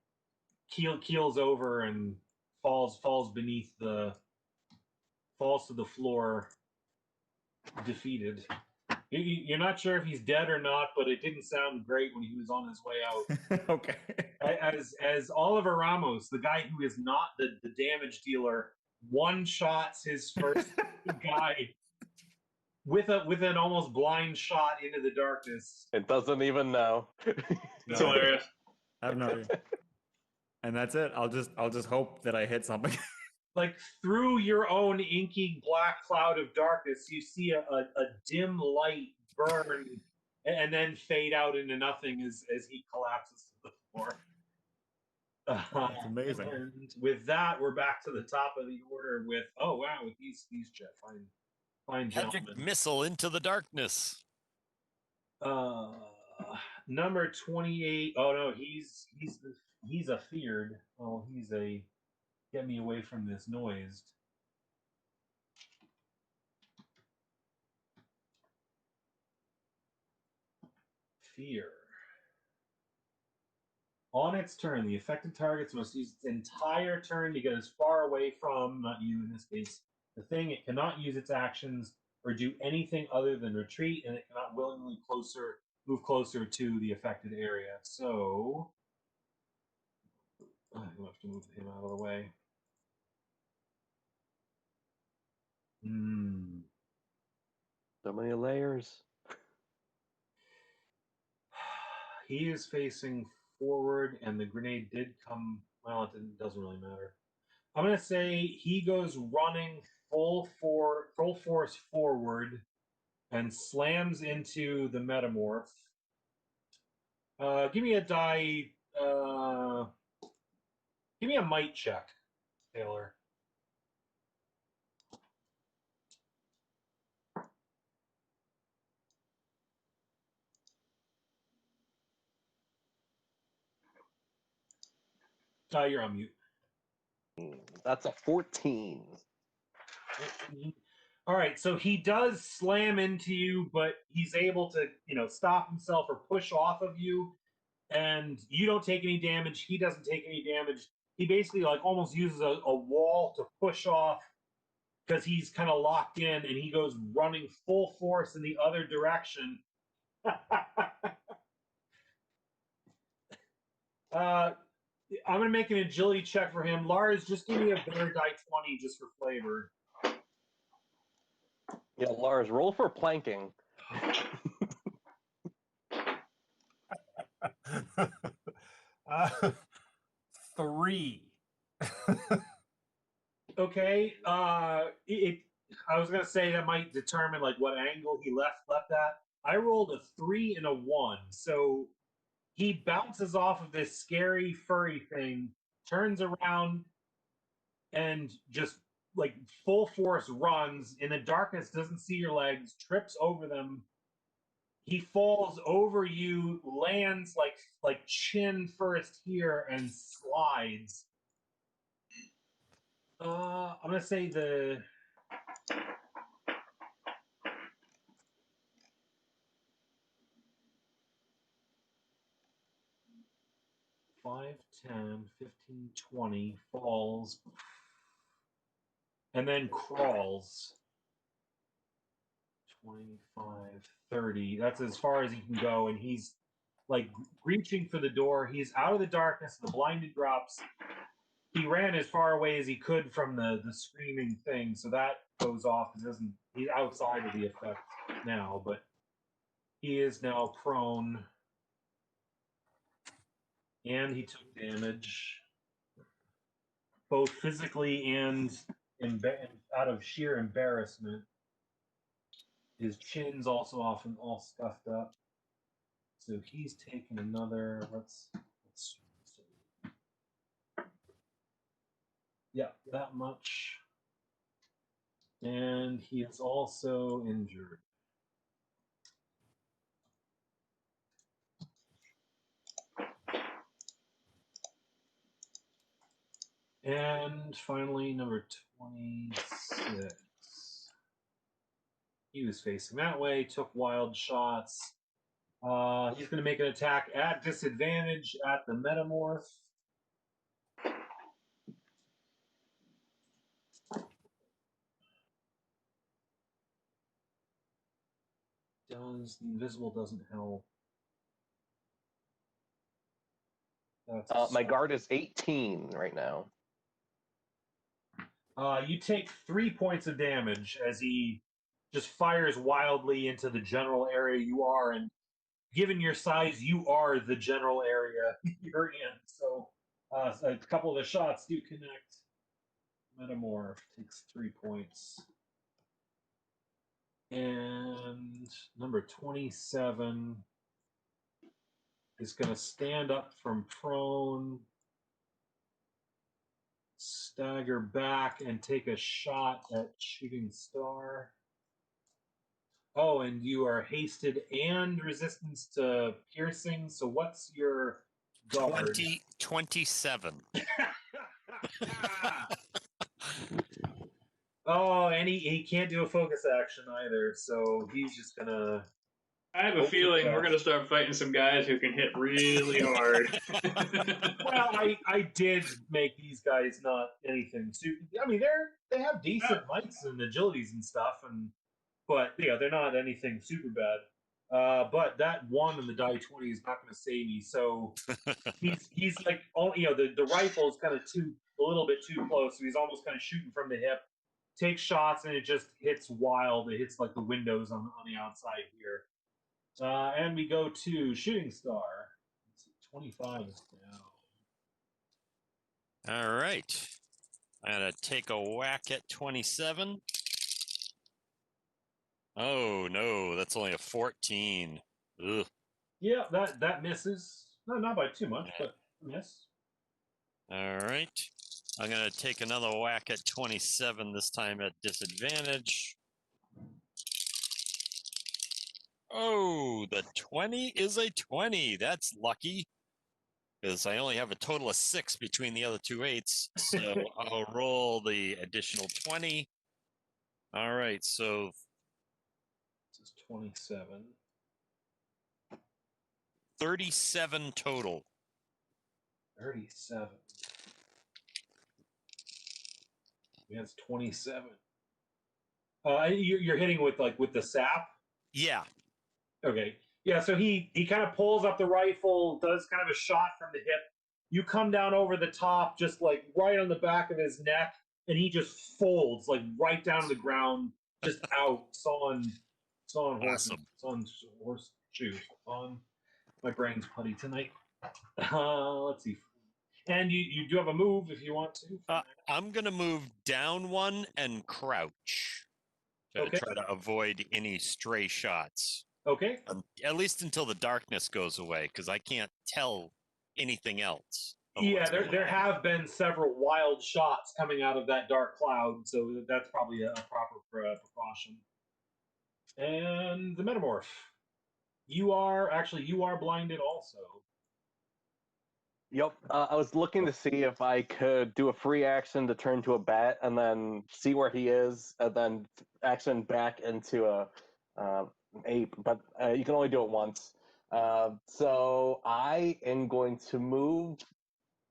keels over and falls to the floor, defeated. You're not sure if he's dead or not, but it didn't sound great when he was on his way out. Okay. As Oliver Ramos, the guy who is not the damage dealer, one-shots his first guy with an almost blind shot into the darkness. It doesn't even know. It's hilarious. I have no idea. And that's it. I'll just hope that I hit something. Like through your own inky black cloud of darkness, you see a dim light burn and then fade out into nothing as he collapses to the floor. That's amazing. And with that, we're back to the top of the order with with these fine gentlemen. Magic missile into the darkness. Number 28. Oh no, he's a feared. Oh, he's a get me away from this noise. Fear. On its turn, the affected targets must use its entire turn to get as far away from, not you in this case, the thing. It cannot use its actions or do anything other than retreat, and it cannot willingly move closer to the affected area. So I have to move him out of the way. So many layers. He is facing forward, and the grenade did come. Well, it doesn't really matter. I'm going to say he goes running full force forward and slams into the metamorph. Give me a die. Give me a might check, Taylor. You're on mute. That's a 14. All right, so he does slam into you, but he's able to, stop himself or push off of you, and you don't take any damage. He doesn't take any damage. He basically like almost uses a wall to push off because he's kind of locked in, and he goes running full force in the other direction. I'm going to make an agility check for him. Lars, just give me a better die 20 just for flavor. Yeah, Lars, roll for planking. 3. Okay. I was going to say that might determine like what angle he left at. I rolled a 3 and a 1. So he bounces off of this scary furry thing, turns around, and just like full force runs in the darkness, doesn't see your legs, trips over them. He falls over you, lands like chin first here, and slides. I'm gonna say the 5, 10, 15, 20 falls, and then crawls. 25, 30. That's as far as he can go, and he's like reaching for the door. He's out of the darkness. The blinded drops. He ran as far away as he could from the screaming thing, so that goes off. He's outside of the effect now, but he is now prone, and he took damage, both physically and out of sheer embarrassment. His chin's also often all scuffed up. So he's taken another. Let's see. Yeah, that much. And he is also injured. And finally, number 26. He was facing that way, took wild shots. He's going to make an attack at disadvantage at the metamorph. The invisible doesn't help. My guard is 18 right now. You take 3 points of damage as he just fires wildly into the general area you are, and given your size, you are the general area you're in. So a couple of the shots do connect. Metamorph takes 3 points. And number 27 is going to stand up from prone, stagger back, and take a shot at Shooting Star. Oh, and you are hasted and resistance to piercing. So what's your guard? 27. Oh, and he can't do a focus action either, so he's just gonna. I have a feeling we're gonna start fighting some guys who can hit really hard. Well, I did make these guys not anything super. I mean, they have decent mights and agilities and stuff, but they're not anything super bad. But that 1 in the die 20 is not going to save me. So he's like, the rifle is kind of a little bit too close, so he's almost kind of shooting from the hip. Takes shots and it just hits wild. It hits like the windows on the outside here. And we go to Shooting Star. 25 is down. All right. I'm going to take a whack at 27. Oh, no. That's only a 14. Ugh. Yeah, that misses. No, not by too much, but miss. All right. I'm going to take another whack at 27, this time at disadvantage. Oh, the 20 is a 20. That's lucky. Because I only have a total of 6 between the other two 8s. So I'll roll the additional 20. All right, so This is 27. 37 total. 37. That's 27. You're hitting with the sap. Yeah. Okay. Yeah. So he kind of pulls up the rifle, does kind of a shot from the hip. You come down over the top, just like right on the back of his neck, and he just folds like right down to the ground, just out. Sawn horse, Awesome. sawn horse shoes. On my brain's putty tonight. Let's see. And you do have a move if you want to. I'm going to move down one and crouch to Okay. try to avoid any stray shots. Okay. At least until the darkness goes away, because I can't tell anything else. Yeah, there have been several wild shots coming out of that dark cloud, so that's probably a proper precaution. And the metamorph. You are blinded also. Yep. I was looking to see if I could do a free action to turn to a bat and then see where he is, and then action back into a an ape. But you can only do it once. So I am going to move.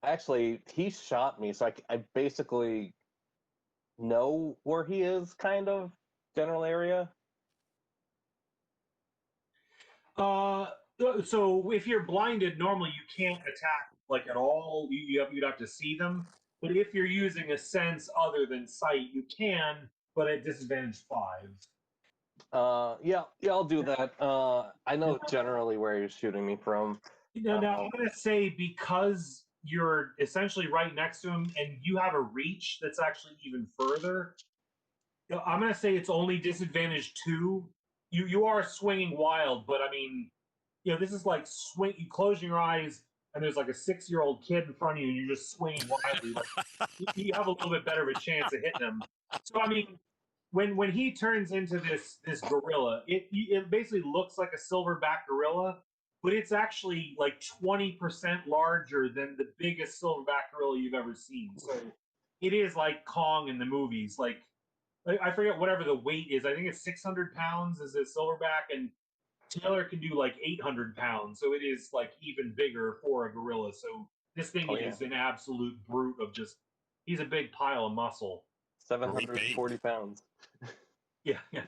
Actually, he shot me, so I basically know where he is, kind of general area. So if you're blinded, normally you can't attack like at all. You'd have to see them. But if you're using a sense other than sight, you can, but at disadvantage 5. Yeah, I'll do that. I know generally where he's shooting me from. Now I'm going to say, because you're essentially right next to him and you have a reach that's actually even further, I'm going to say it's only disadvantage 2. You are swinging wild, but I mean, this is like swing. You close your eyes and there's like a 6-year-old kid in front of you, and you're just swinging wildly. Like, you have a little bit better of a chance of hitting him. So I mean, when he turns into this gorilla, it basically looks like a silverback gorilla, but it's actually like 20% larger than the biggest silverback gorilla you've ever seen. So it is like Kong in the movies. Like, I forget whatever the weight is. I think it's 600 pounds as a silverback, and Taylor can do like 800 pounds. So it is like even bigger for a gorilla. So this thing is an absolute brute of just, he's a big pile of muscle. 740 pounds. Yeah, yeah.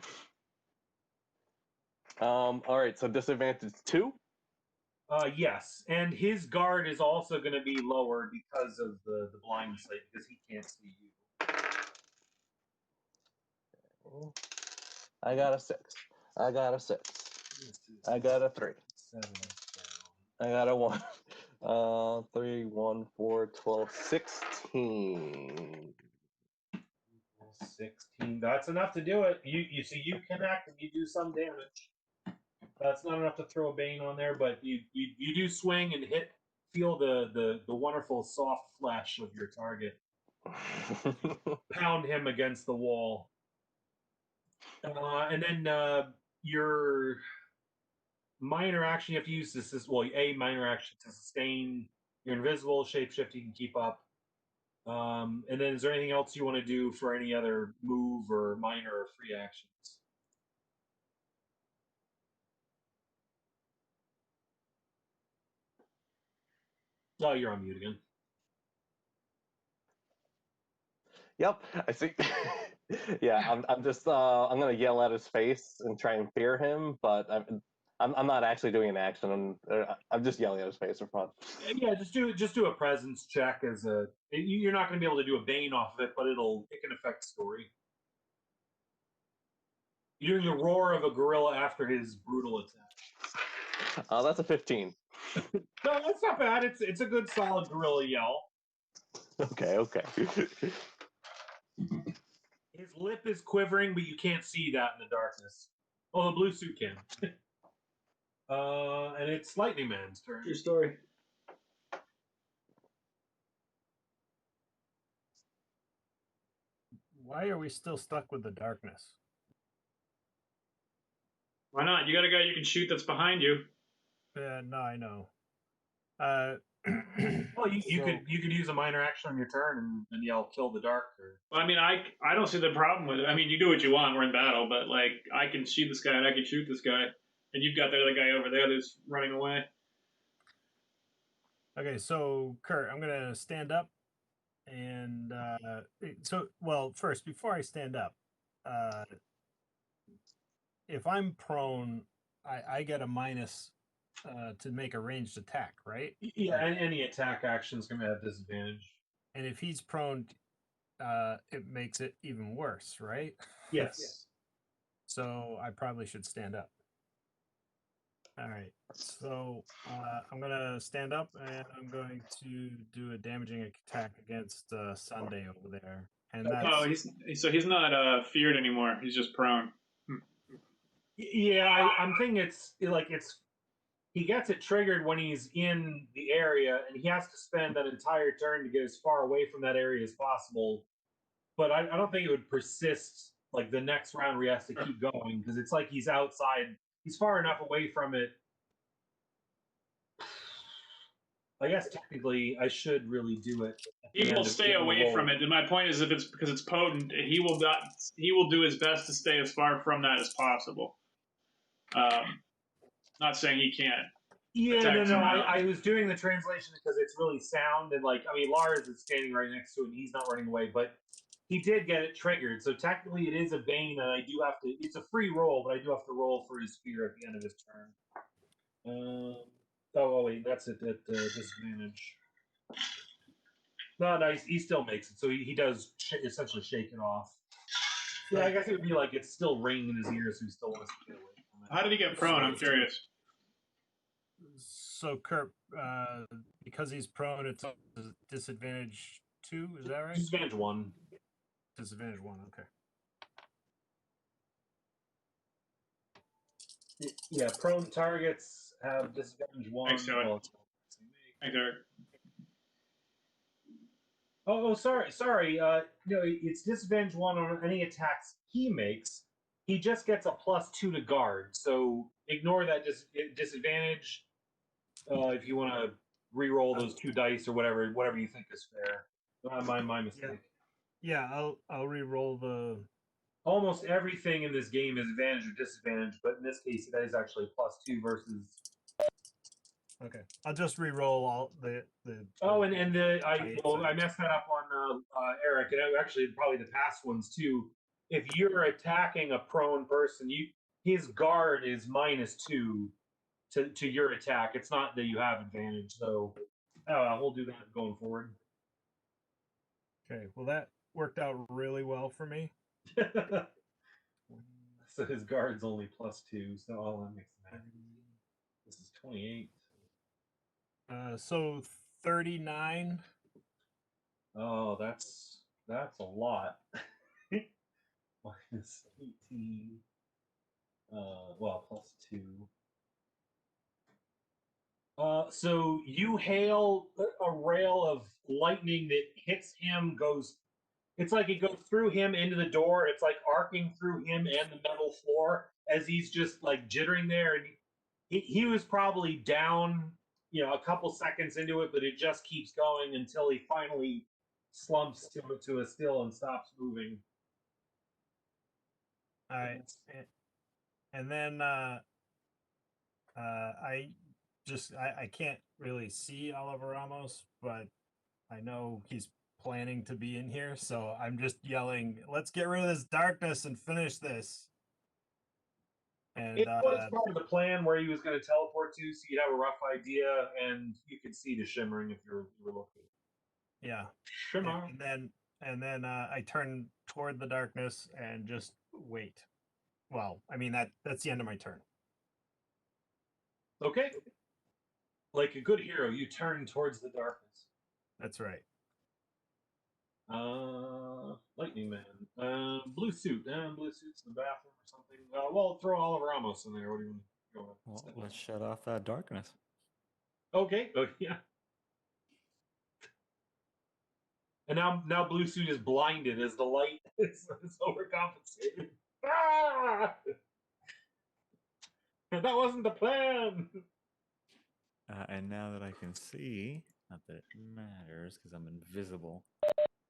All right, so disadvantage 2? Yes, and his guard is also going to be lower because of the blind sight, because he can't see you. I got a 6. I got a 6. I got a 3. 7 I got a 1. 3, 1, 4, 12, 16. 16. That's enough to do it. You see, you connect and you do some damage. That's not enough to throw a bane on there, but you do swing and feel the wonderful soft flesh of your target. Pound him against the wall. And then your minor action, you have to use this. Well, a minor action to sustain. You're invisible, shapeshift, you can keep up. And then is there anything else you want to do for any other move or minor or free actions? Oh, you're on mute again. Yep, I see. Yeah, I'm just I'm gonna yell at his face and try and fear him, but I'm not actually doing an action. I'm just yelling at his face for fun. Yeah, just do a presence check as a. You're not going to be able to do a bane off of it, but it can affect story. You're doing the roar of a gorilla after his brutal attack. That's a 15. No, that's not bad. It's a good solid gorilla yell. Okay. His lip is quivering, but you can't see that in the darkness. Oh, the blue suit can. And it's Lightning Man's turn. True story. Why are we still stuck with the darkness? Why not? You got a guy you can shoot that's behind you. No, I know. Well, you So- could use a minor action on your turn and yell kill the dark. Or... Well, I mean, I don't see the problem with it. I mean, you do what you want. We're in battle, but like, I can shoot this guy and I can shoot this guy, and you've got the other guy over there that's running away. Okay, so Kurt, I'm gonna stand up, and first, before I stand up, if I'm prone, I get a minus to make a ranged attack, right? Yeah, and any attack action is going to have disadvantage. And if he's prone, it makes it even worse, right? Yes. So I probably should stand up. All right. So I'm gonna stand up and I'm going to do a damaging attack against Sunday over there. And that's Oh, he's not feared anymore. He's just prone. Yeah, I'm thinking it's he gets it triggered when he's in the area, and he has to spend that entire turn to get as far away from that area as possible. But I don't think it would persist like the next round where he has to keep going, because it's like he's outside. He's far enough away from it. I guess technically I should really do it. He will stay away from it. And my point is, if it's because it's potent, he will not. He will do his best to stay as far from that as possible. Not saying he can't. Yeah, no. I was doing the translation because it's really sound, and like, I mean, Lars is standing right next to it, and he's not running away, but he did get it triggered. So technically, it is a bane, and I do have to. It's a free roll, but I do have to roll for his fear at the end of his turn. Oh wait, that's at disadvantage. No, nice. He still makes it, so he does essentially shake it off. Yeah, I guess it would be like it's still ringing in his ears, so he still wants to get away from it. How did he get prone? I'm curious. So Kurt, because he's prone, it's a disadvantage 2. Is that right? Disadvantage 1. Disadvantage 1. Okay. Yeah, prone targets have disadvantage 1. Thanks, Taylor. Thanks, Eric. Oh, sorry. No, it's disadvantage 1 on any attacks he makes. He just gets a +2 to guard, so ignore that disadvantage. If you want to re-roll those 2 dice or whatever you think is fair. My mistake. Yeah, I'll re-roll the. Almost everything in this game is advantage or disadvantage, but in this case, that is actually +2 versus. Okay, I'll just re-roll all the. Oh, and I messed that up on Eric, and actually probably the past ones too. If you're attacking a prone person, his guard is -2 to your attack. It's not that you have advantage, so we'll do that going forward. Okay, well that worked out really well for me. So his guard's only +2, so all that makes it matter. This is 28. So 39. Oh, that's a lot. -18. Well, +2. So you hail a rail of lightning that hits him, it's like it goes through him into the door. It's like arcing through him and the metal floor as he's just like jittering there. And he was probably down, a couple seconds into it, but it just keeps going until he finally slumps to a still and stops moving. All right, and then I can't really see Oliver Ramos, but I know he's planning to be in here, so I'm just yelling, "Let's get rid of this darkness and finish this." And it was part of the plan where he was going to teleport to, so you'd have a rough idea, and you could see the shimmering if you were looking. Yeah, Shimmer. And then I turn toward the darkness and just wait. Well, I mean that's the end of my turn. Okay. Like a good hero, you turn towards the darkness. That's right. Lightning Man. Blue suit. Blue suit's in the bathroom or something. Well, throw Oliver Ramos in there. What do you want to go with? Well, let's shut off that darkness. Okay. Oh, yeah. And now blue suit is blinded as the light is overcompensated. Ah! That wasn't the plan. And now that I can see, not that it matters because I'm invisible.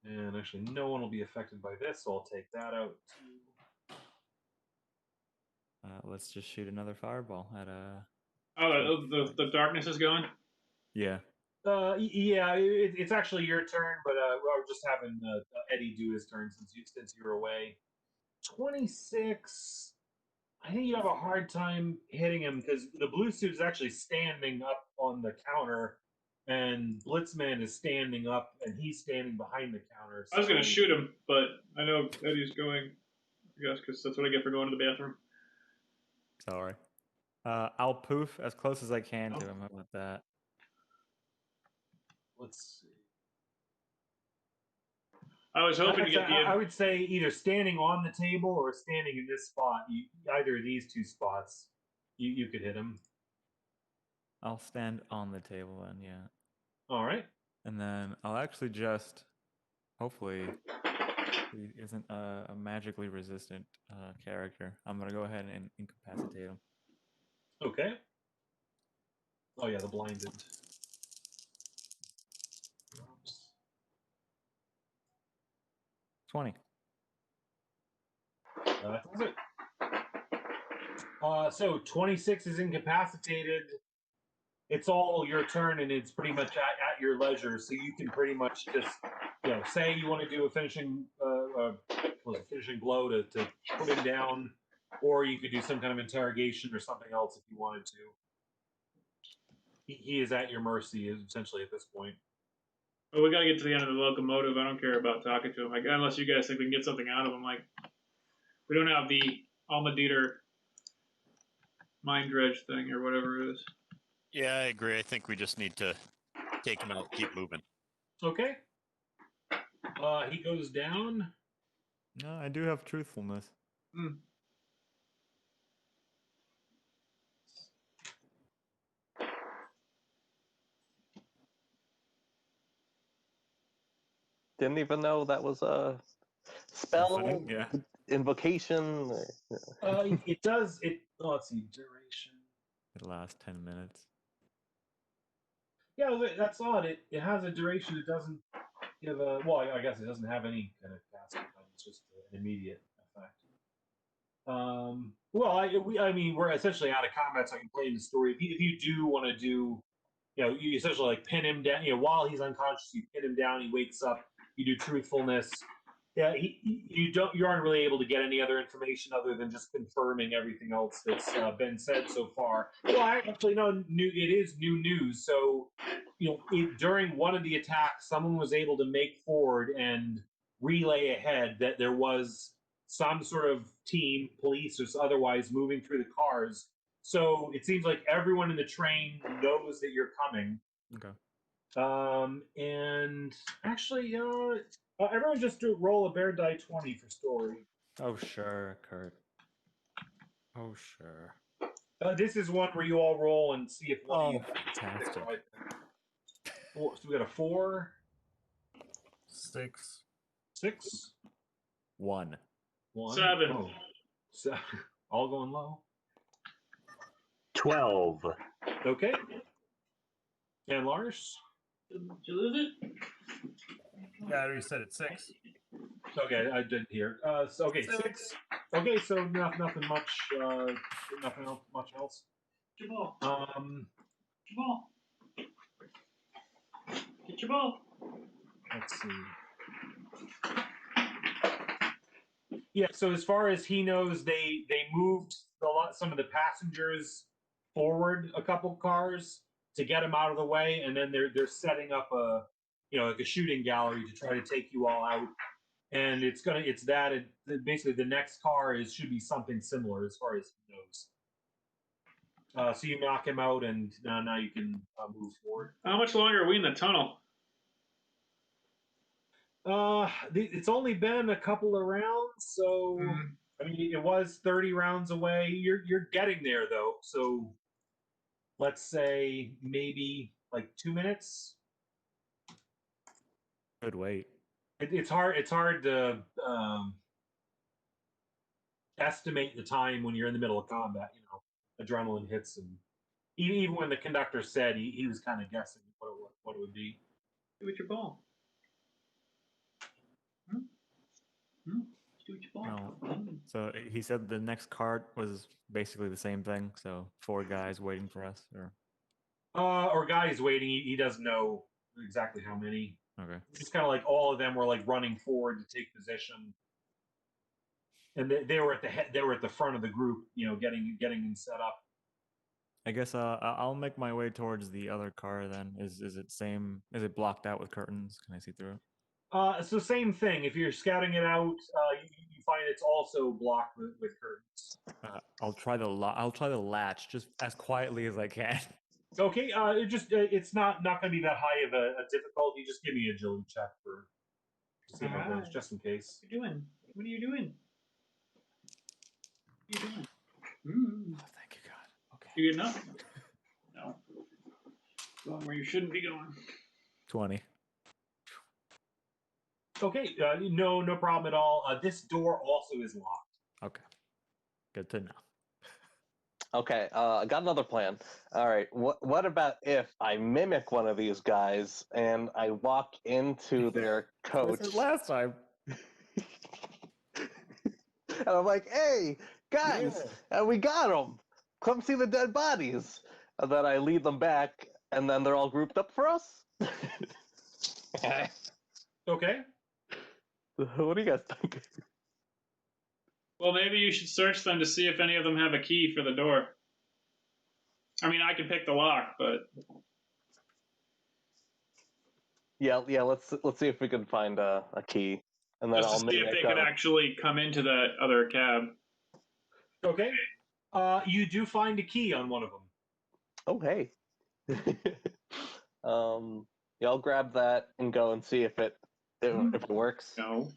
And actually, no one will be affected by this, so I'll take that out too. Let's just shoot another fireball at a. Oh, the darkness is going. Yeah. Yeah, it's actually your turn, but we're just having Eddie do his turn since you were away. 26. I think you have a hard time hitting him because the blue suit is actually standing up on the counter, and Blitzman is standing up, and he's standing behind the counter. I was going to shoot him, but I know Eddie's going. I guess because that's what I get for going to the bathroom. Sorry. I'll poof as close as I can to him. How about that? Let's see. I was hoping to get the. I would say either standing on the table or standing in this spot. Either of these two spots, you could hit him. I'll stand on the table then, yeah. All right. And then I'll actually just, hopefully, he isn't a magically resistant character. I'm going to go ahead and incapacitate him. Okay. Oh, yeah, the blinded. 20. That's it. So 26 is incapacitated. It's all your turn, and it's pretty much at your leisure. So you can pretty much just, say you want to do a finishing blow to put him down, or you could do some kind of interrogation or something else if you wanted to. He is at your mercy, essentially, at this point. Well, we got to get to the end of the locomotive. I don't care about talking to him, unless you guys think we can get something out of him. Like, we don't have the Almadieter mind dredge thing or whatever it is. Yeah, I agree. I think we just need to take him out, keep moving. Okay. He goes down. No, I do have truthfulness. Hmm. Didn't even know that was a spell, Thing? Yeah. invocation. It does. Let's see. Duration. It lasts 10 minutes. Yeah, that's odd. It has a duration. It doesn't give a. Well, I guess it doesn't have any kind of casting time. It's just an immediate effect. Well, I mean, we're essentially out of combat, so I can play in the story. If you do want to do, you essentially like pin him down. While he's unconscious, you pin him down. He wakes up. You do truthfulness. Yeah, you aren't really able to get any other information other than just confirming everything else that's been said so far. Well, actually, no, it is new news. So, during one of the attacks, someone was able to make forward and relay ahead that there was some sort of team, police or otherwise, moving through the cars. So it seems like everyone in the train knows that you're coming. Okay. And actually, everyone just roll a bear die 20 for story. Oh, sure, Kurt. Oh, sure. This is one where you all roll and see if one of you. Fantastic. So we got a 4, 6. 6, 1. 1. 7. Oh. So, all going low. 12. Okay. And Lars? Did you lose it? Yeah, I already said it 6. Okay, I didn't hear. So 6. Okay, so nothing much. Nothing else, much else. Get your ball. Get your ball. Get your ball. Let's see. Yeah. So as far as he knows, they moved some of the passengers forward a couple cars to get him out of the way, and then they're setting up like a shooting gallery to try to take you all out. And basically the next car should be something similar as far as he knows. So you knock him out, and now you can move forward. How much longer are we in the tunnel? It's only been a couple of rounds, so I mean it was 30 rounds away. You're getting there though, so let's say maybe like 2 minutes. Good wait. It's hard. It's hard to estimate the time when you're in the middle of combat. You know, adrenaline hits, and even when the conductor said he was kind of guessing what it would be. Do with your ball. Hmm? Hmm? Do with your ball. No. So he said the next cart was basically the same thing. So 4 guys waiting for us, or Or guys waiting. He doesn't know exactly how many. okay. It's just kind of like all of them were like running forward to take position, and they were at the head. They were at the front of the group. You know, getting them set up. I guess I'll make my way towards the other car then. Is it same? Is it blocked out with curtains? Can I see through it? So same thing. If you're scouting it out, you find it's also blocked with curtains. I'll try the latch just as quietly as I can. Okay. It's not going to be that high of a difficulty. Just give me an agility check to see how it goes, Alright. just in case. What are you doing? What are you doing? What are you doing? Mm. Oh, thank you, God. Okay. You get nothing? No. Going where you shouldn't be going. 20. Okay. No problem at all. This door also is locked. Okay. Good to know. Okay, I got another plan. All right, what about if I mimic one of these guys and I walk into their coach This is last time. and I'm like, "Hey, guys, we got them. Come see the dead bodies." And then I lead them back, and then they're all grouped up for us. Okay. What do you guys think? Well, maybe you should search them to see if any of them have a key for the door. I mean, I can pick the lock, but Yeah. Let's see if we can find a key, and then just to I'll see if mimic. they could actually come into that other cab. Okay. You do find a key on one of them. Oh, hey. Yeah, I'll grab that and go and see if it works. No.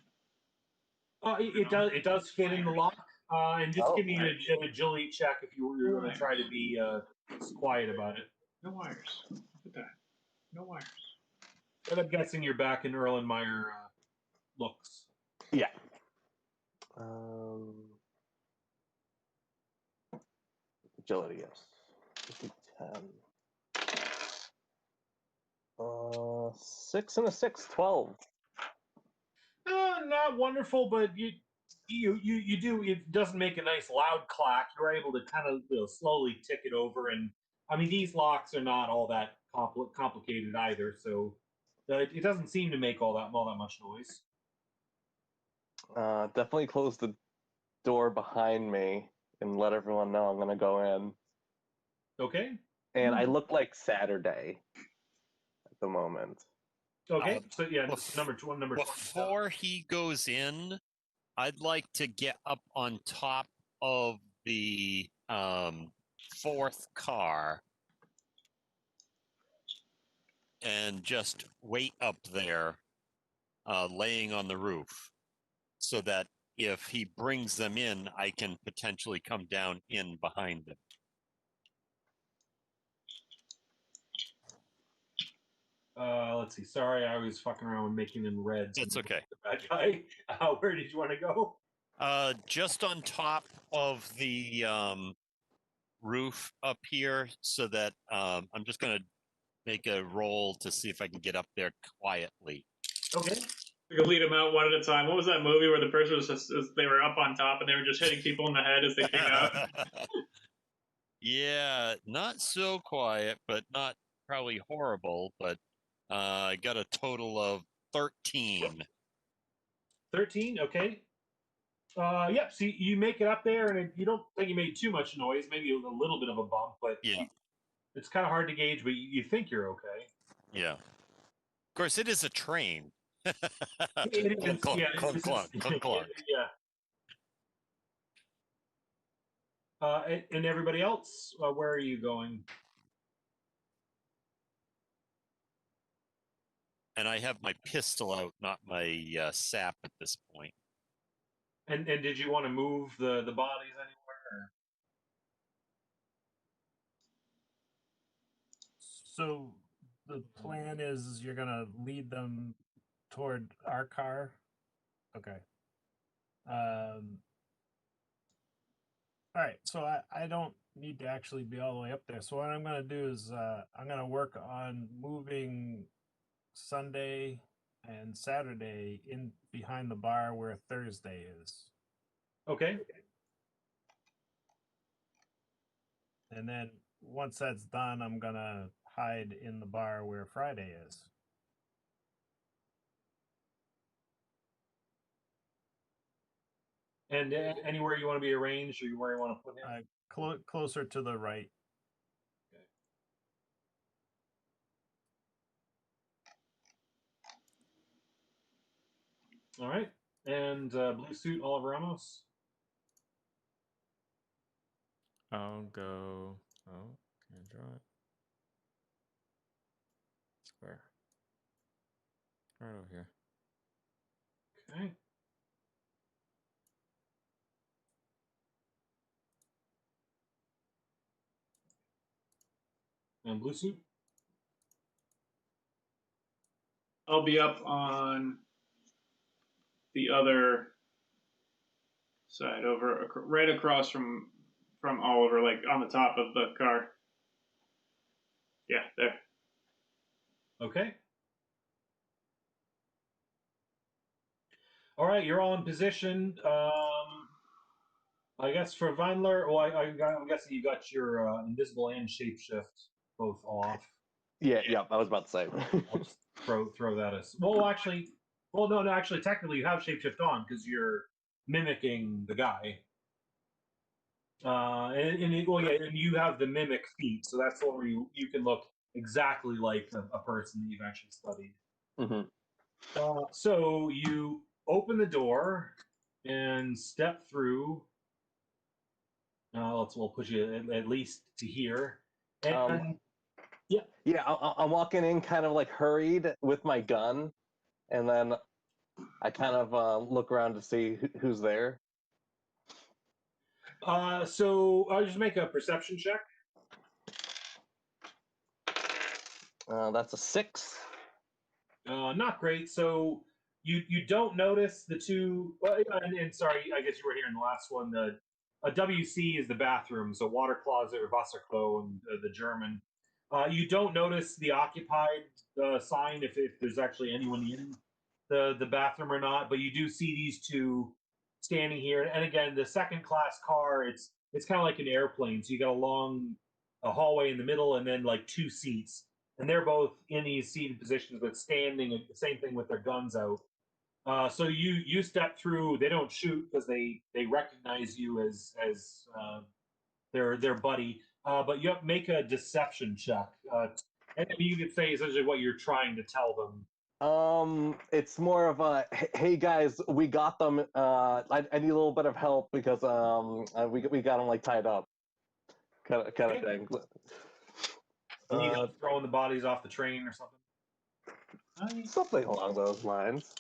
It does fit in the lock. And just Oh. give me an agility check if you were going to try to be quiet about it. No wires. Look at that. No wires. But I'm guessing you're back in Erlenmeyer looks. Yeah. Agility, yes. 10. 6 and a 6, 12. Not wonderful, but you do. It doesn't make a nice loud clack. You're able to kind of slowly tick it over, and I mean these locks are not all that complicated either, so it doesn't seem to make all that much noise. Definitely close the door behind me and let everyone know I'm gonna go in. Okay. And I look like Saturday at the moment. Okay. So yeah, number 20. Before he goes in, I'd like to get up on top of the fourth car and just wait up there, laying on the roof, so that if he brings them in, I can potentially come down in behind them. Let's see. Sorry, I was fucking around with making them red. That's okay. Bad guy. Where did you want to go? Just on top of the roof up here, so that I'm just going to make a roll to see if I can get up there quietly. Okay. We could lead them out one at a time. What was that movie where the person was just, they were up on top and they were just hitting people in the head as they came out? Yeah, not so quiet, but not probably horrible. But I got a total of 13. 13. Okay. Yep. So you make it up there, and you don't think you made too much noise. Maybe a little bit of a bump, but Yeah, it's kind of hard to gauge. But you think you're okay. yeah. Of course, it is a train. It is. Clunk, clunk, Yeah. clunk, clunk, clunk, clunk. Yeah. And everybody else, where are you going? And I have my pistol out, not my sap at this point. And did you want to move the bodies anywhere? So the plan is you're gonna lead them toward our car. Okay. All right. So I don't need to actually be all the way up there. So what I'm going to do is I'm going to work on moving Sunday and Saturday in behind the bar where Thursday is. Okay. And then once that's done, I'm going to hide in the bar where Friday is. And anywhere you want to be arranged, or where you want to put him? Closer to the right. All right. And blue suit, Oliver Ramos. I'll go. Oh, can't draw it. Square. Right over here. Okay. And blue suit. I'll be up on the other side, over right across from Oliver, like on the top of the car. Yeah, there. Okay. All right, you're all in position. I guess for Weinler, I'm guessing you got your invisible and shapeshift both off. Yeah, I was about to say. I'll just throw that as well. Actually, no. Actually, technically, you have shapeshift on because you're mimicking the guy. And you have the mimic feat, so that's the one where you can look exactly like a person that you've actually studied. Mm-hmm. So you open the door and step through. We'll put you at least to here. And yeah, I'm walking in kind of like hurried with my gun, and then I kind of look around to see who's there. So I'll just make a perception check. That's a 6. Not great. So you don't notice the two. And sorry, I guess you were here in the last one. A WC is the bathroom, so water closet or Wasserklo and the German. You don't notice the occupied sign if there's actually anyone in the bathroom or not, but you do see these two standing here. And again, the second class car, it's kind of like an airplane. So you got a hallway in the middle and then like two seats. And they're both in these seated positions, but standing. The same thing with their guns out. So you step through. They don't shoot because they recognize you as their buddy. But you have to make a deception check. And you could say essentially what you're trying to tell them. It's more of a hey guys, we got them. I need a little bit of help because we got them like tied up, kind of thing. You need help throwing the bodies off the train or something. Something along those lines.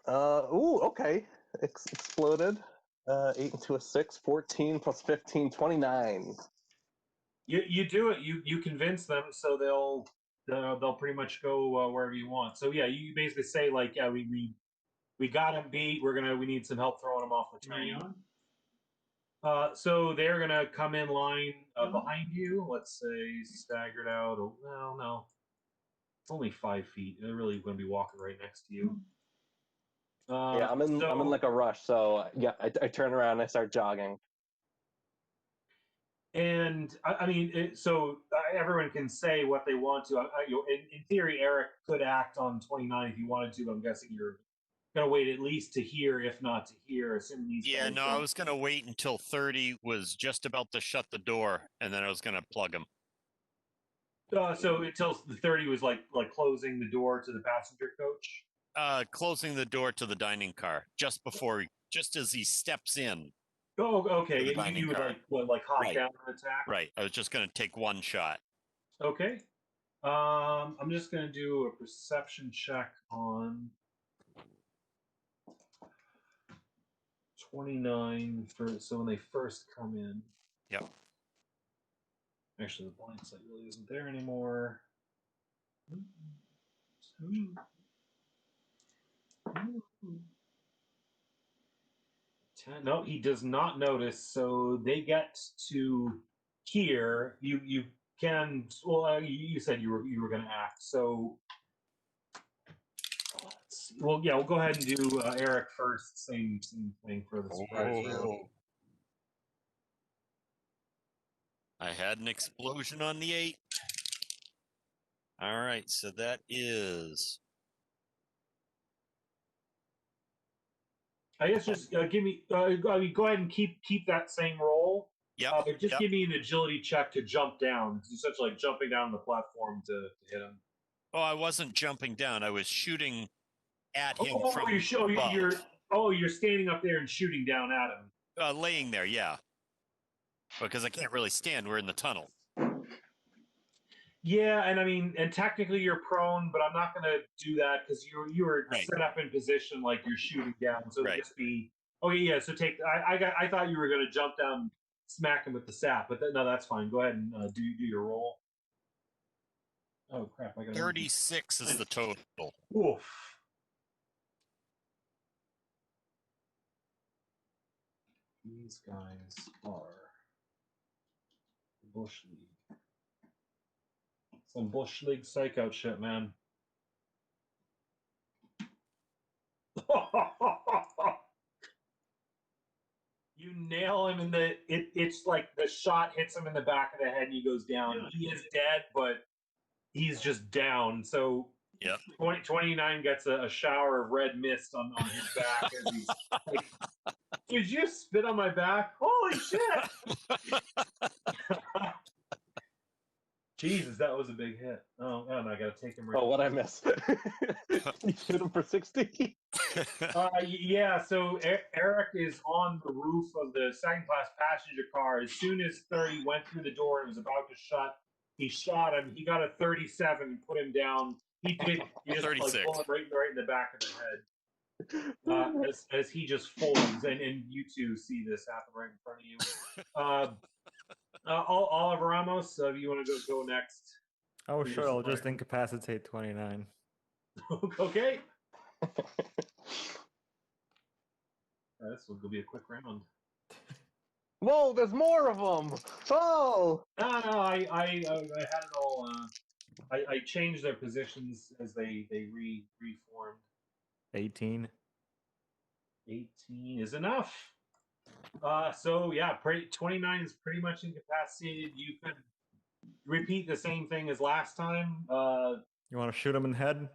Ooh, okay. Exploded. 8 into a 6, 14 plus 15, 29. You do it. You convince them, so they'll pretty much go wherever you want. So yeah, you basically say like, yeah, we got him beat. We need some help throwing him off the train. So they're gonna come in line behind you. Let's say staggered out. Oh, no, it's only 5 feet. They're really gonna be walking right next to you. Yeah, I'm in like a rush. So yeah, I turn around and I start jogging. And I mean, so everyone can say what they want to. In theory, Eric could act on 29 if he wanted to. But I'm guessing you're gonna wait at least to hear, if not to hear, assuming these. Yeah, no, I was gonna wait until 30 was just about to shut the door, and then I was gonna plug him. So until the 30 was like closing the door to the passenger coach. Closing the door to the dining car just as he steps in. Oh, okay. You would car. like hop Right. down and attack. Right. I was just gonna take one shot. Okay. I'm just gonna do a perception check on 29 so when they first come in. Yep. Actually, the blind sight really isn't there anymore. Mm. 10. No, he does not notice. So they get to here. You can. Well, you said you were going to act. So let's see. Well, yeah, we'll go ahead and do Eric first. Same thing for the surprise round. Oh. I had an explosion on the 8. All right, so that is I guess just give me. Go ahead and keep that same roll. yep. But just yep. give me an agility check to jump down. It's essentially like jumping down the platform to hit him. Oh, I wasn't jumping down. I was shooting at him Oh, from you're standing up there and shooting down at him. laying there, yeah. Because I can't really stand. We're in the tunnel. Yeah, and I mean, and technically you're prone, but I'm not going to do that because you were Right. set up in position like you're shooting down. So Right. it'd just be. Oh yeah. So take. I thought you were going to jump down, smack him with the sap, but no, that's fine. Go ahead and do your roll. Oh crap! I got 36 is the total. Oof. These guys are Bush League. Some Bush League psychout shit, man. You nail him in the. It's like the shot hits him in the back of the head and he goes down. Yeah. He is dead, but he's just down. So Yep. 29 gets a shower of red mist on his back as he's like, did you spit on my back? Holy shit! Jesus, that was a big hit. Oh, and I gotta take him. Oh, what I miss? You shoot him for 60. Yeah. So Eric is on the roof of the second class passenger car. As soon as 30 went through the door and was about to shut, he shot him. He got a 37 and put him down. He did. He just like 36. bullet right in the back of the head. As he just folds, and you two see this happen right in front of you. Oliver Ramos, you want to go next? Oh, You're sure. I'll just smart. incapacitate 29. Okay. This will be a quick round. Whoa, there's more of them. Oh, No, I had it all. I changed their positions as they reformed. 18. 18 is enough. So yeah, 29 is pretty much incapacitated. You could repeat the same thing as last time. You want to shoot him in the head?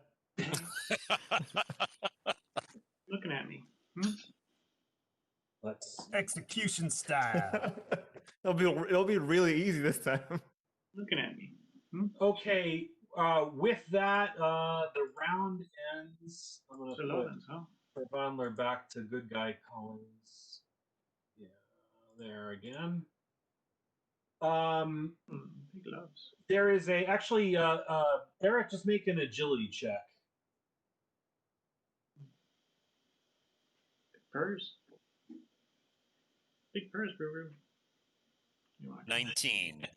Looking at me. Let's. Execution style. It'll be really easy this time. Looking at me. Okay. With that, the round ends. I'm gonna So put Lawrence, huh? Vandler back to good guy Collins. Yeah, there again. Big gloves. There is actually Eric, just make an agility check. Purse. Big purse, Brew. 19.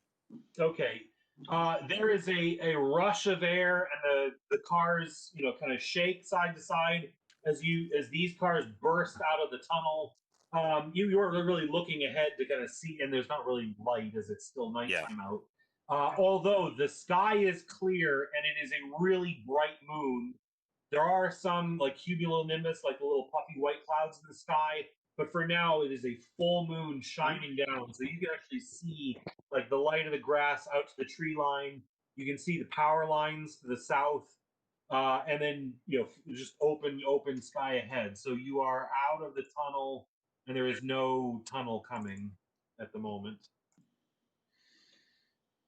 Okay. There is a rush of air, and the cars, kind of shake side to side as these cars burst out of the tunnel. You are really looking ahead to kind of see, and there's not really light as it's still nighttime out. Although the sky is clear and it is a really bright moon, there are some like cumulonimbus, like the little puffy white clouds in the sky. But for now, it is a full moon shining down, so you can actually see like the light of the grass out to the tree line. You can see the power lines to the south, and then just open sky ahead. So you are out of the tunnel, and there is no tunnel coming at the moment.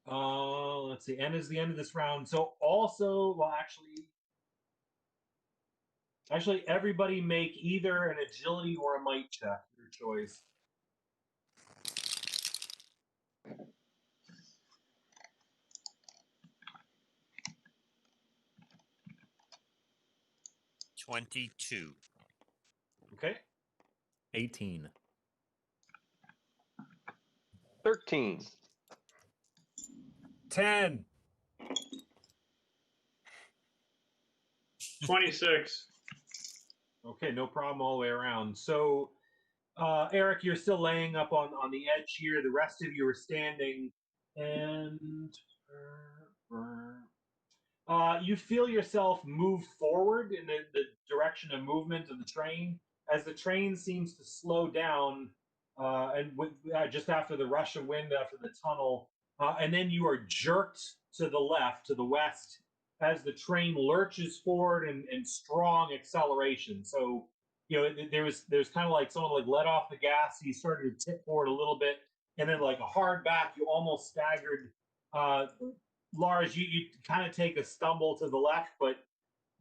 Let's see. N is the end of this round. So also, well, actually, everybody make either an agility or a might check, your choice. $22. Okay. 18. 13. 10. 26. Okay, no problem all the way around. So, Eric, you're still laying up on the edge here. The rest of you are standing, and you feel yourself move forward in the direction of movement of the train as the train seems to slow down, just after the rush of wind after the tunnel, and then you are jerked to the left, to the west, as the train lurches forward in strong acceleration. So there's kind of like someone like let off the gas. You started to tip forward a little bit, and then like a hard back, you almost staggered. Lars, you kind of take a stumble to the left, but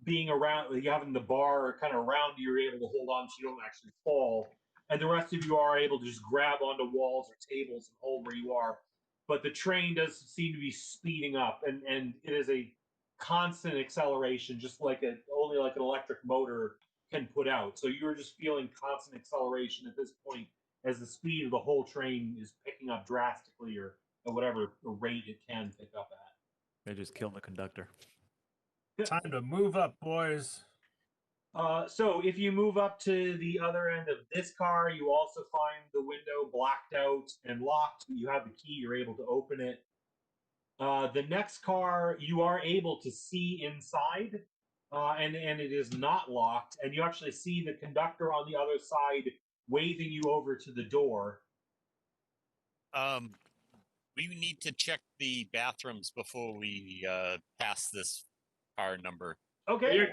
being around, you having the bar kind of around you, you're able to hold on so you don't actually fall. And the rest of you are able to just grab onto walls or tables and hold where you are. But the train does seem to be speeding up, and it is a constant acceleration, just like only like an electric motor can put out. So you're just feeling constant acceleration at this point as the speed of the whole train is picking up drastically, or at whatever rate it can pick up at. They just killed the conductor. Time to move up, boys. So if you move up to the other end of this car, you also find the window blacked out and locked. You have the key, you're able to open it. The next car, you are able to see inside, and it is not locked. And you actually see the conductor on the other side waving you over to the door. We need to check the bathrooms before we pass this car number. Okay.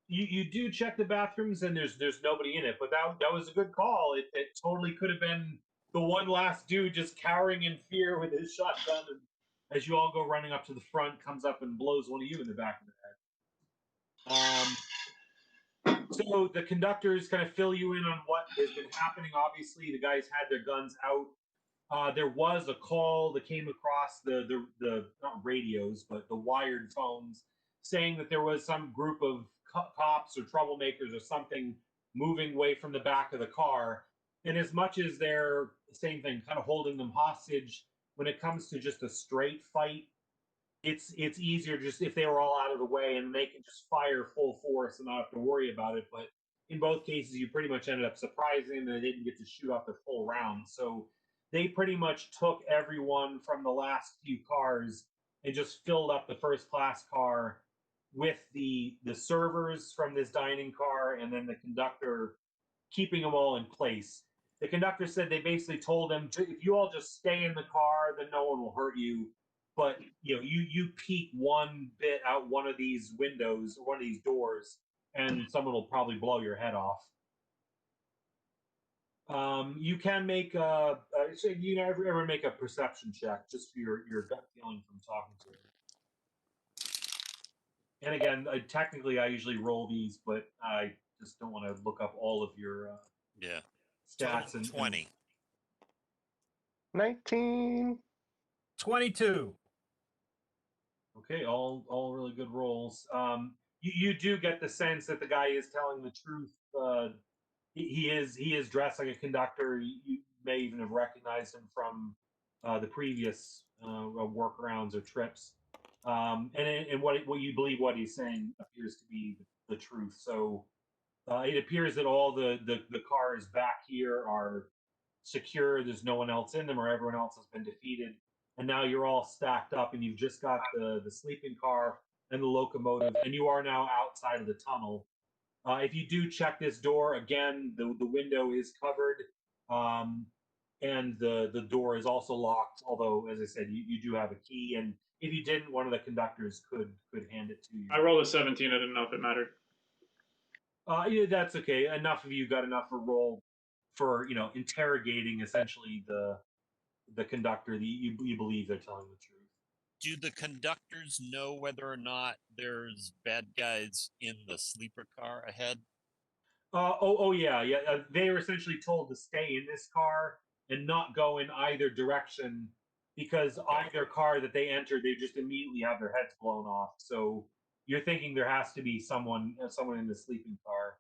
You do check the bathrooms, and there's nobody in it. But that was a good call. It totally could have been the one last dude just cowering in fear with his shotgun, and as you all go running up to the front, comes up and blows one of you in the back of the head. So the conductors kind of fill you in on what has been happening. Obviously, the guys had their guns out. There was a call that came across the not radios, but the wired phones, saying that there was some group of cops or troublemakers or something moving away from the back of the car. And as much as they're the same thing, kind of holding them hostage, when it comes to just a straight fight, it's easier just if they were all out of the way and they can just fire full force and not have to worry about it. But in both cases, you pretty much ended up surprising them, and they didn't get to shoot off their full round. So they pretty much took everyone from the last few cars and just filled up the first class car with the servers from this dining car, and then the conductor, keeping them all in place. The conductor said they basically told them, if you all just stay in the car, then no one will hurt you. But you peek one bit out one of these windows or one of these doors, and someone will probably blow your head off. You can make so you ever make a perception check just for your gut feeling from talking to him. And again, technically, I usually roll these, but I just don't want to look up all of your stats. Total 20. 19. 22. Okay, all really good rolls. You do get the sense that the guy is telling the truth. He is dressed like a conductor. You may even have recognized him from the previous workarounds or trips. And what you believe what he's saying appears to be the truth. So it appears that all the cars back here are secure. There's no one else in them, or everyone else has been defeated. And now you're all stacked up, and you've just got the sleeping car and the locomotive, and you are now outside of the tunnel. If you do check this door again, the window is covered, and the door is also locked. Although, as I said, you do have a key, and if you didn't, one of the conductors could hand it to you. I rolled a 17. I didn't know if it mattered. Yeah, that's okay. Enough of you got enough for roll for interrogating essentially the conductor. You believe they're telling the truth. Do the conductors know whether or not there's bad guys in the sleeper car ahead? Yeah. They were essentially told to stay in this car and not go in either direction, because either car that they enter, they just immediately have their heads blown off. So you're thinking there has to be someone in the sleeping car.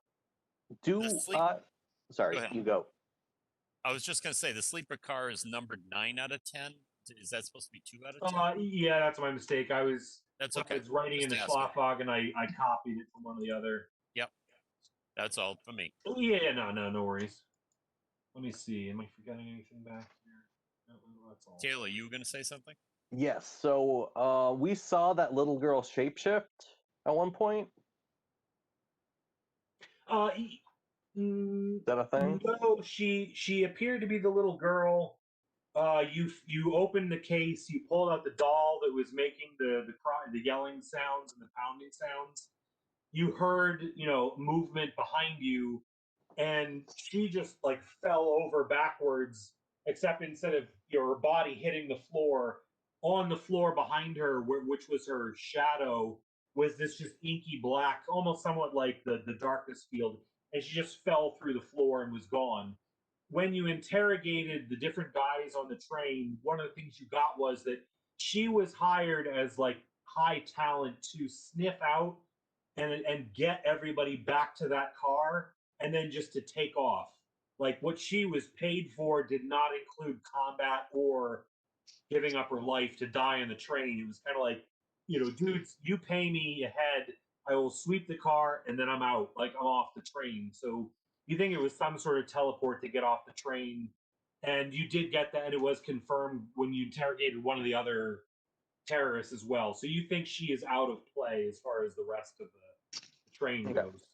Sorry, Go ahead. you go. I was just going to say the sleeper car is numbered 9 out of 10. Is that supposed to be 2 out of 10? Yeah, that's my mistake. I was That's okay. It's writing in the Just asking. Schlafog, and I copied it from one or the other. Yep. That's all for me. Yeah, no worries. Let me see. Am I forgetting anything back here? No, that's all. Taylor, you were going to say something? Yes. So we saw that little girl shapeshift at one point. Is that a thing? No, she appeared to be the little girl. You opened the case, you pulled out the doll that was making the cry, the yelling sounds and the pounding sounds. You heard, movement behind you, and she just like fell over backwards, except instead of your body hitting the floor, on the floor behind her, which was her shadow, was this just inky black, almost somewhat like the darkness field, and she just fell through the floor and was gone. When you interrogated the different guys on the train, one of the things you got was that she was hired as like high talent to sniff out and get everybody back to that car and then just to take off. Like what she was paid for did not include combat or giving up her life to die on the train. It was kind of like, dudes, you pay me ahead, I will sweep the car and then I'm out. Like I'm off the train. So you think it was some sort of teleport to get off the train. And you did get that, and it was confirmed when you interrogated one of the other terrorists as well. So you think she is out of play as far as the rest of the train goes.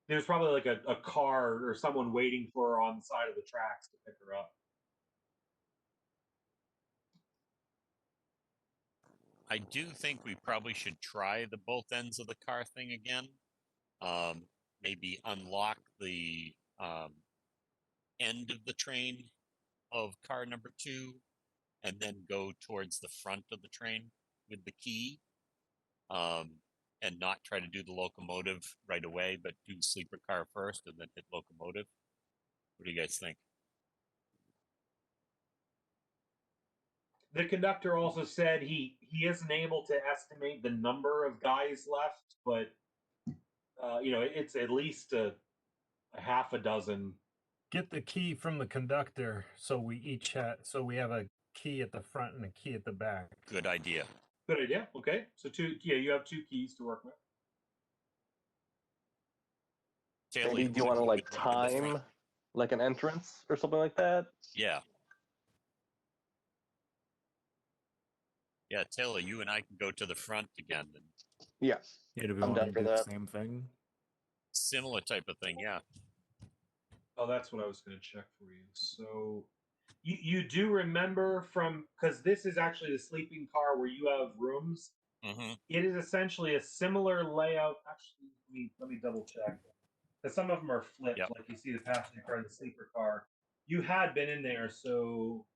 There's probably like a car or someone waiting for her on the side of the tracks to pick her up. I do think we probably should try the both ends of the car thing again. Maybe unlock the end of the train of car number 2 and then go towards the front of the train with the key, and not try to do the locomotive right away, but do sleeper car first and then hit locomotive. What do you guys think? The conductor also said he isn't able to estimate the number of guys left, but it's at least a half a dozen. Get the key from the conductor, so we have a key at the front and a key at the back. Good idea. Good idea. Okay, so you have 2 keys to work with. Taylor, Maybe do you want to like time like an entrance or something like that? Yeah. Yeah, Taylor, you and I can go to the front again. And Yeah. Yeah, do we I'm want to down for do the that. same thing? similar type of thing, yeah. Oh, that's what I was going to check for you. So you do remember because this is actually the sleeping car where you have rooms. Mm-hmm. It is essentially a similar layout. Actually, let me double check. Because some of them are flipped, Yep. like you see the passenger car and the sleeper car. You had been in there, so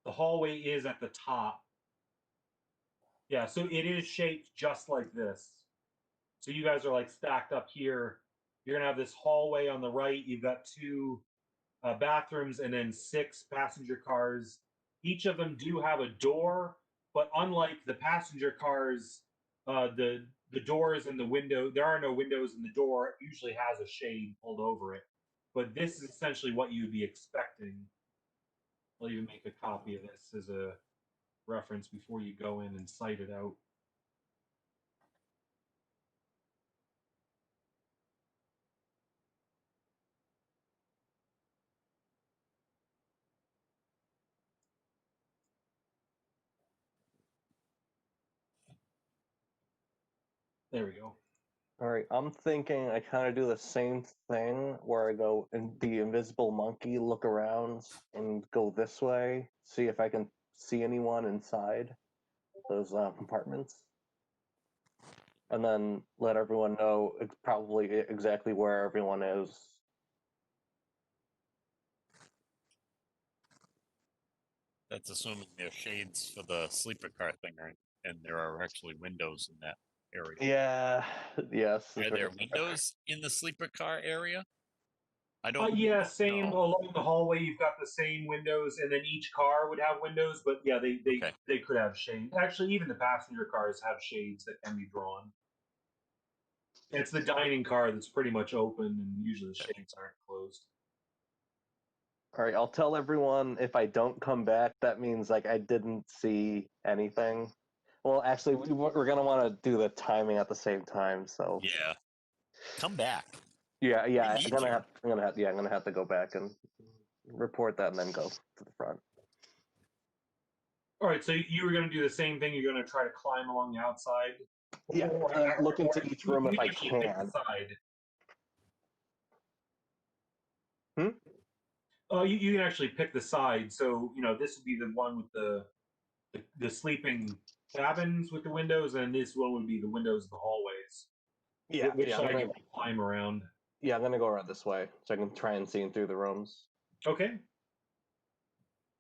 the hallway is at the top. Yeah, so it is shaped just like this. So you guys are like stacked up here. You're gonna have this hallway on the right. You've got 2 bathrooms and then 6 passenger cars. Each of them do have a door, but unlike the passenger cars, the doors and the window, there are no windows in the door. It usually has a shade pulled over it. But this is essentially what you'd be expecting. I'll even make a copy of this as a reference before you go in and cite it out. There we go. All right, I'm thinking I kind of do the same thing where I go in the invisible monkey, look around, and go this way, see if I can see anyone inside those compartments, and then let everyone know probably exactly where everyone is. That's assuming there's shades for the sleeper car thing, right? And there are actually windows in that area. Yeah, yes. Are there windows in the sleeper car area? I don't. Yeah, same know. along the hallway. You've got the same windows, and then each car would have windows. But yeah, they could have shades. Actually, even the passenger cars have shades that can be drawn. It's the dining car that's pretty much open, and usually the shades aren't closed. All right, I'll tell everyone if I don't come back, that means like I didn't see anything. Well, actually, we're gonna want to do the timing at the same time. So Yeah. Come back. yeah, We I'm need gonna you. have, I'm gonna have to go back and report that, and then go to the front. All right, so you were going to do the same thing. You're going to try to climb along the outside. Yeah, look into each room if I actually pick the can. side. Hmm? You can actually pick the side. So this would be the one with the sleeping cabins with the windows, and this one would be the windows of the hallways. Yeah, Which side you want to climb around? Yeah, I'm gonna go around this way so I can try and see through the rooms. Okay.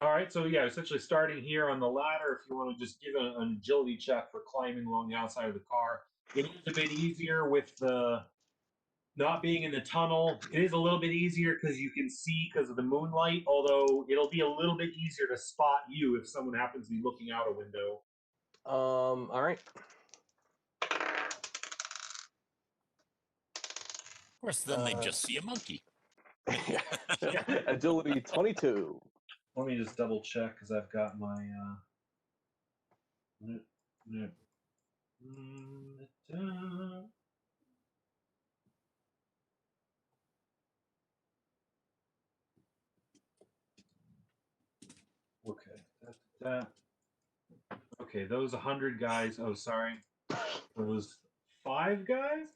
All right, so yeah, essentially starting here on the ladder, if you want to just give an agility check for climbing along the outside of the car. It is a bit easier with the not being in the tunnel. It is a little bit easier because you can see because of the moonlight, although it'll be a little bit easier to spot you if someone happens to be looking out a window. All right. Of course, then they just see a monkey. Agility 22. Let me just double check because I've got my okay. Okay, those 100 guys. Oh, sorry. Those 5 guys?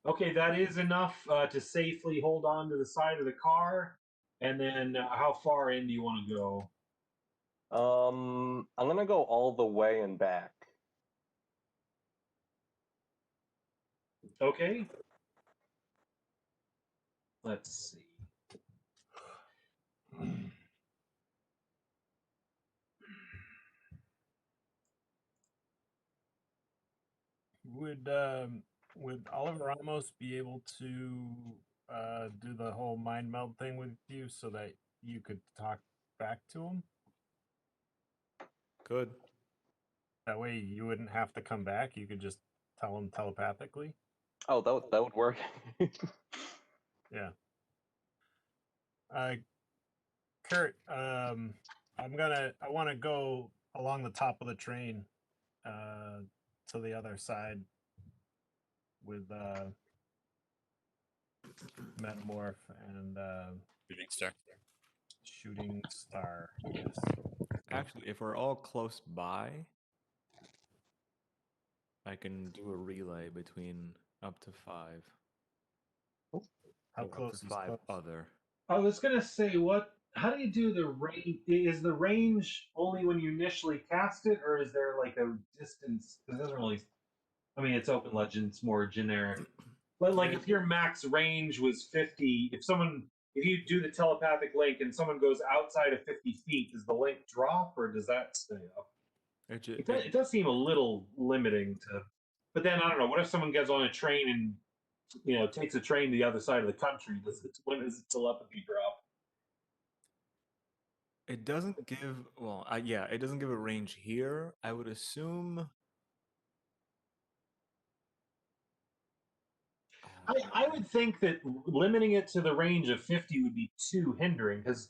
Okay, that is enough to safely hold on to the side of the car. And then how far in do you want to go? I'm gonna go all the way and back. Okay. Let's see. Would Oliver Ramos be able to do the whole mind meld thing with you so that you could talk back to him? Good. That way you wouldn't have to come back. You could just tell him telepathically. Oh, that would work. Yeah. Kurt, I want to go along the top of the train to the other side with Metamorph and Shooting star. Shooting Star. Yes. Actually, if we're all close by, I can do a relay between up to 5. How Or close up to is 5 close? other. I was gonna say, how do you do the range? Is the range only when you initially cast it, or is there like a distance? It doesn't really. I mean, it's open legend. It's more generic. But like, if your max range was 50, if you do the telepathic link and someone goes outside of 50 feet, does the link drop or does that stay up? It does seem a little limiting to. But then I don't know. What if someone gets on a train and takes a train to the other side of the country? When does the telepathy drop? It doesn't give, well, yeah, it doesn't give a range here. I would assume. I would think that limiting it to the range of 50 would be too hindering because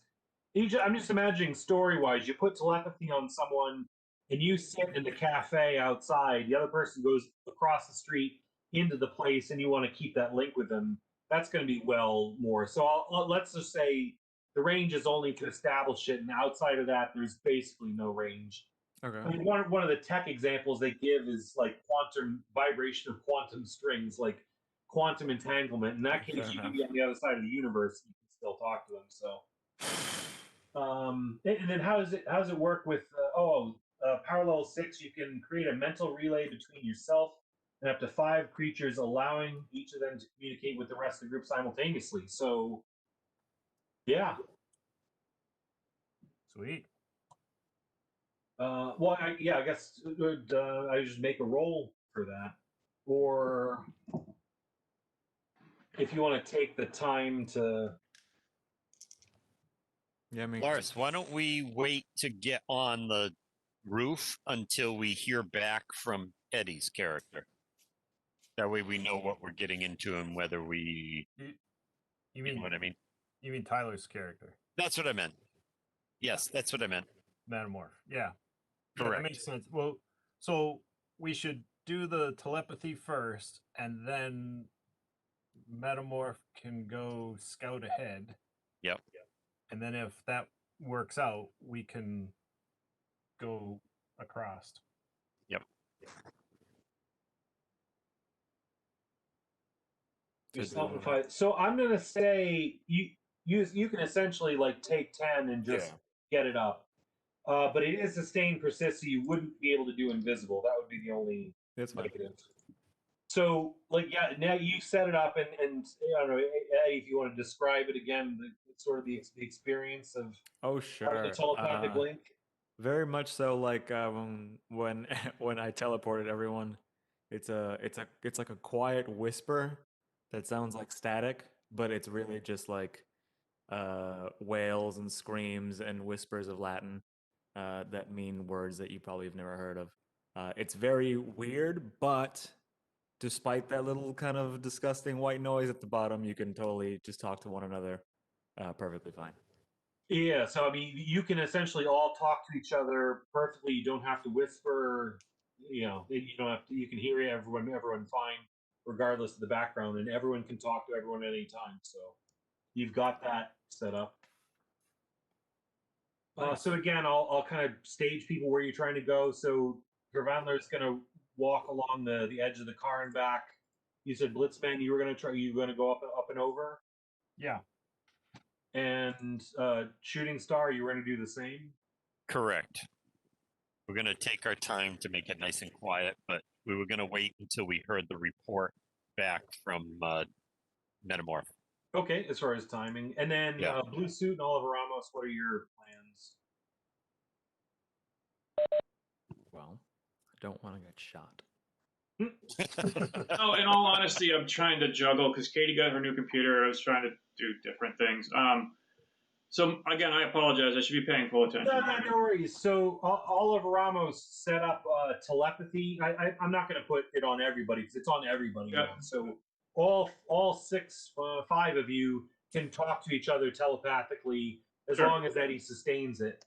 I'm just imagining story wise, you put telepathy on someone and you sit in the cafe outside, the other person goes across the street into the place and you want to keep that link with them. That's going to be well more. So let's just say the range is only to establish it, and outside of that, there's basically no range. Okay. I mean, one of the tech examples they give is like quantum vibration of quantum strings, like quantum entanglement. In that case, you can be on the other side of the universe and you can still talk to them. So, and then how does it work with parallel 6? You can create a mental relay between yourself and up to 5 creatures, allowing each of them to communicate with the rest of the group simultaneously. So, yeah. Sweet. Well, I guess I just make a roll for that, or if you want to take the time to. Yeah, I mean, Lars, why don't we wait to get on the roof until we hear back from Eddie's character? That way we know what we're getting into and whether we. You You mean know what I mean? You mean Tyler's character, That's what I meant. Yes, that's what I meant. Metamorph? Yeah, Correct. that makes sense. Well, so we should do the telepathy first, and then Metamorph can go scout ahead. Yep. And then if that works out, we can go across. Yep. So I'm gonna say you can essentially like take 10 and just get it up. But it is sustained persist, so you wouldn't be able to do invisible. That would be the only That's fine. negative. So like now you set it up and I don't know, Eddie, if you want to describe it again, sort of the experience of Oh, the sure. telepathic link. Very much so. Like when when I teleported everyone, it's like a quiet whisper that sounds like static, but it's really just like wails and screams and whispers of Latin that mean words that you probably have never heard of. It's very weird, but despite that little kind of disgusting white noise at the bottom, you can totally just talk to one another perfectly fine. Yeah, so I mean, you can essentially all talk to each other perfectly. You don't have to whisper. You know, you don't have to. You can hear everyone fine, regardless of the background, and everyone can talk to everyone at any time. So you've got that set up. So again, I'll kind of stage people where you're trying to go. So Gervanler's going to walk along the edge of the car and back. You said Blitzman, you were going to try. You going to go up and over. Yeah. And Shooting Star, you were going to do the same. Correct. We're going to take our time to make it nice and quiet, but we were going to wait until we heard the report back from Metamorph. Okay, as far as timing. And then Yeah. Blue Suit and Oliver Ramos, what are your plans? Well, I don't want to get shot. Oh, in all honesty, I'm trying to juggle because Katie got her new computer. I was trying to do different things. So again, I apologize. I should be paying full attention. No worries. So Oliver Ramos set up telepathy. I'm not going to put it on everybody because it's on everybody. Yep. Now. So all five of you can talk to each other telepathically as Sure. long as Eddie sustains it.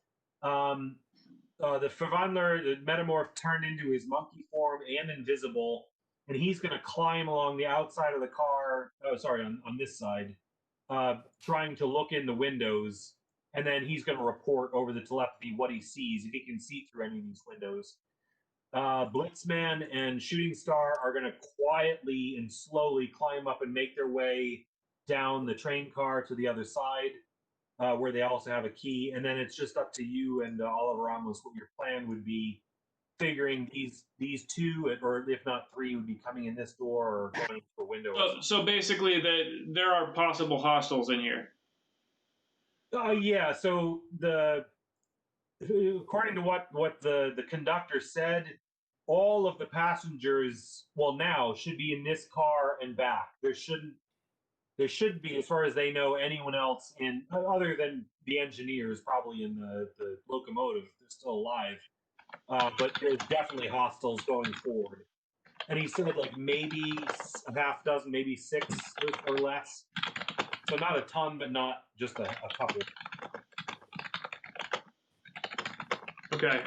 The Ferdinand, the Metamorph, turned into his monkey form and invisible, and he's going to climb along the outside of the car. Oh, sorry, on this side, trying to look in the windows, and then he's going to report over the telepathy what he sees, if he can see through any of these windows. Blitzman and Shooting Star are going to quietly and slowly climb up and make their way down the train car to the other side. Where they also have a key, and then it's just up to you and Oliver Ramos what your plan would be. Figuring these two, or if not three, would be coming in this door or going through a window. So basically, there are possible hostiles in here. Yeah. So according to what the conductor said, all of the passengers, well, now should be in this car and back. There should be, as far as they know, anyone else in other than the engineers, probably in the locomotive. They're still alive, but there's definitely hostiles going forward. And he said like maybe a half dozen, maybe six or less. So not a ton, but not just a couple. Okay.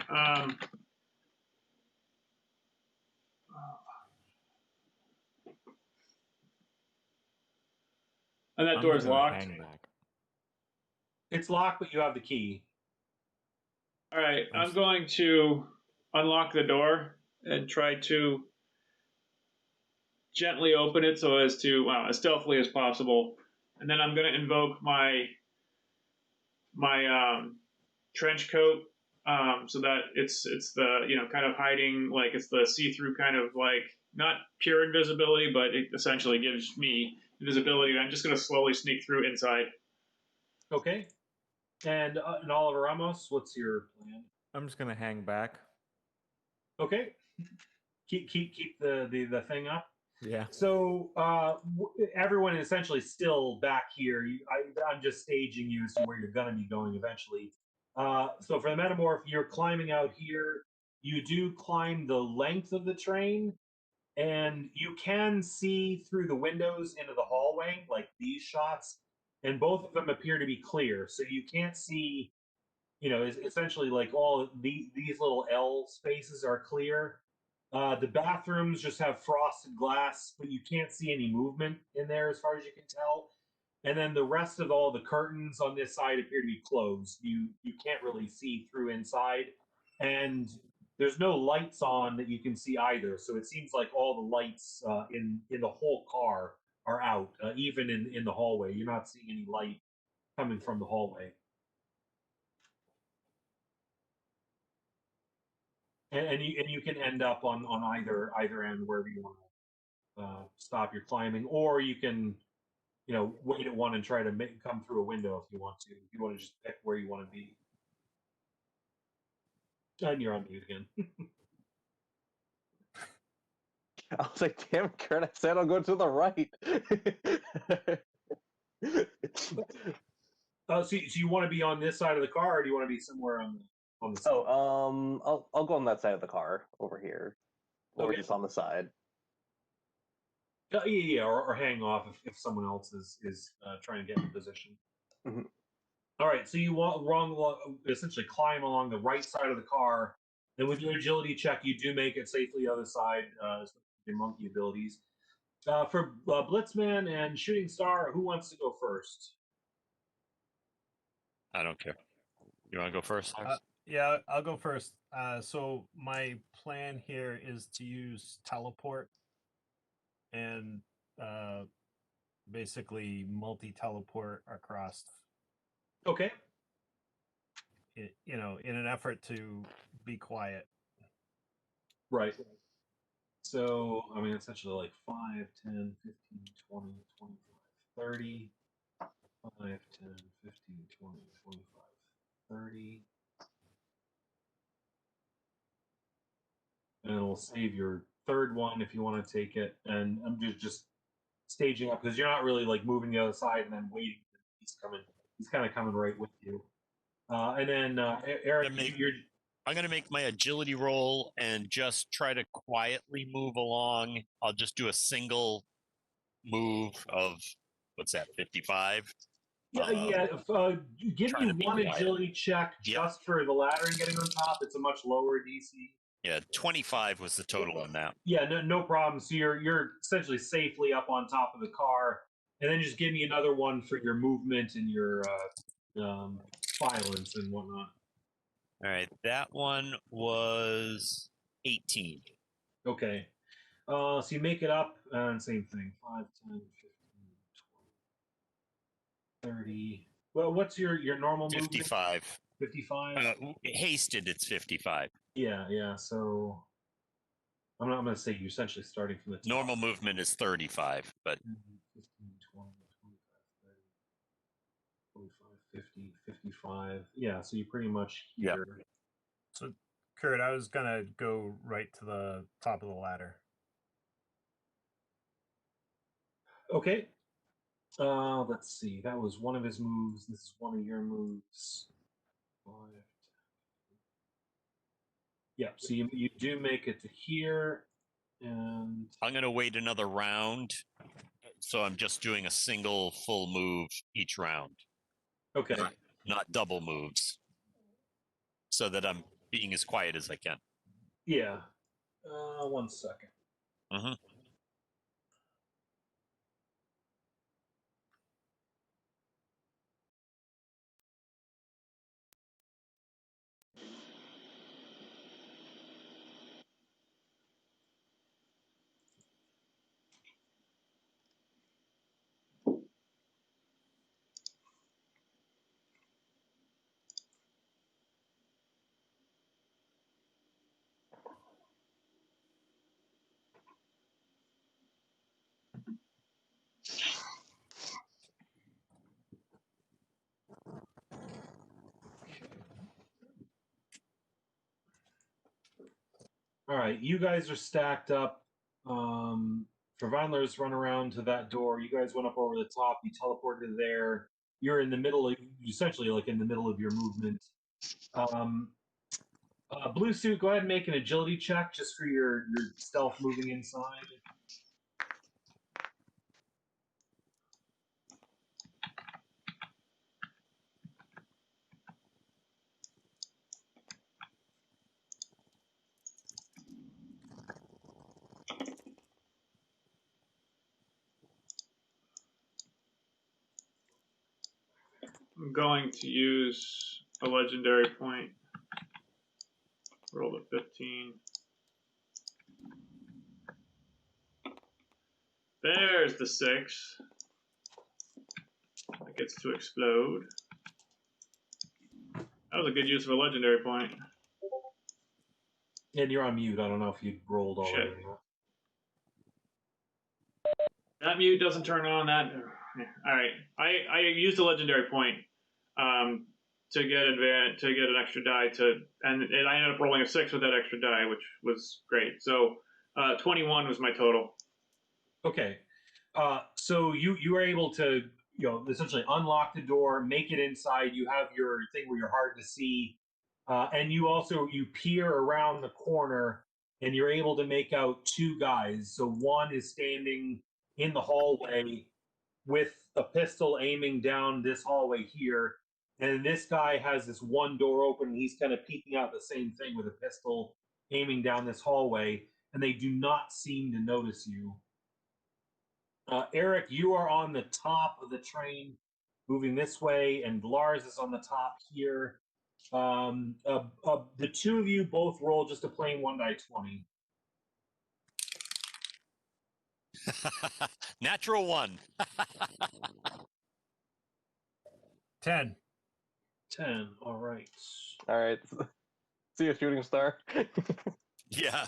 And that door is locked. It's locked, but you have the key. All right, I'm going to unlock the door and try to gently open it so as to, as stealthily as possible. And then I'm going to invoke my trench coat so that it's the, kind of hiding, like it's the see-through kind of like, not pure invisibility, but it essentially gives me invisibility. And I'm just going to slowly sneak through inside. Okay. And Oliver Ramos, what's your plan? I'm just gonna hang back. Okay. Keep the thing up. Yeah. So everyone is essentially still back here. I'm just staging you as to where you're gonna be going eventually. So for the Metamorph, you're climbing out here. You do climb the length of the train, and you can see through the windows into the hallway, like these shots, and both of them appear to be clear. So you can't see, essentially like all these little L spaces are clear. The bathrooms just have frosted glass, but you can't see any movement in there as far as you can tell. And then the rest of all the curtains on this side appear to be closed. You can't really see through inside, and there's no lights on that you can see either. So it seems like all the lights in the whole car are out, even in the hallway. You're not seeing any light coming from the hallway. And you can end up on either end wherever you want to stop your climbing, or you can wait at one and try to come through a window if you want to. If you want to just pick where you want to be. And you're on mute again. I was like, damn it, Kurt, I said I'll go to the right. So you want to be on this side of the car, or do you want to be somewhere on the side? I'll go on that side of the car over here, or Okay. just on the side. Yeah, or hang off if someone else is trying to get in position. Mhm. All right, so you essentially climb along the right side of the car, and with your agility check, you do make it safely the other side. Your monkey abilities. For Blitzman and Shooting Star, who wants to go first? I don't care. You want to go first? Yeah, I'll go first. So my plan here is to use teleport and basically multi-teleport across. Okay. In an effort to be quiet. Right. So, I mean, essentially like 5, 10, 15, 20, 25, 30. 5, 10, 15, 20, 25, 30. And it'll save your third one if you want to take it. And I'm just staging up because you're not really like moving the other side and then waiting. He's coming. He's kind of coming right with you. And then Eric, I'm going to make my agility roll and just try to quietly move along. I'll just do a single move of, what's that, 55? Yeah. Give me one agility check just for the ladder and getting on top. It's a much lower DC. Yeah, 25 was the total on that. Yeah, no problem. So you're essentially safely up on top of the car, and then just give me another one for your movement and your violence and whatnot. All right, that one was 18. Okay. So you make it up, and same thing. 5, 10, 15, 20, 30. Well, what's your normal 55. movement? 55? Hasted, it's 55. Yeah. So I'm going to say you're essentially starting from the top. Normal movement is 35, but 15, 20, 25, 30, 45, 50, 55. Yeah, so you pretty much here. Yep. So, Kurt, I was going to go right to the top of the ladder. Okay. Let's see. That was one of his moves. This is one of your moves. 5, 10. Yeah, so you do make it to here, and I'm going to wait another round. So I'm just doing a single full move each round. Okay. Not double moves. So that I'm being as quiet as I can. Yeah. 1 second. Mm-hmm. All right, you guys are stacked up. Verwandler's run around to that door. You guys went up over the top. You teleported there. You're in the middle, essentially like in the middle of your movement. Blue suit, go ahead and make an agility check just for your stealth moving inside. I'm going to use a legendary point. Roll a 15. There's the 6. That gets to explode. That was a good use of a legendary point. And you're on mute. I don't know if you rolled already. Shit. That mute doesn't turn on. That. All right. I used a legendary point to get an extra die and I ended up rolling a 6 with that extra die, which was great. So 21 was my total. Okay. So you were able to essentially unlock the door, make it inside. You have your thing where you're hard to see, and you peer around the corner, and you're able to make out two guys. So one is standing in the hallway with a pistol aiming down this hallway here, and this guy has this one door open, and he's kind of peeking out the same thing with a pistol aiming down this hallway, and they do not seem to notice you. Eric, you are on the top of the train moving this way, and Lars is on the top here. The two of you both roll just a plain 1 die 20. Natural 1. 10. 10. All right. All right. See a shooting star. Yeah.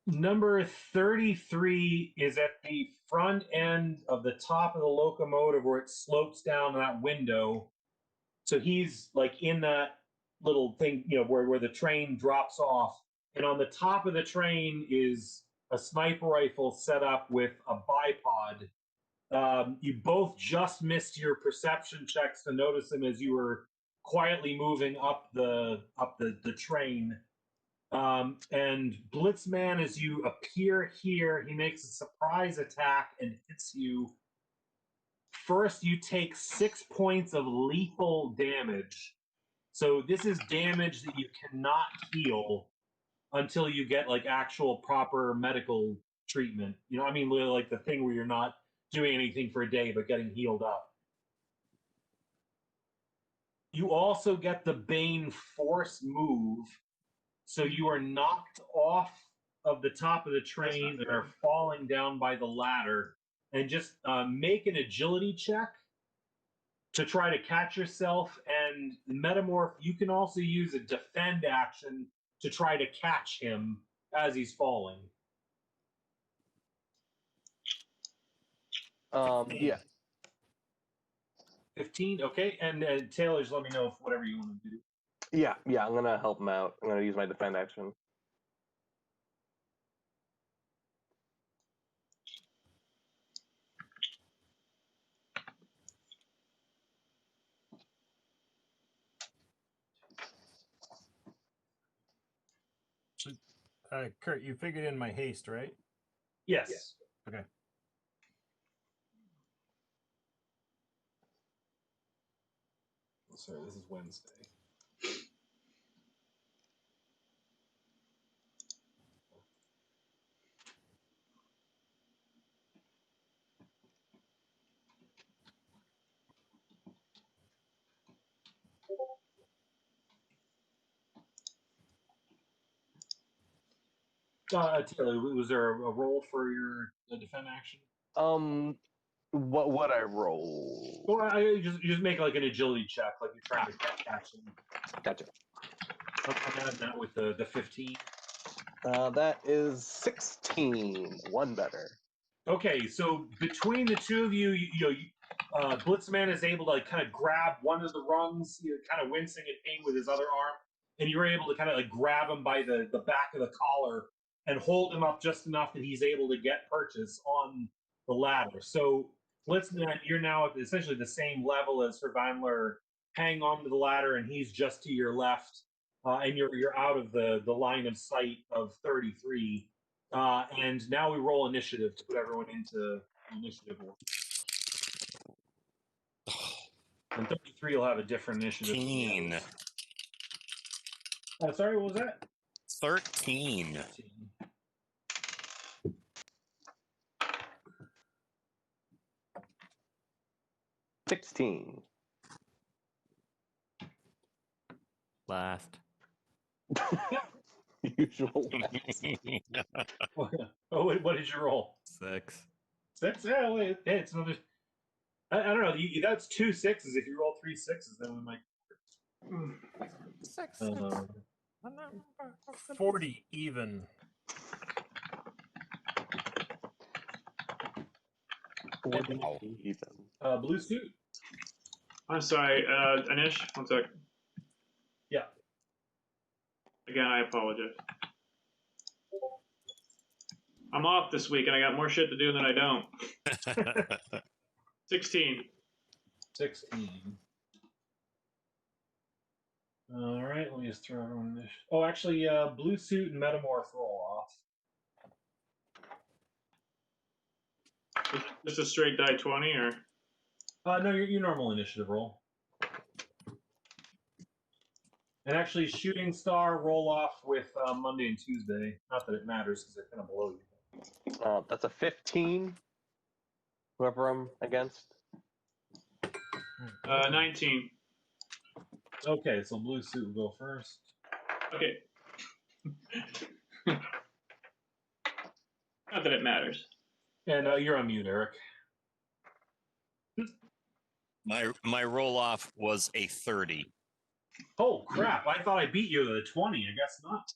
Number 33 is at the front end of the top of the locomotive where it slopes down to that window. So he's like in that little thing, where the train drops off. And on the top of the train is a sniper rifle set up with a bipod. You both just missed your perception checks to notice him as you were quietly moving up the train. And Blitzman, as you appear here, he makes a surprise attack and hits you. First, you take 6 points of lethal damage. So this is damage that you cannot heal until you get like actual proper medical treatment. Like the thing where you're not doing anything for a day but getting healed up. You also get the Bane force move. So you are knocked off of the top of the train and are falling down by the ladder. And just make an agility check to try to catch yourself. And Metamorph, you can also use a defend action to try to catch him as he's falling. Yeah. 15, okay. And Taylor, just let me know if whatever you want to do. Yeah, I'm gonna help him out. I'm gonna use my defend action. Kurt, you figured in my haste, right? Yes. Okay. Sorry, this is Wednesday. Taylor, was there a roll for your defend action? What would I roll? Well, I just make like an agility check, like you're trying to catch him. Gotcha. I'm adding that with the 15. That is 16. One better. Okay, so between the two of you, Blitzman is able to like kind of grab one of the rungs, kind of wincing in pain with his other arm, and you're able to kind of like grab him by the back of the collar and hold him up just enough that he's able to get purchase on the ladder. So Blitzman, you're now at essentially the same level as Verwandler. Hang on to the ladder, and he's just to your left, and you're out of the line of sight of 33. And now we roll initiative to put everyone into initiative order. And 33 will have a different initiative. 13. Oh, sorry, what was that? 13. 13. $16. Last. Usual. Oh, wait, what did you roll? 6. 6? Yeah, wait, hey, it's another. I don't know. That's 2 6s. If you roll 3 6s, then we might. 6. 40 even. 40 Wow. even. Blue suit. I'm sorry, Anish, one sec. Yeah. Again, I apologize. I'm off this week and I got more shit to do than I don't. 16. 16. All right, let me just throw everyone this. Oh, actually, blue suit and metamorph roll off. Just a straight die 20 or? No, your normal initiative roll. And actually, shooting star roll off with Monday and Tuesday. Not that it matters because they're kind of below you. That's a 15. Whoever I'm against. 19. Okay, so blue suit will go first. Okay. Not that it matters. And you're on mute, Eric. My roll off was a 30. Oh crap! I thought I beat you to the 20. I guess not.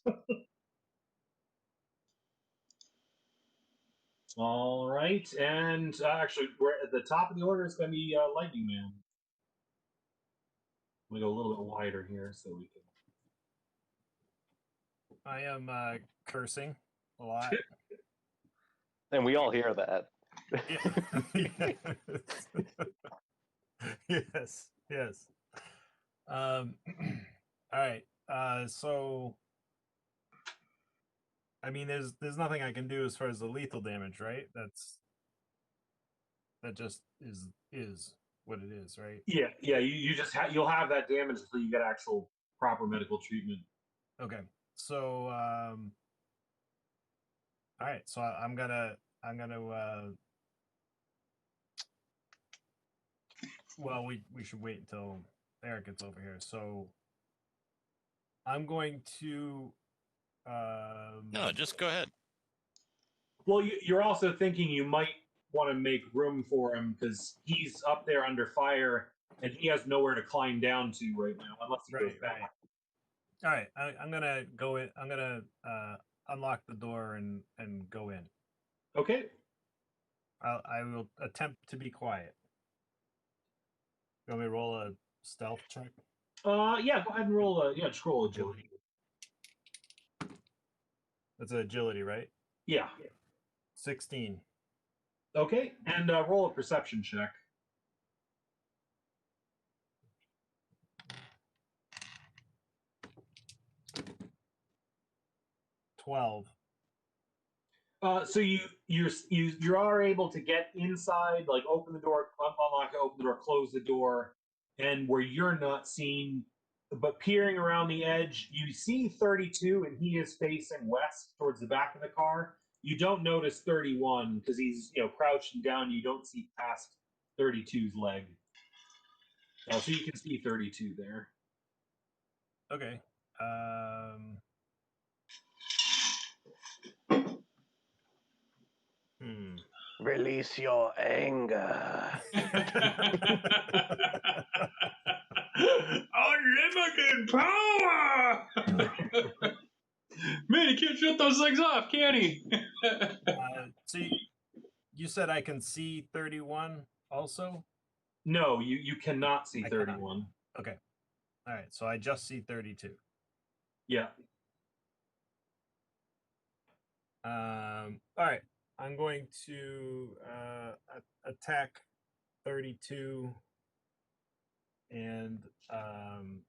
All right, and actually, we're at the top of the order. It's going to be Lightning Man. We go a little bit wider here so we can. I am cursing a lot. And we all hear that. Yes, yes. All right. So, I mean, there's nothing I can do as far as the lethal damage, right? That just is what it is, right? Yeah. You just you'll have that damage until you get actual proper medical treatment. Okay. So, all right. So I'm gonna. Well, we should wait until Eric gets over here. So I'm going to. No, just go ahead. Well, you're also thinking you might want to make room for him because he's up there under fire and he has nowhere to climb down to right now unless he goes back. All right, I'm gonna go in. I'm gonna unlock the door and go in. Okay. I will attempt to be quiet. You want me to roll a stealth check? Yeah. Go ahead and roll. Just roll agility. That's an agility, right? Yeah. 16. Okay, and roll a perception check. So you are able to get inside, like open the door, unlock it, open the door, close the door, and where you're not seen, but peering around the edge, you see 32, and he is facing west towards the back of the car. You don't notice 31 because he's crouching down. You don't see past 32's leg. So you can see 32 there. Okay. Release your anger. Unlimited fucking power! Man, he can't shut those things off, can he? So you said I can see 31 also? No, you cannot see I cannot. 31. Okay. All right. So I just see 32. Yeah. All right. I'm going to attack 32, and I'm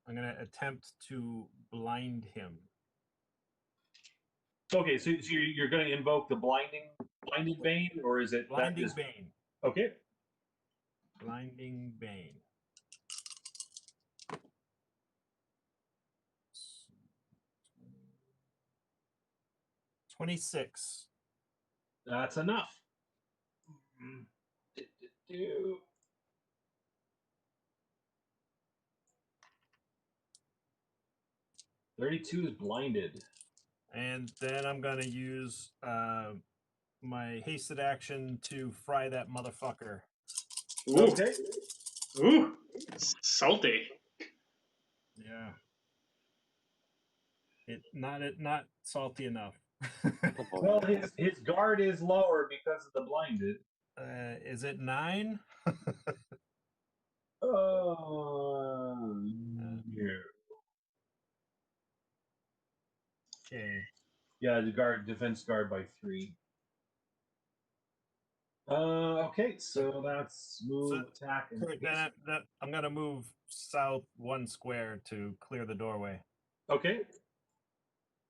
going to attempt to blind him. Okay, so you're going to invoke the blinded bane, or is it Blinding that just Bane. okay? Blinding Bane. 26. That's enough. Do. 32 is blinded. And then I'm going to use my hasted action to fry that motherfucker. Ooh. Okay. Ooh. Salty. Yeah. Not salty enough. Well, his guard is lower because of the blinded. Is it 9? Yeah. Okay. Yeah, the defense guard by 3. Okay, so that's move, attack, and Kurt, then I'm gonna move south 1 square to clear the doorway. okay.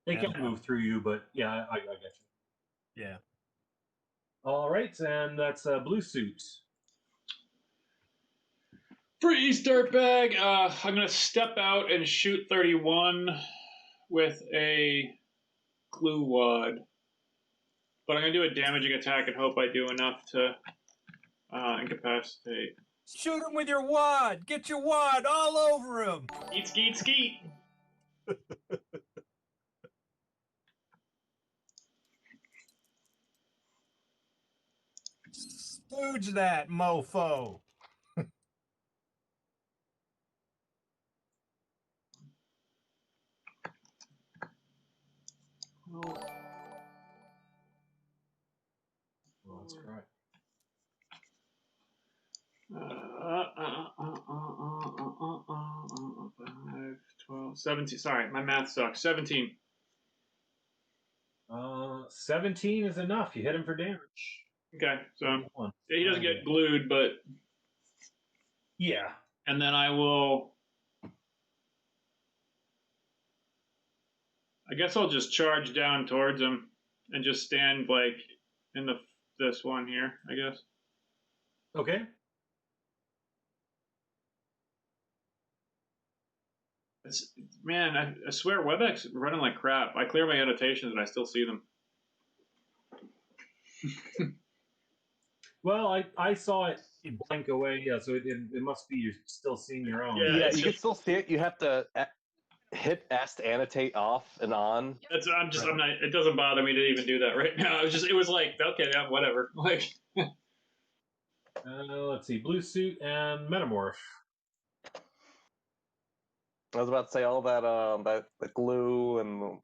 They And, can move through you, but yeah, I get you. Yeah. All right, and that's a blue suit. Freeze, dirtbag! I'm gonna step out and shoot 31 with a glue wad. But I'm gonna do a damaging attack and hope I do enough to incapacitate. Shoot him with your wad. Get your wad all over him. Skeet, skeet, skeet! Stooge that mofo. Well, that's correct. 5, 12, 17. Sorry, my math sucks. 17. 17 is enough. You hit him for damage. Okay, so 31. he doesn't get glued, but Yeah. and then I will. I guess I'll just charge down towards him and just stand like in this one here. I guess. Okay. Man, I swear WebEx is running like crap. I clear my annotations and I still see them. Well, I saw it blank away. Yeah, so it must be you're still seeing your own. Yeah, Yeah, it's you can just- still see it. You have to hit S to annotate off and on. I'm not. It doesn't bother me to even do that right now. It was like, okay, yeah, whatever. Like, Let's see, blue suit and metamorph. I was about to say all that the glue and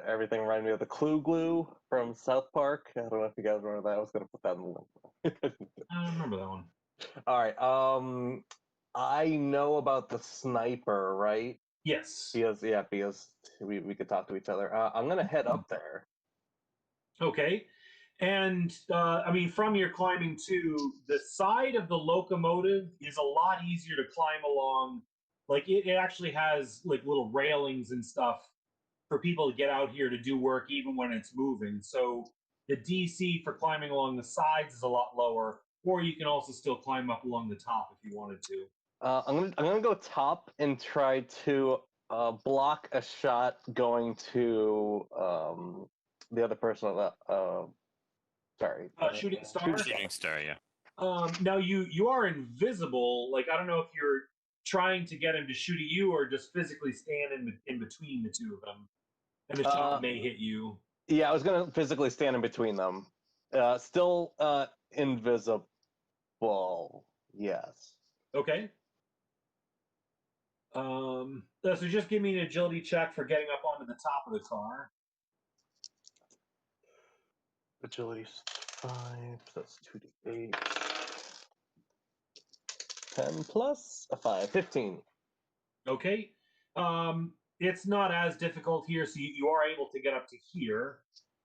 everything reminded me of the Clue glue from South Park. I don't know if you guys remember that. I was going to put that in the link. I don't remember that one. All right. I know about the sniper, right? Yes. Because we could talk to each other. I'm gonna head up there. Okay. And I mean, from your climbing too, the side of the locomotive is a lot easier to climb along. Like it actually has like little railings and stuff for people to get out here to do work even when it's moving. So the DC for climbing along the sides is a lot lower, or you can also still climb up along the top if you wanted to. I'm gonna go top and try to block a shot going to the other person. Sorry. Shooting star. Shooting star, yeah. Now you are invisible. Like I don't know if you're trying to get him to shoot at you or just physically stand in between the two of them, and the shot may hit you. Yeah, I was gonna physically stand in between them. Still invisible. Yes. Okay. So just give me an agility check for getting up onto the top of the car. Agility's 5, so that's 2d8. 10 plus a 5, 15. Okay. It's not as difficult here, so you are able to get up to here.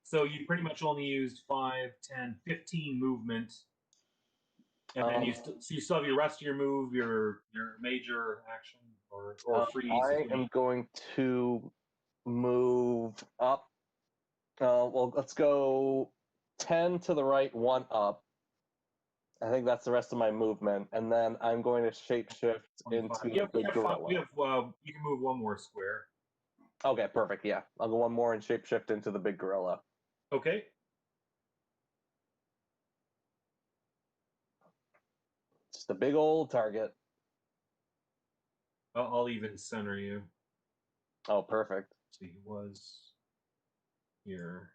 So you pretty much only used 5, 10, 15 movement. And then so you still have your rest of your move, your major action, or freeze. I am going to move up. Well, let's go 10 to the right, 1 up. I think that's the rest of my movement, and then I'm going to shapeshift into the big gorilla. You can move one more square. Okay, perfect. Yeah, I'll go one more and shapeshift into the big gorilla. Okay. Just a big old target. I'll even center you. Oh, perfect. So he was here.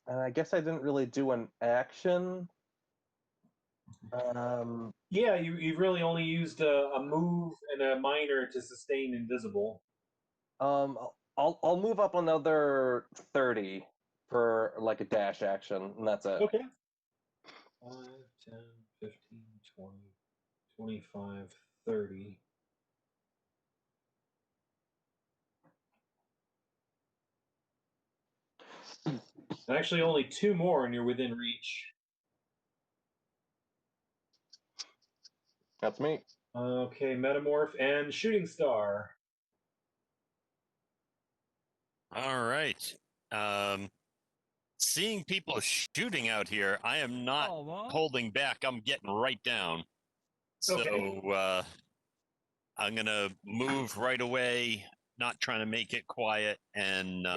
And I guess I didn't really do an action. Yeah, you've really only used a move and a minor to sustain invisible. I'll move up another 30 for like a dash action, and that's it. Okay. 5, 10, 15, 20, 25, 30. Actually, only 2 more, and you're within reach. That's me. Okay, Metamorph and Shooting Star. All right. Seeing people shooting out here, I am not holding back. I'm getting right down. So Okay. I'm going to move right away, not trying to make it quiet, and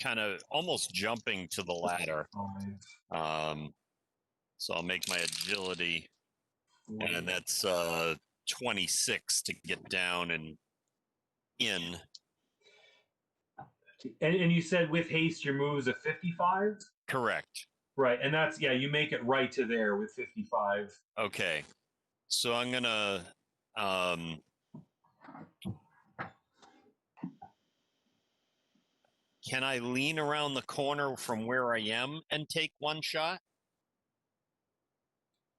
kind of almost jumping to the ladder. So I'll make my agility, and that's 26 to get down and in. And you said with haste your move's a 55? Correct. Right, and that's, yeah, you make it right to there with 55. Okay. So I'm going to... can I lean around the corner from where I am and take one shot?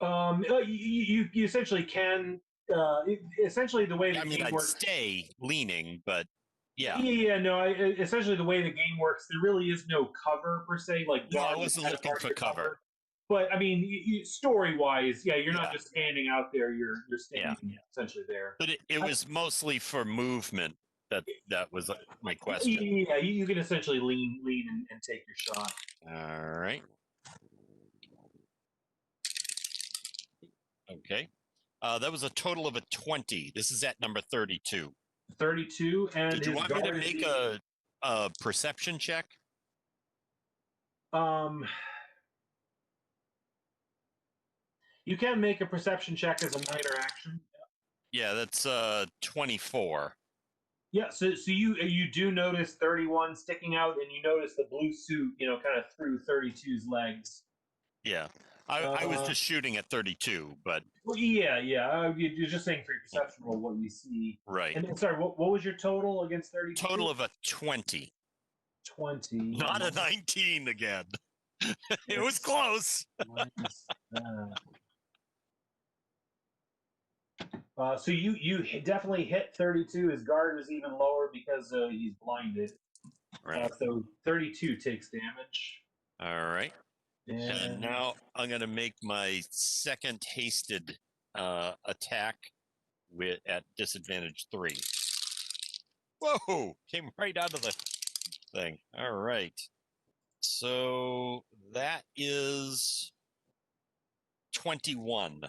You essentially can. Essentially, the way the game I'd works. stay leaning, but yeah. Yeah, no. Essentially, the way the game works, there really is no cover per se. Like, no, I wasn't looking for cover. But I mean, story-wise, yeah, you're not just standing out there. You're standing essentially there. But it was mostly for movement. That was my question. Yeah, you can essentially lean and take your shot. All right. Okay. That was a total of a 20. This is at number 32. 32, and did you want me to make a perception check? You can make a perception check as a minor action. Yeah, that's 24. Yeah, so you do notice 31 sticking out, and you notice the blue suit, kind of through 32's legs. Yeah, I was just shooting at 32, but well, yeah. You're just saying for your perception roll what you see, right? And sorry, what was your total against 32? Total of a 20. 20, not a 19 again. It was close. So you definitely hit 32. His guard is even lower because he's blinded. Right. So 32 takes damage. All right. And now I'm going to make my second hasted attack at disadvantage 3. Whoa! Came right out of the thing. All right. So that is 21.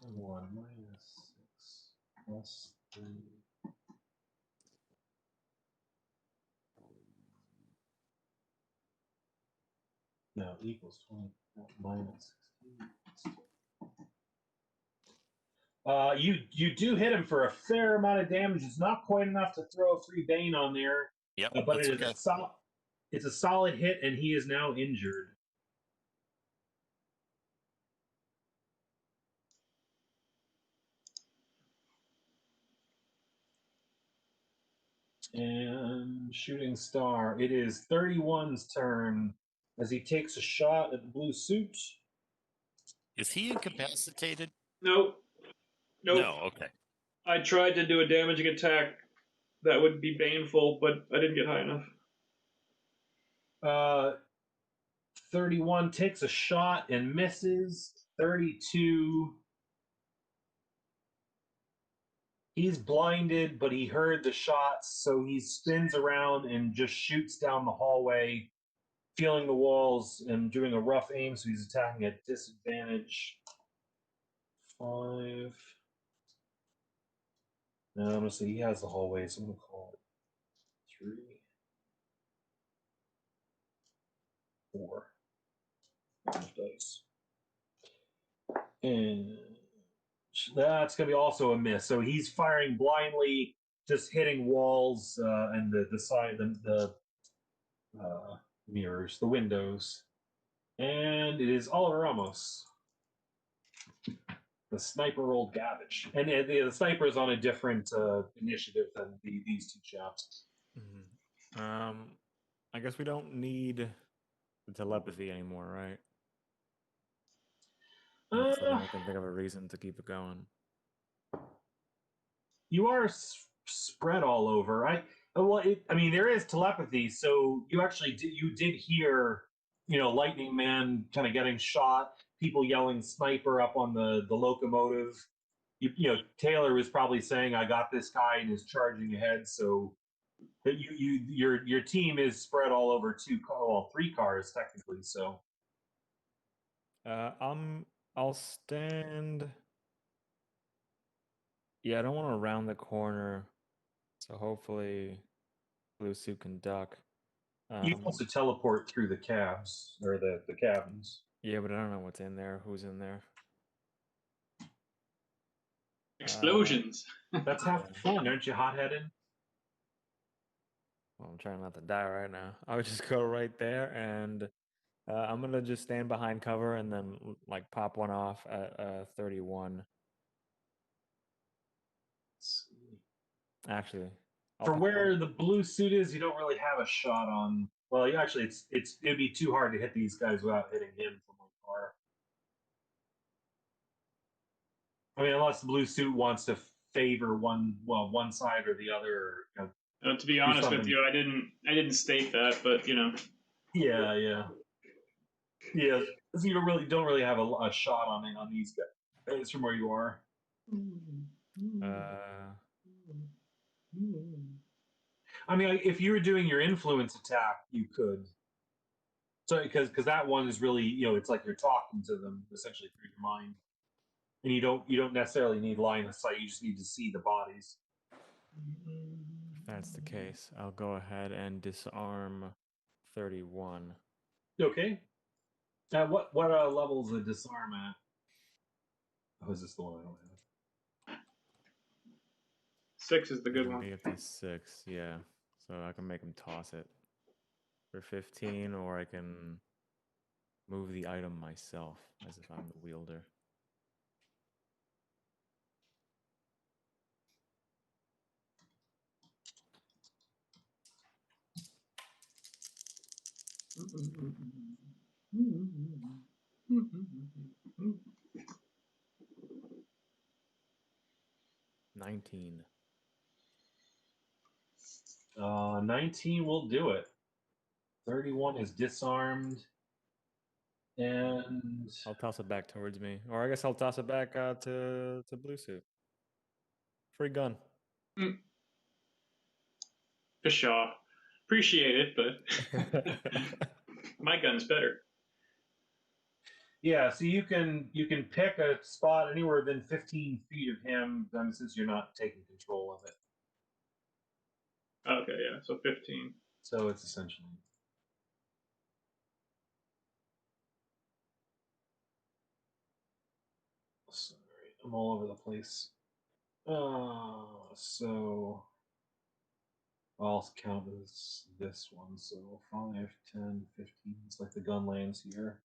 1 minus 6 plus 3. No, equals 20 minus 16. You do hit him for a fair amount of damage. It's not quite enough to throw a free Bane on there. Yep, but it's a solid hit, and he is now injured. And Shooting Star, it is 31's turn as he takes a shot at the blue suit. Is he incapacitated? Nope. Nope. No. Okay. I tried to do a damaging attack that would be baneful, but I didn't get high enough. 31 takes a shot and misses. 32. He's blinded, but he heard the shots, so he spins around and just shoots down the hallway, feeling the walls and doing a rough aim, so he's attacking at disadvantage. 5. No, I'm going to say he has the hallway, so I'm going to call it 3. 4. Dice. And that's going to be also a miss. So he's firing blindly, just hitting walls and the side, the mirrors, the windows. And it is Oliver Ramos. The sniper rolled garbage. And the sniper is on a different initiative than these two chaps. Mm-hmm. I guess we don't need the telepathy anymore, right? Unless I can think of a reason to keep it going. You are spread all over. I mean, there is telepathy, so you actually did hear, Lightning Man kind of getting shot, people yelling sniper up on the locomotive. Taylor was probably saying, "I got this guy," and is charging ahead. So your team is spread all over 3 cars technically. So I'll stand. Yeah, I don't want to round the corner, so hopefully Blue Suit can duck. you can also teleport through the cabs or the cabins. Yeah, but I don't know what's in there. Who's in there? Explosions. That's half the fun, aren't you, hot-headed? Well, I'm trying not to die right now. I would just go right there, and I'm gonna just stand behind cover and then like pop one off at 31. Actually, For where the blue suit is, you don't really have a shot on. Well, actually, it'd be too hard to hit these guys without hitting him from afar. I mean, unless the blue suit wants to favor one side or the other. Or, To be honest with you, I didn't state that, but Yeah. So you don't really have a shot on these guys from where you are. I mean, if you were doing your influence attack, you could. So because that one is really, it's like you're talking to them essentially through your mind, and you don't necessarily need line of sight. You just need to see the bodies. If that's the case, I'll go ahead and disarm 31. Okay. What level is the disarm at? Oh, is this the one I don't have? 6 is the good It'll one. be up to 6, yeah. So I can make him toss it for 15, or I can move the item myself as if I'm the wielder. $19. 19 will do it. 31 is disarmed, and I'll toss it back towards me, or I guess I'll toss it back to Blue Suit. Free gun. Pshaw. Appreciate it, but my gun's better. yeah, so you can pick a spot anywhere within 15 feet of him, since you're not taking control of it. Okay, yeah, so 15. So it's essentially. Sorry, I'm all over the place. So I'll count as this one. So 5, 10, 15. It's like the gun lands here.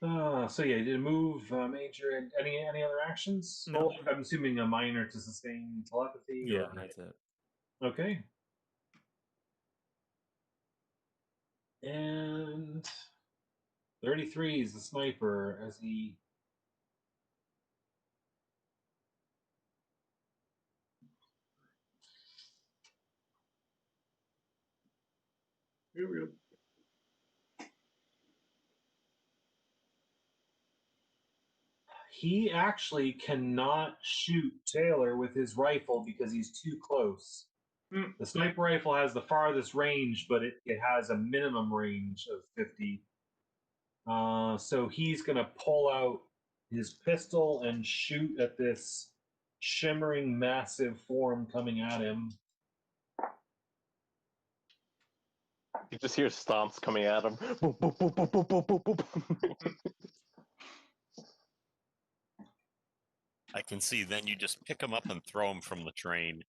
So yeah, you did a move, major, and any other actions? No. Well, I'm assuming a minor to sustain telepathy. Yeah, or... that's it. Okay. And 33 is the sniper as he. Here we go. He actually cannot shoot Taylor with his rifle because he's too close. Mm. The sniper rifle has the farthest range, but it has a minimum range of 50. So he's going to pull out his pistol and shoot at this shimmering, massive form coming at him. You just hear stomps coming at him. Boop, boop, boop, boop, boop, boop, boop, boop. I can see. Then you just pick them up and throw them from the train.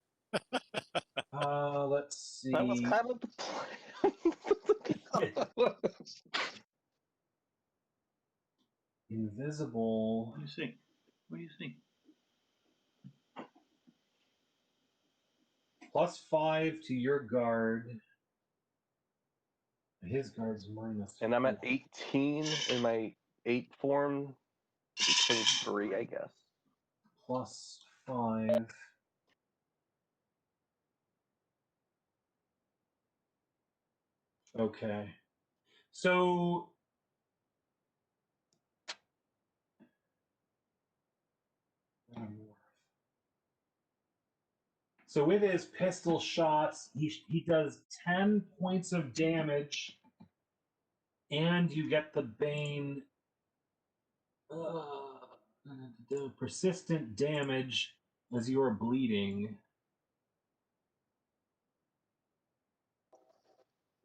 Let's see. That was kind of the plan. Invisible. What do you see? What do you see? +5 to your guard. His guard's minus. And I'm at 18 in my 8 form. Should be 23, I guess. +5. Okay. So with his pistol shots, he does 10 points of damage, and you get the Bane the persistent damage as you are bleeding.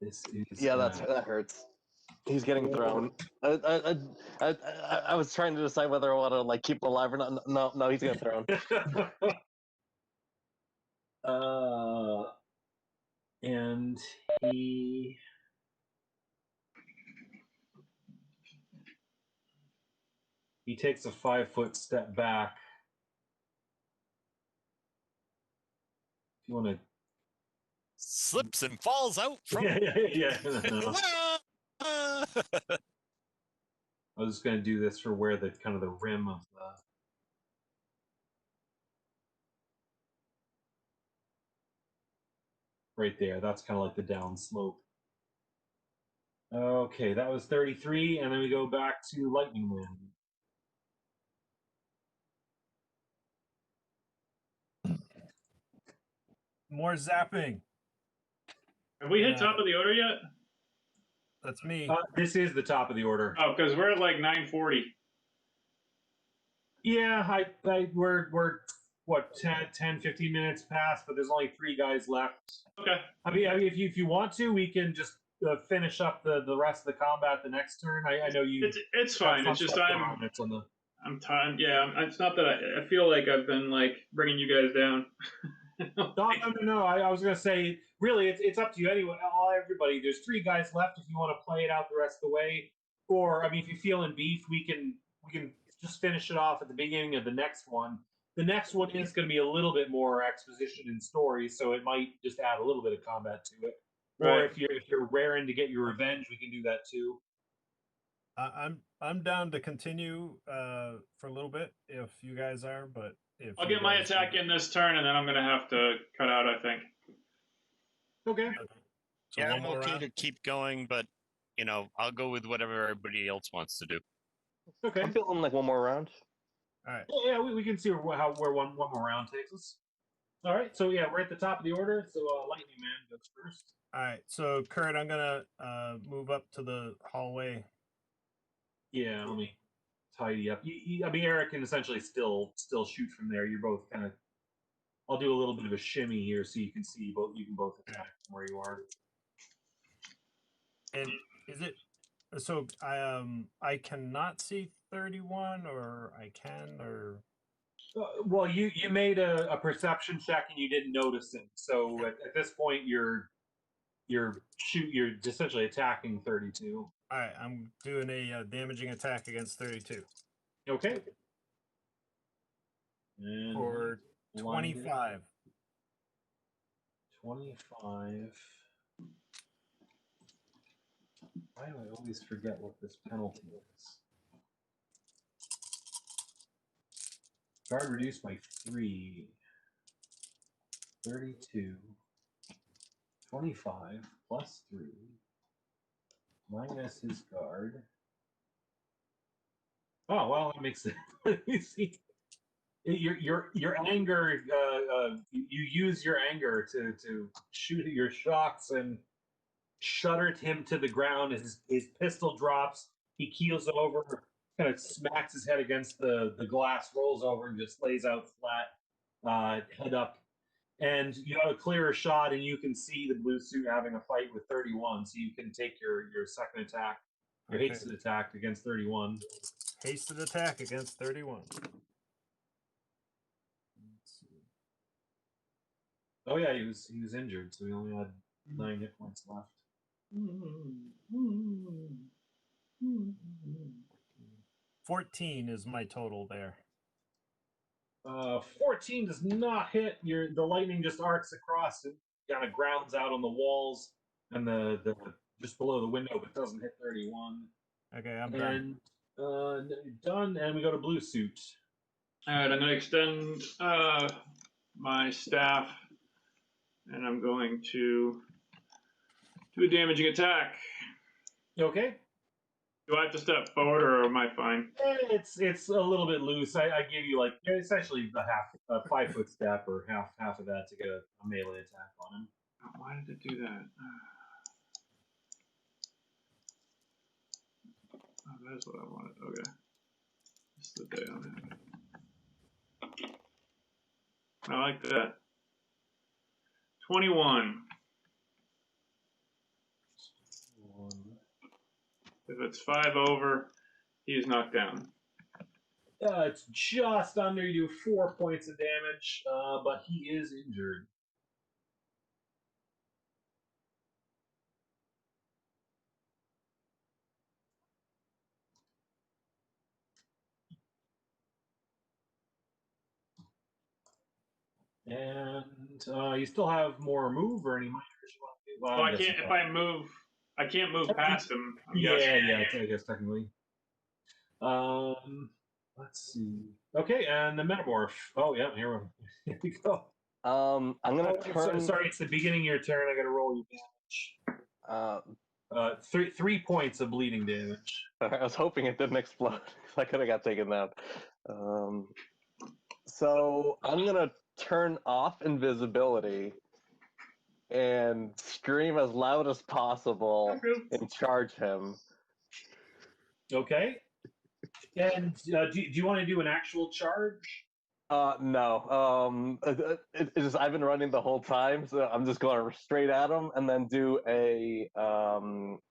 This is that hurts. He's getting thrown. I was trying to decide whether I want to like keep him alive or not. No, he's getting thrown. And he takes a 5-foot step back. If you want to, Slips and falls out from. yeah. No. I was just going to do this for where the kind of the rim of the. Right there. That's kind of like the down slope. Okay, that was 33, and then we go back to Lightning Man. More zapping. Have we hit top of the order yet? That's me. This is the top of the order. Oh, because we're at like 9:40. Yeah, we're what 10, 15 minutes past, but there's only 3 guys left. Okay. I mean, if you want to, we can just finish up the rest of the combat the next turn. I know you. It's fine. It's just I'm tired. Yeah, it's not that I feel like I've been like bringing you guys down. No. I was gonna say, really, it's up to you anyway. Everybody, there's 3 guys left. If you want to play it out the rest of the way, or I mean, if you're feeling beef, we can just finish it off at the beginning of the next one. The next one is going to be a little bit more exposition and story, so it might just add a little bit of combat to it. Or Right. if you're raring to get your revenge, we can do that too. I'm down to continue for a little bit if you guys are, but if I'll you get my guys attack in this turn, and then I'm gonna have to cut out, I think. Okay. So Yeah, one I'm more okay round? to keep going, but I'll go with whatever everybody else wants to do. Okay. I'm feeling like one more round. All right. Yeah, we can see where one more round takes us. All right, so yeah, we're at the top of the order. So Lightning Man goes first. All right. So Kurt, I'm gonna move up to the hallway. Yeah, let me tidy up. I mean, Eric can essentially still shoot from there. You're both kind of. I'll do a little bit of a shimmy here so you can see both. You can both attack from where you are. And is it so? I cannot see 31, or I can, or Well, you made a perception check and you didn't notice him. So at this point, you're essentially attacking 32. All right, I'm doing a damaging attack against 32 Okay. And for blinded. 25. 25. Why do I always forget what this penalty is? Guard reduced by 3. 32. 25 plus 3 minus his guard. Oh well, that makes it. Let me see. Your anger. You use your anger to shoot your shots and shuddered him to the ground. His pistol drops. He keels over, kind of smacks his head against the glass, rolls over, and just lays out flat, head up. And you have a clearer shot, and you can see the blue suit having a fight with 31, so you can take your second attack, your Okay. hasted attack against 31. Hasted attack against 31. Oh yeah, he was injured, so he only had 9 hit points left. 14 is my total there. 14 does not hit. The lightning just arcs across and kind of grounds out on the walls and the just below the window, but doesn't hit 31. Okay, I'm done. And done. And we go to blue suit. All right, I'm going to extend my staff, and I'm going to do a damaging attack. Okay. Do I have to step forward, or am I fine? It's a little bit loose. I give you like essentially a 5 foot step or half of that to get a melee attack on him. Oh, why did it do that? Oh, that's what I wanted. Okay. This is the day on it. I like that. 21. If it's 5 over, he is knocked down. It's just under. You do 4 points of damage, but he is injured. And you still have more move or any minors you want to do? Well, I can't. If I move, I can't move past him. I'm guessing. Yeah, I guess technically. Let's see. Okay, and the metamorph. Oh yeah, here we go. I'm gonna turn. Sorry, it's the beginning of your turn. I got to roll your damage. 3 points of bleeding damage. I was hoping it didn't explode. I could have got taken out. So I'm gonna turn off invisibility and scream as loud as possible and charge him. Okay. And do you want to do an actual charge? No. It's just I've been running the whole time, so I'm just going straight at him and then do a not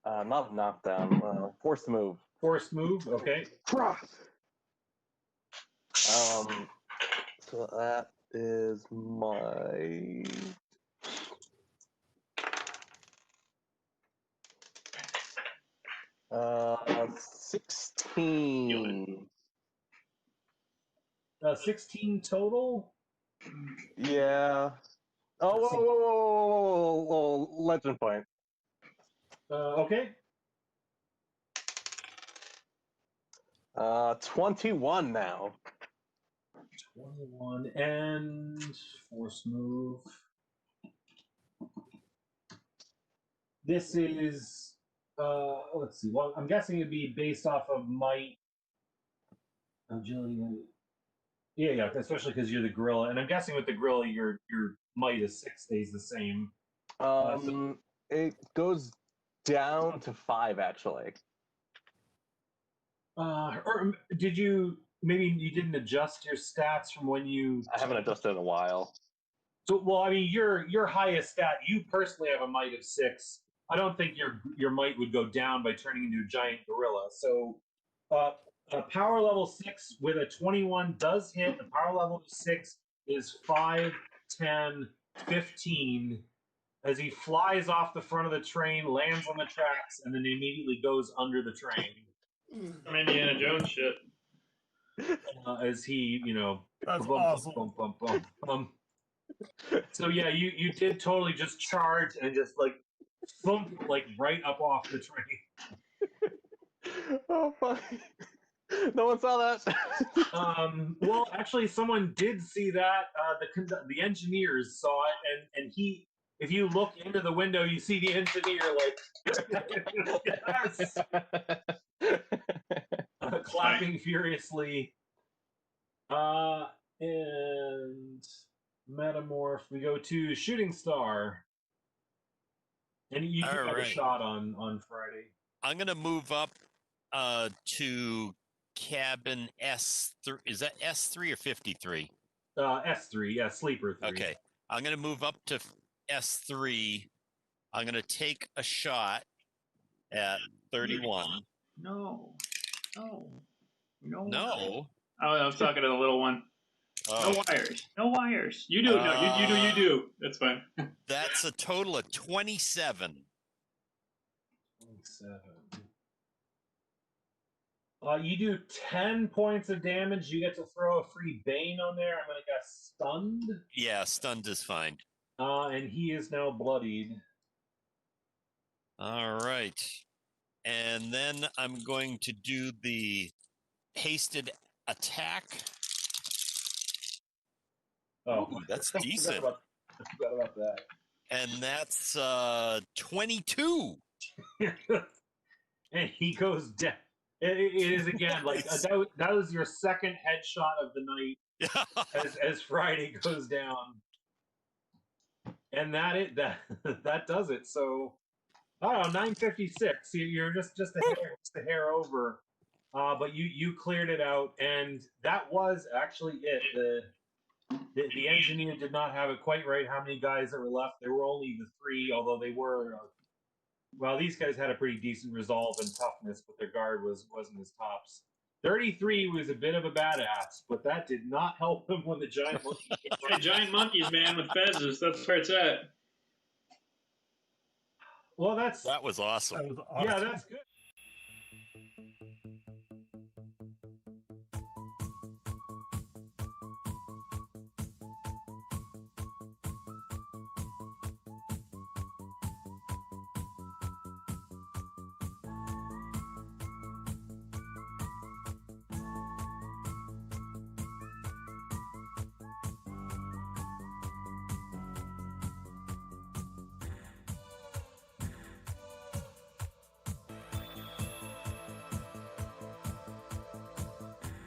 a knockdown, forced move. Forced move. Okay. So that is my 16. 16 total. Yeah. Oh, whoa, legend point. Okay. 21 now. 21 and force move. This is let's see. Well, I'm guessing it'd be based off of might, agility. Yeah, especially because you're the gorilla, and I'm guessing with the gorilla, your might is 6 stays the same. It goes down to 5 actually. Or did you? Maybe you didn't adjust your stats from when you. I haven't adjusted in a while. So, well, I mean, your highest stat. You personally have a might of 6. I don't think your might would go down by turning into a giant gorilla. So, a power level 6 with a 21 does hit. The power level of 6 is 5, 10, 15, as he flies off the front of the train, lands on the tracks, and then immediately goes under the train. Some Indiana Jones shit. As he, That's bum, awesome. bum, bum, bum, bum. So yeah, you did totally just charge and just like thump like right up off the train. Oh fuck! No one saw that. Well, actually, someone did see that. The engineers saw it, and he. If you look into the window, you see the engineer like yes, clapping furiously. And Metamorph. We go to Shooting Star, and you do have a Alright. shot on Friday. I'm gonna move up to cabin S3. Is that S3 or 53? S3, yeah, sleeper 3. Okay. I'm gonna move up to S3. I'm gonna take a shot at 31. No. No. Oh, I was talking to the little one. Oh, No wires. No wires. You do. No, you do. That's fine. that's a total of 27. 27. You do 10 points of damage. You get to throw a free Bane on there. I'm going to guess stunned. Yeah, stunned is fine. And he is now bloodied. All right. And then I'm going to do the hasted attack. Oh, Ooh, that's I decent. forgot about that. And that's 22. And he goes down. It is again like that was your second headshot of the night as Friday goes down, and that does it. So I don't know, 956. You're just a hair over, but you cleared it out, and that was actually it. The engineer did not have it quite right how many guys that were left. There were only the 3, although they were. Well, these guys had a pretty decent resolve and toughness, but their guard wasn't as tops. 33 was a bit of a badass, but that did not help him when the giant monkey came Hey, giant monkeys, man, with fezzes. That's where it's at. Well, That was awesome. That was awesome. yeah, that's good.